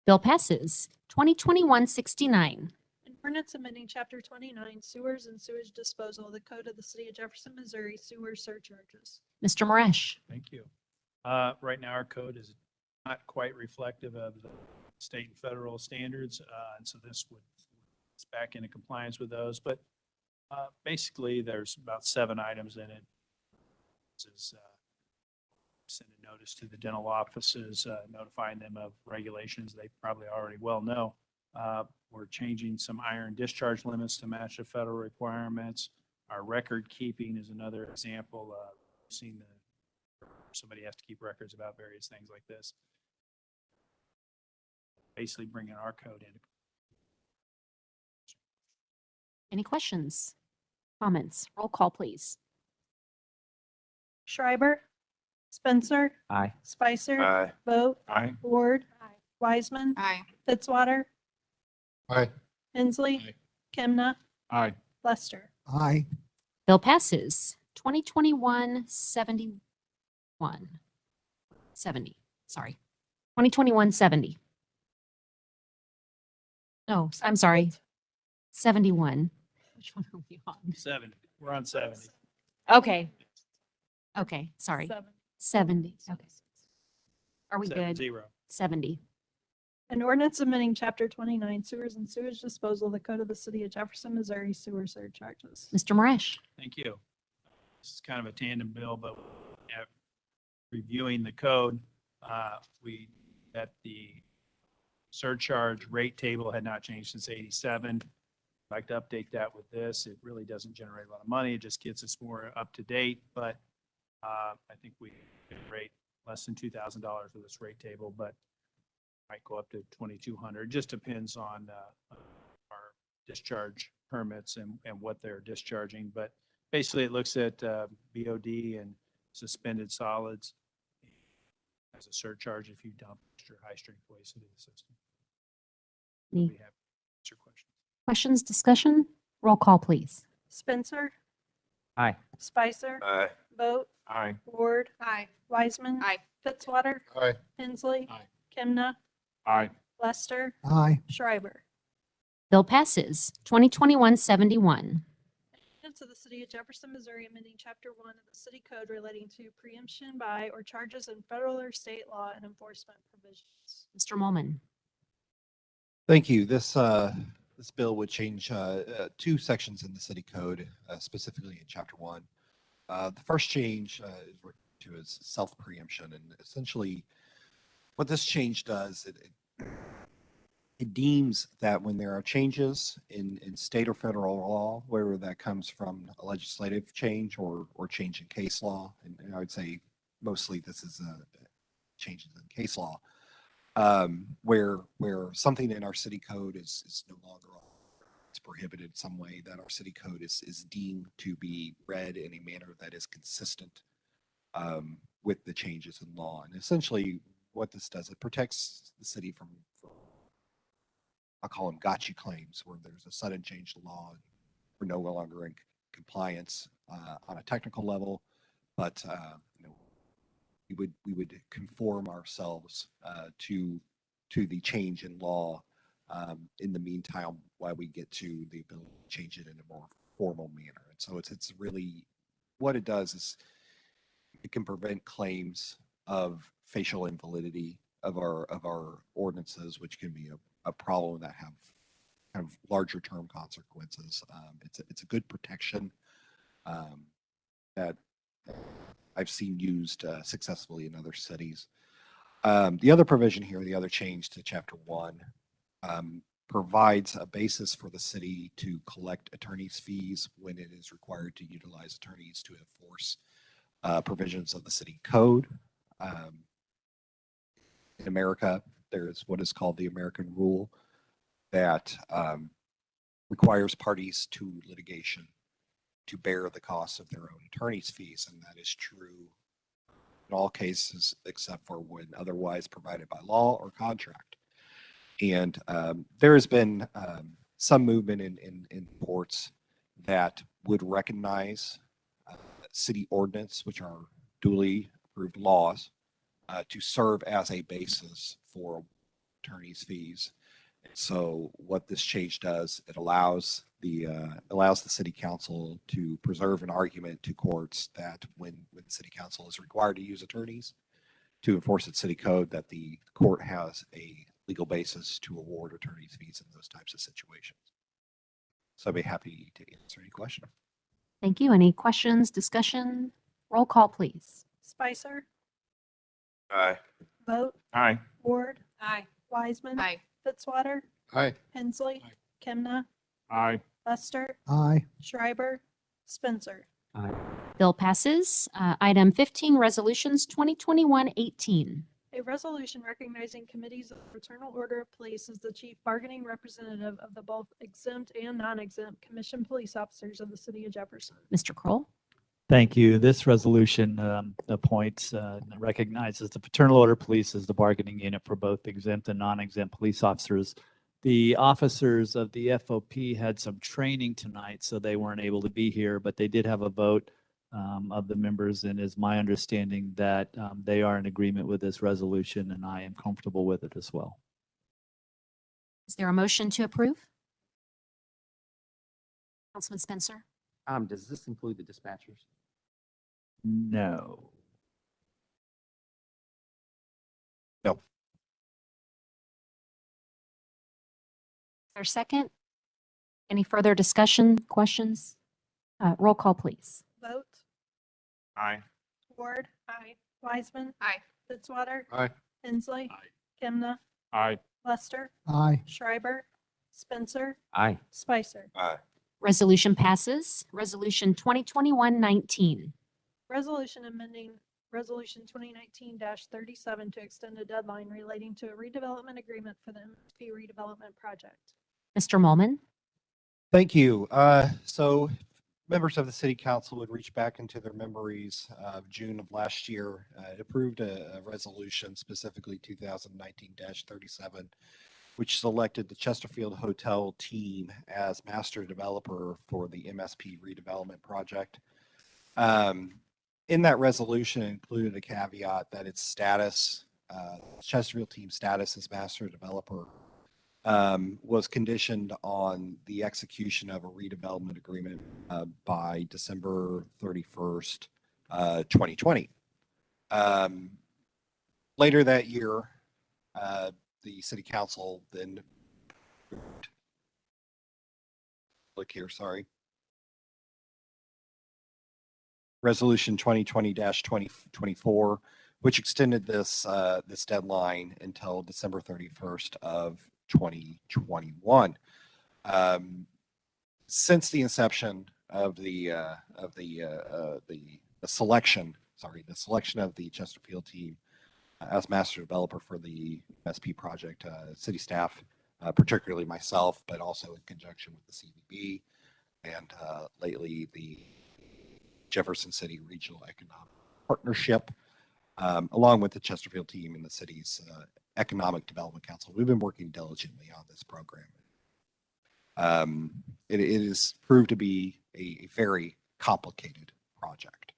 Bill passes. 2021-69. An ordinance amending chapter 29 sewers and sewage disposal of the code of the city of Jefferson, Missouri sewer surcharges. Mr. Marash. Thank you. Right now, our code is not quite reflective of the state and federal standards, and so this would it's back into compliance with those. But basically, there's about 7 items in it. This is send a notice to the dental offices, notifying them of regulations they probably already well know. We're changing some iron discharge limits to match the federal requirements. Our record keeping is another example. Seen somebody has to keep records about various things like this. Basically bringing our code in. Any questions, comments? Roll call, please. Schreiber, Spencer, Aye. Spicer, Aye. Vogt, Aye. Ward. Wiseman. Aye. Fitzwater. Aye. Hensley. Aye. Kemna. Aye. Lester. Aye. Bill passes. 2021-71. 70, sorry. 2021-70. No, I'm sorry. 71. Which one are we on? 70. We're on 70. Okay. Okay, sorry. 70. 70. Okay. Are we good? 70. 70. An ordinance amending chapter 29 sewers and sewage disposal of the code of the city of Jefferson, Missouri sewer surcharges. Mr. Marash. Thank you. This is kind of a tandem bill, but reviewing the code, that the surcharge rate table had not changed since '87. I'd like to update that with this. It really doesn't generate a lot of money. It just gets us more up to date, but I think we can rate less than $2,000 with this rate table, but might go up to 2,200. It just depends on our discharge permits and what they're discharging. But basically, it looks at BOD and suspended solids as a surcharge if you dump extra high-strength waste into the system. Any We have answer questions. questions, discussion? Roll call, please. Spencer, Aye. Spicer, Aye. Vogt, Aye. Ward. Aye. Wiseman. Aye. Fitzwater. Aye. Hensley. Aye. Kemna. Aye. Lester. Aye. Schreiber. Bill passes. 2021-71. To the city of Jefferson, Missouri, amending chapter 1 of the city code relating to preemption by or charges in federal or state law and enforcement provisions. Mr. Molman. Thank you. This bill would change 2 sections in the city code, specifically in chapter 1. The first change is referred to as self-preemption, and essentially what this change does, it deems that when there are changes in state or federal law, whether that comes from a legislative change or change in case law, and I would say mostly this is changes in case law, where something in our city code is no longer it's prohibited some way, that our city code is deemed to be read in a manner that is consistent with the changes in law. And essentially what this does, it protects the city from I'll call them gotcha claims, where there's a sudden change to law and we're no longer in compliance on a technical level, but we would conform ourselves to the change in law in the meantime while we get to the ability to change it in a more formal manner. And so it's really what it does is it can prevent claims of facial invalidity of our ordinances, which can be a problem that have kind of larger term consequences. It's a good protection that I've seen used successfully in other cities. The other provision here, the other change to Chapter 1, provides a basis for the city to collect attorney's fees when it is required to utilize attorneys to enforce provisions of the city code. In America, there is what is called the American rule that requires parties to litigation to bear the costs of their own attorney's fees, and that is true in all cases except for when otherwise provided by law or contract. And there has been some movement in courts that would recognize city ordinance, which are duly approved laws, to serve as a basis for attorney's fees. So what this change does, it allows the city council to preserve an argument to courts that when the city council is required to use attorneys to enforce its city code, that the court has a legal basis to award attorney's fees in those types of situations. So I'd be happy to answer any question. Thank you. Any questions, discussion? Roll call, please. Spicer, Aye. Vote, Aye. Ward, Aye. Wiseman. Aye. Fitzwater, Aye. Hensley, Kimna, Aye. Lester, Aye. Schreiber, Spencer. Bill passes. Item 15, resolutions 2021-18. A resolution recognizing committees of the Fraternal Order of Police as the chief bargaining representative of the both exempt and non-exempt commissioned police officers of the city of Jefferson. Mr. Kroll. Thank you. This resolution appoints and recognizes the Fraternal Order Police as the bargaining unit for both exempt and non-exempt police officers. The officers of the FOP had some training tonight, so they weren't able to be here, but they did have a vote of the members, and it's my understanding that they are in agreement with this resolution, and I am comfortable with it as well. Is there a motion to approve? Councilman Spencer? Does this include the dispatchers? No. No. Is there a second? Any further discussion, questions? Roll call, please. Vote, Aye. Ward. Aye. Wiseman. Aye. Fitzwater. Aye. Hensley. Aye. Kimna, Aye. Lester, Aye. Schreiber, Spencer, Aye. Spicer. Aye. Resolution passes. Resolution 2021-19. Resolution amending Resolution 2019-37 to extend a deadline relating to a redevelopment agreement for the MSP redevelopment project. Mr. Molman. Thank you. So members of the city council would reach back into their memories of June of last year. It approved a resolution, specifically 2019-37, which selected the Chesterfield Hotel team as master developer for the MSP redevelopment project. In that resolution included a caveat that its status, Chesterfield team status as master developer, was conditioned on the execution of a redevelopment agreement by December 31st, 2020. Later that year, the city council then Resolution 2020-2024, which extended this deadline until December 31st of 2021. Since the inception of the selection of the Chesterfield team as master developer for the MSP project, city staff, particularly myself, but also in conjunction with the CVB and lately the Jefferson City Regional Economic Partnership, along with the Chesterfield team and the city's Economic Development Council. We've been working diligently on this program. It is proved to be a very complicated project.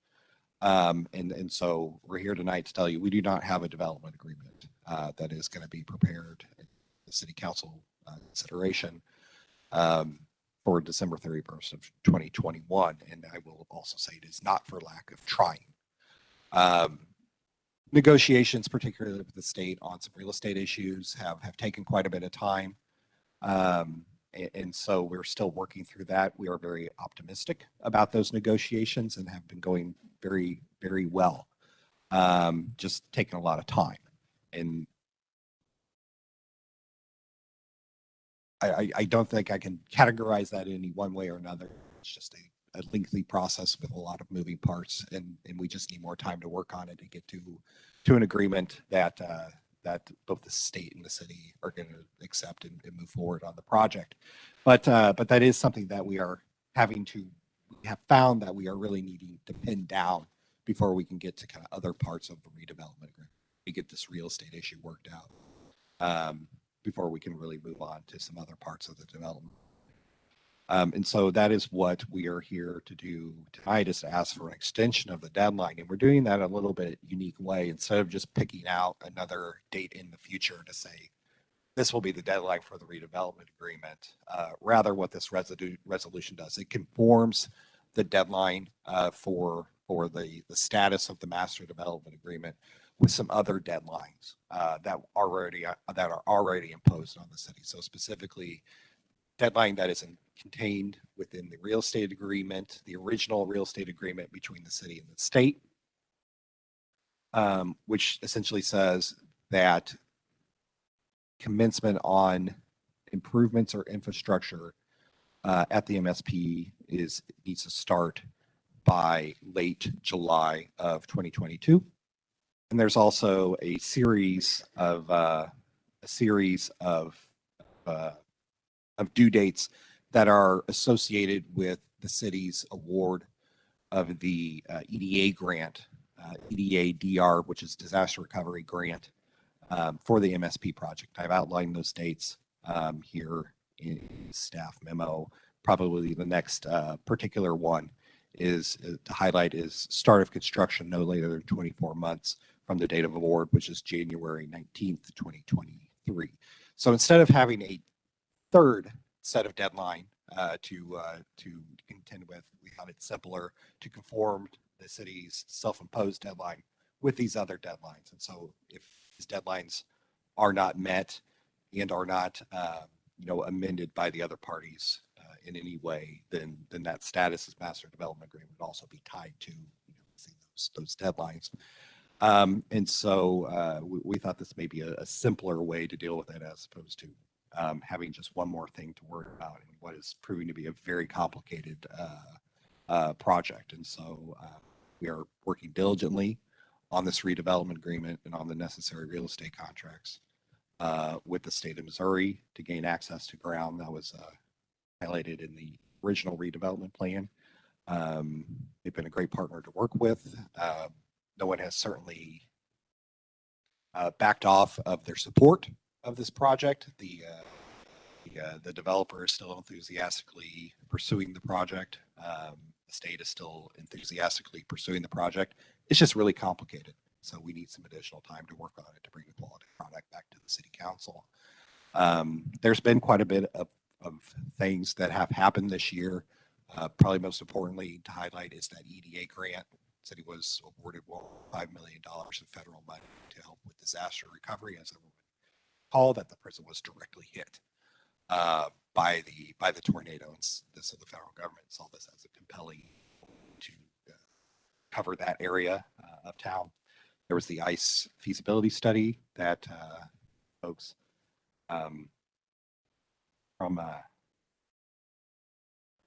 And so we're here tonight to tell you, we do not have a development agreement that is going to be prepared in the city council consideration for December 31st of 2021. And I will also say it is not for lack of trying. Negotiations, particularly with the state on some real estate issues, have taken quite a bit of time. And so we're still working through that. We are very optimistic about those negotiations and have been going very, very well. Just taking a lot of time. And I don't think I can categorize that in any one way or another. It's just a lengthy process with a lot of moving parts, and we just need more time to work on it to get to an agreement that both the state and the city are going to accept and move forward on the project. But that is something that we have found that we are really needing to pin down before we can get to kind of other parts of the redevelopment agreement. We get this real estate issue worked out before we can really move on to some other parts of the development. And so that is what we are here to do tonight, is to ask for an extension of the deadline. And we're doing that in a little bit unique way. Instead of just picking out another date in the future to say, this will be the deadline for the redevelopment agreement. Rather, what this resolution does, it conforms the deadline for the status of the master development agreement with some other deadlines that are already imposed on the city. So specifically, deadline that is contained within the real estate agreement, the original real estate agreement between the city and the state, which essentially says that commencement on improvements or infrastructure at the MSP needs to start by late July of 2022. And there's also a series of due dates that are associated with the city's award of the EDA grant, EDA-DR, which is disaster recovery grant for the MSP project. I've outlined those dates here in staff memo. Probably the next particular one is to highlight is start of construction no later than 24 months from the date of award, which is January 19th, 2023. So instead of having a third set of deadline to contend with, we found it simpler to conform the city's self-imposed deadline with these other deadlines. And so if these deadlines are not met and are not amended by the other parties in any way, then that status as master development agreement would also be tied to those deadlines. And so we thought this may be a simpler way to deal with it, as opposed to having just one more thing to worry about in what is proving to be a very complicated project. And so we are working diligently on this redevelopment agreement and on the necessary real estate contracts with the state of Missouri to gain access to ground that was highlighted in the original redevelopment plan. They've been a great partner to work with. No one has certainly backed off of their support of this project. The developer is still enthusiastically pursuing the project. The state is still enthusiastically pursuing the project. It's just really complicated. So we need some additional time to work on it to bring the quality product back to the city council. There's been quite a bit of things that have happened this year. Probably most importantly to highlight is that EDA grant. The city was awarded $5 million in federal money to help with disaster recovery, as everyone recall that the prison was directly hit by the tornado. And so the federal government saw this as a compelling to cover that area of town. There was the ICE feasibility study that folks from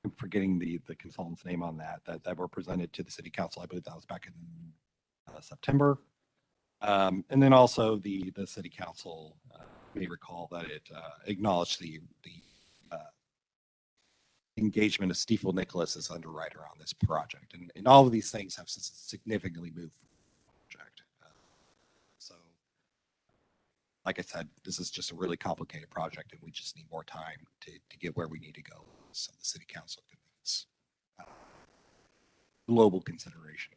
I'm forgetting the consultant's name on that were presented to the city council. I believe that was back in September. And then also the city council may recall that it acknowledged the engagement of Stiefel Nicholas as underwriter on this project. And all of these things have significantly moved the project. So like I said, this is just a really complicated project, and we just need more time to get where we need to go. So the city council can make its global consideration.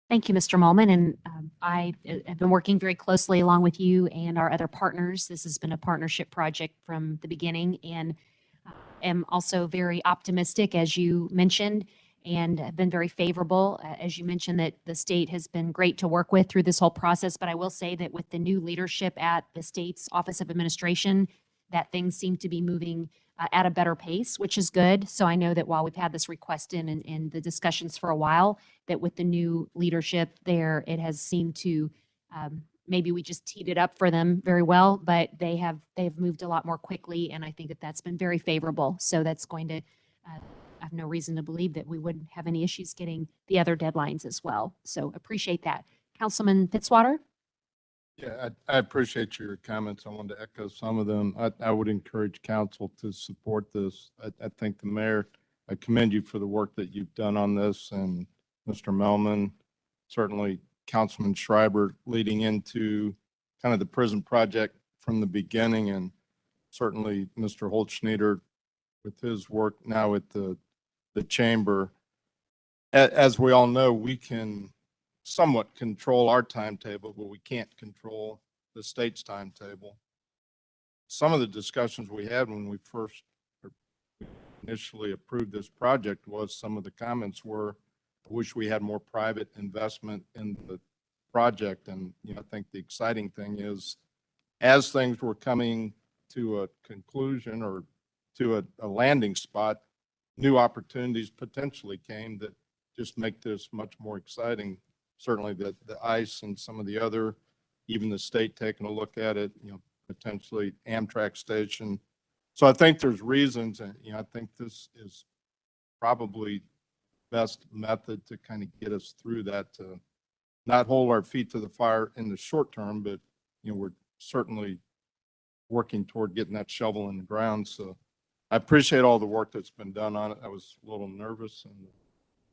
Thank you, Mr. Mullman, and I have been working very closely along with you and our other partners. This has been a partnership project from the beginning, and am also very optimistic, as you mentioned, and have been very favorable. As you mentioned, that the state has been great to work with through this whole process, but I will say that with the new leadership at the state's Office of Administration, that things seem to be moving at a better pace, which is good. So I know that while we've had this request in the discussions for a while, that with the new leadership there, it has seemed to, maybe we just teed it up for them very well, but they've moved a lot more quickly, and I think that that's been very favorable. So that's going to, I have no reason to believe that we wouldn't have any issues getting the other deadlines as well. So appreciate that. Councilman Fitzwater? Yeah, I appreciate your comments. I wanted to echo some of them. I would encourage council to support this. I think the mayor, I commend you for the work that you've done on this, and Mr. Melman, certainly Councilman Schreiber leading into kind of the prison project from the beginning, and certainly Mr. Holtschneider with his work now at the chamber. As we all know, we can somewhat control our timetable, but we can't control the state's timetable. Some of the discussions we had when we first initially approved this project was some of the comments were, I wish we had more private investment in the project. And, I think the exciting thing is as things were coming to a conclusion or to a landing spot, new opportunities potentially came that just make this much more exciting. Certainly the ICE and some of the other, even the state taking a look at it, potentially Amtrak station. So I think there's reasons, and, I think this is probably best method to kind of get us through that, to not hold our feet to the fire in the short term, but, we're certainly working toward getting that shovel in the ground. So I appreciate all the work that's been done on it. I was a little nervous in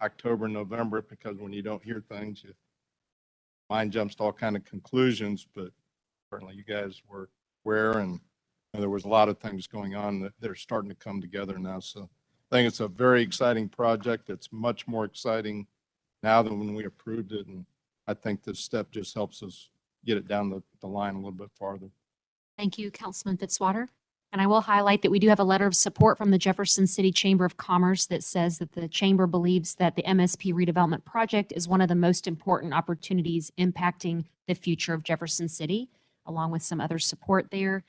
October, November, because when you don't hear things, your mind jumps to all kind of conclusions, but certainly you guys were aware, and there was a lot of things going on that they're starting to come together now. So I think it's a very exciting project. It's much more exciting now than when we approved it. And I think this step just helps us get it down the line a little bit farther. Thank you, Councilman Fitzwater. And I will highlight that we do have a letter of support from the Jefferson City Chamber of Commerce that says that the chamber believes that the MSP redevelopment project is one of the most important opportunities impacting the future of Jefferson City, along with some other support there.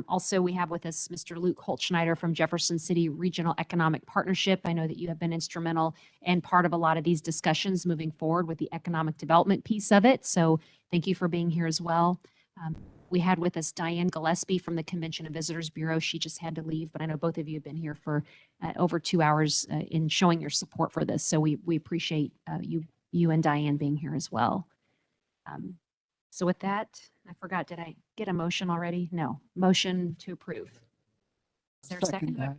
Also, we have with us Mr. Luke Holtschneider from Jefferson City Regional Economic Partnership. I know that you have been instrumental and part of a lot of these discussions moving forward with the economic development piece of it. So thank you for being here as well. We had with us Diane Gillespie from the Convention and Visitors Bureau. She just had to leave, but I know both of you have been here for over 2 hours in showing your support for this. So we appreciate you and Diane being here as well. So with that, I forgot, did I get a motion already? No. Motion to approve. Is there a second? that.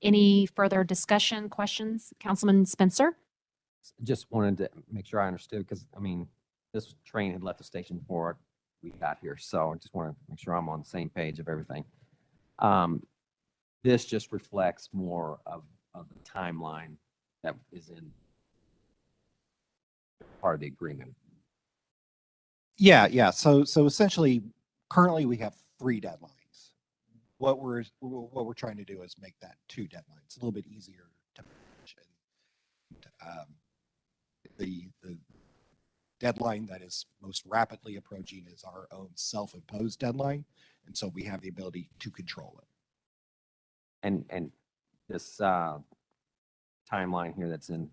Any further discussion, questions? Councilman Spencer? Just wanted to make sure I understood, because, this train had left the station before we got here. So I just want to make sure I'm on the same page of everything. This just reflects more of the timeline that is in part of the agreement. Yeah. So essentially, currently we have 3 deadlines. What we're trying to do is make that 2 deadlines a little bit easier to manage. The deadline that is most rapidly approaching is our own self-imposed deadline, and so we have the ability to control it. And this timeline here that's in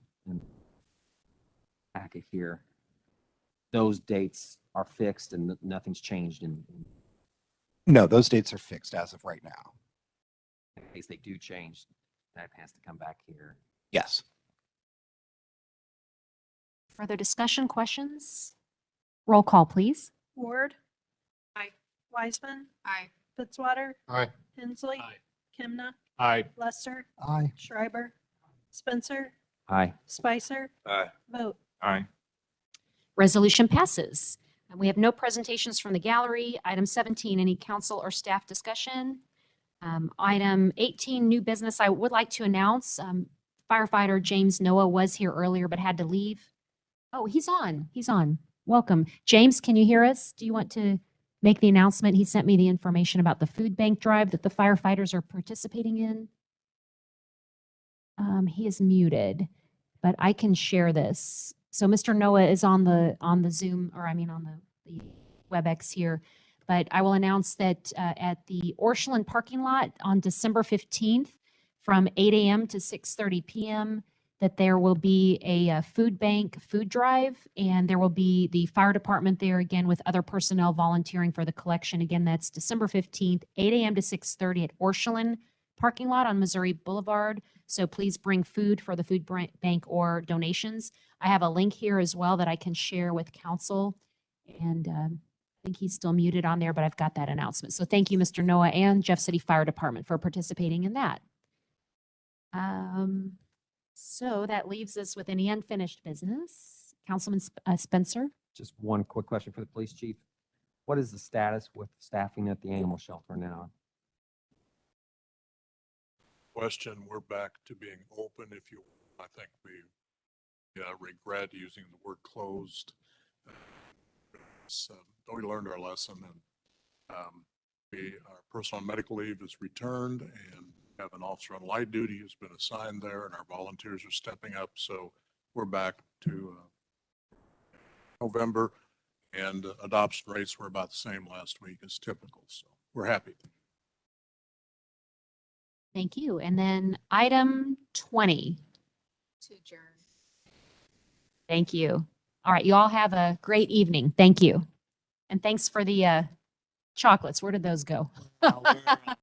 packet here, those dates are fixed and nothing's changed No, those dates are fixed as of right now. in case they do change, that has to come back here. Yes. Further discussion, questions? Roll call, please. Ward. Aye. Wiseman. Aye. Fitzwater. Aye. Hensley. Aye. Kimna. Aye. Lester. Aye. Schreiber. Spencer. Aye. Spicer. Aye. Vote. Aye. Resolution passes. And we have no presentations from the gallery. Item 17, any council or staff discussion? Item 18, new business. I would like to announce firefighter James Noah was here earlier but had to leave. Oh, he's on. He's on. Welcome. James, can you hear us? Do you want to make the announcement? He sent me the information about the food bank drive that the firefighters are participating in. He is muted, but I can share this. So Mr. Noah is on the Zoom, or I mean on the WebEx here. But I will announce that at the Orchland parking lot on December 15th from 8 a.m. to 6:30 p.m. that there will be a food bank food drive, and there will be the fire department there again with other personnel volunteering for the collection. Again, that's December 15th, 8 a.m. to 6:30 at Orchland parking lot on Missouri Boulevard. So please bring food for the food bank or donations. I have a link here as well that I can share with council. And I think he's still muted on there, but I've got that announcement. So thank you, Mr. Noah and Jeff City Fire Department for participating in that. So that leaves us with any unfinished business. Councilman Spencer? Just one quick question for the police chief. What is the status with staffing at the animal shelter now? Question, we're back to being open. If you, I think we regret using the word closed. We learned our lesson, and our person on medical leave is returned, and have an officer on light duty who's been assigned there, and our volunteers are stepping up. So we're back to November, and adoption rates were about the same last week as typical. So we're happy. Thank you. And then item 20. To adjourn. Thank you. All right. You all have a great evening. Thank you. And thanks for the chocolates. Where did those go?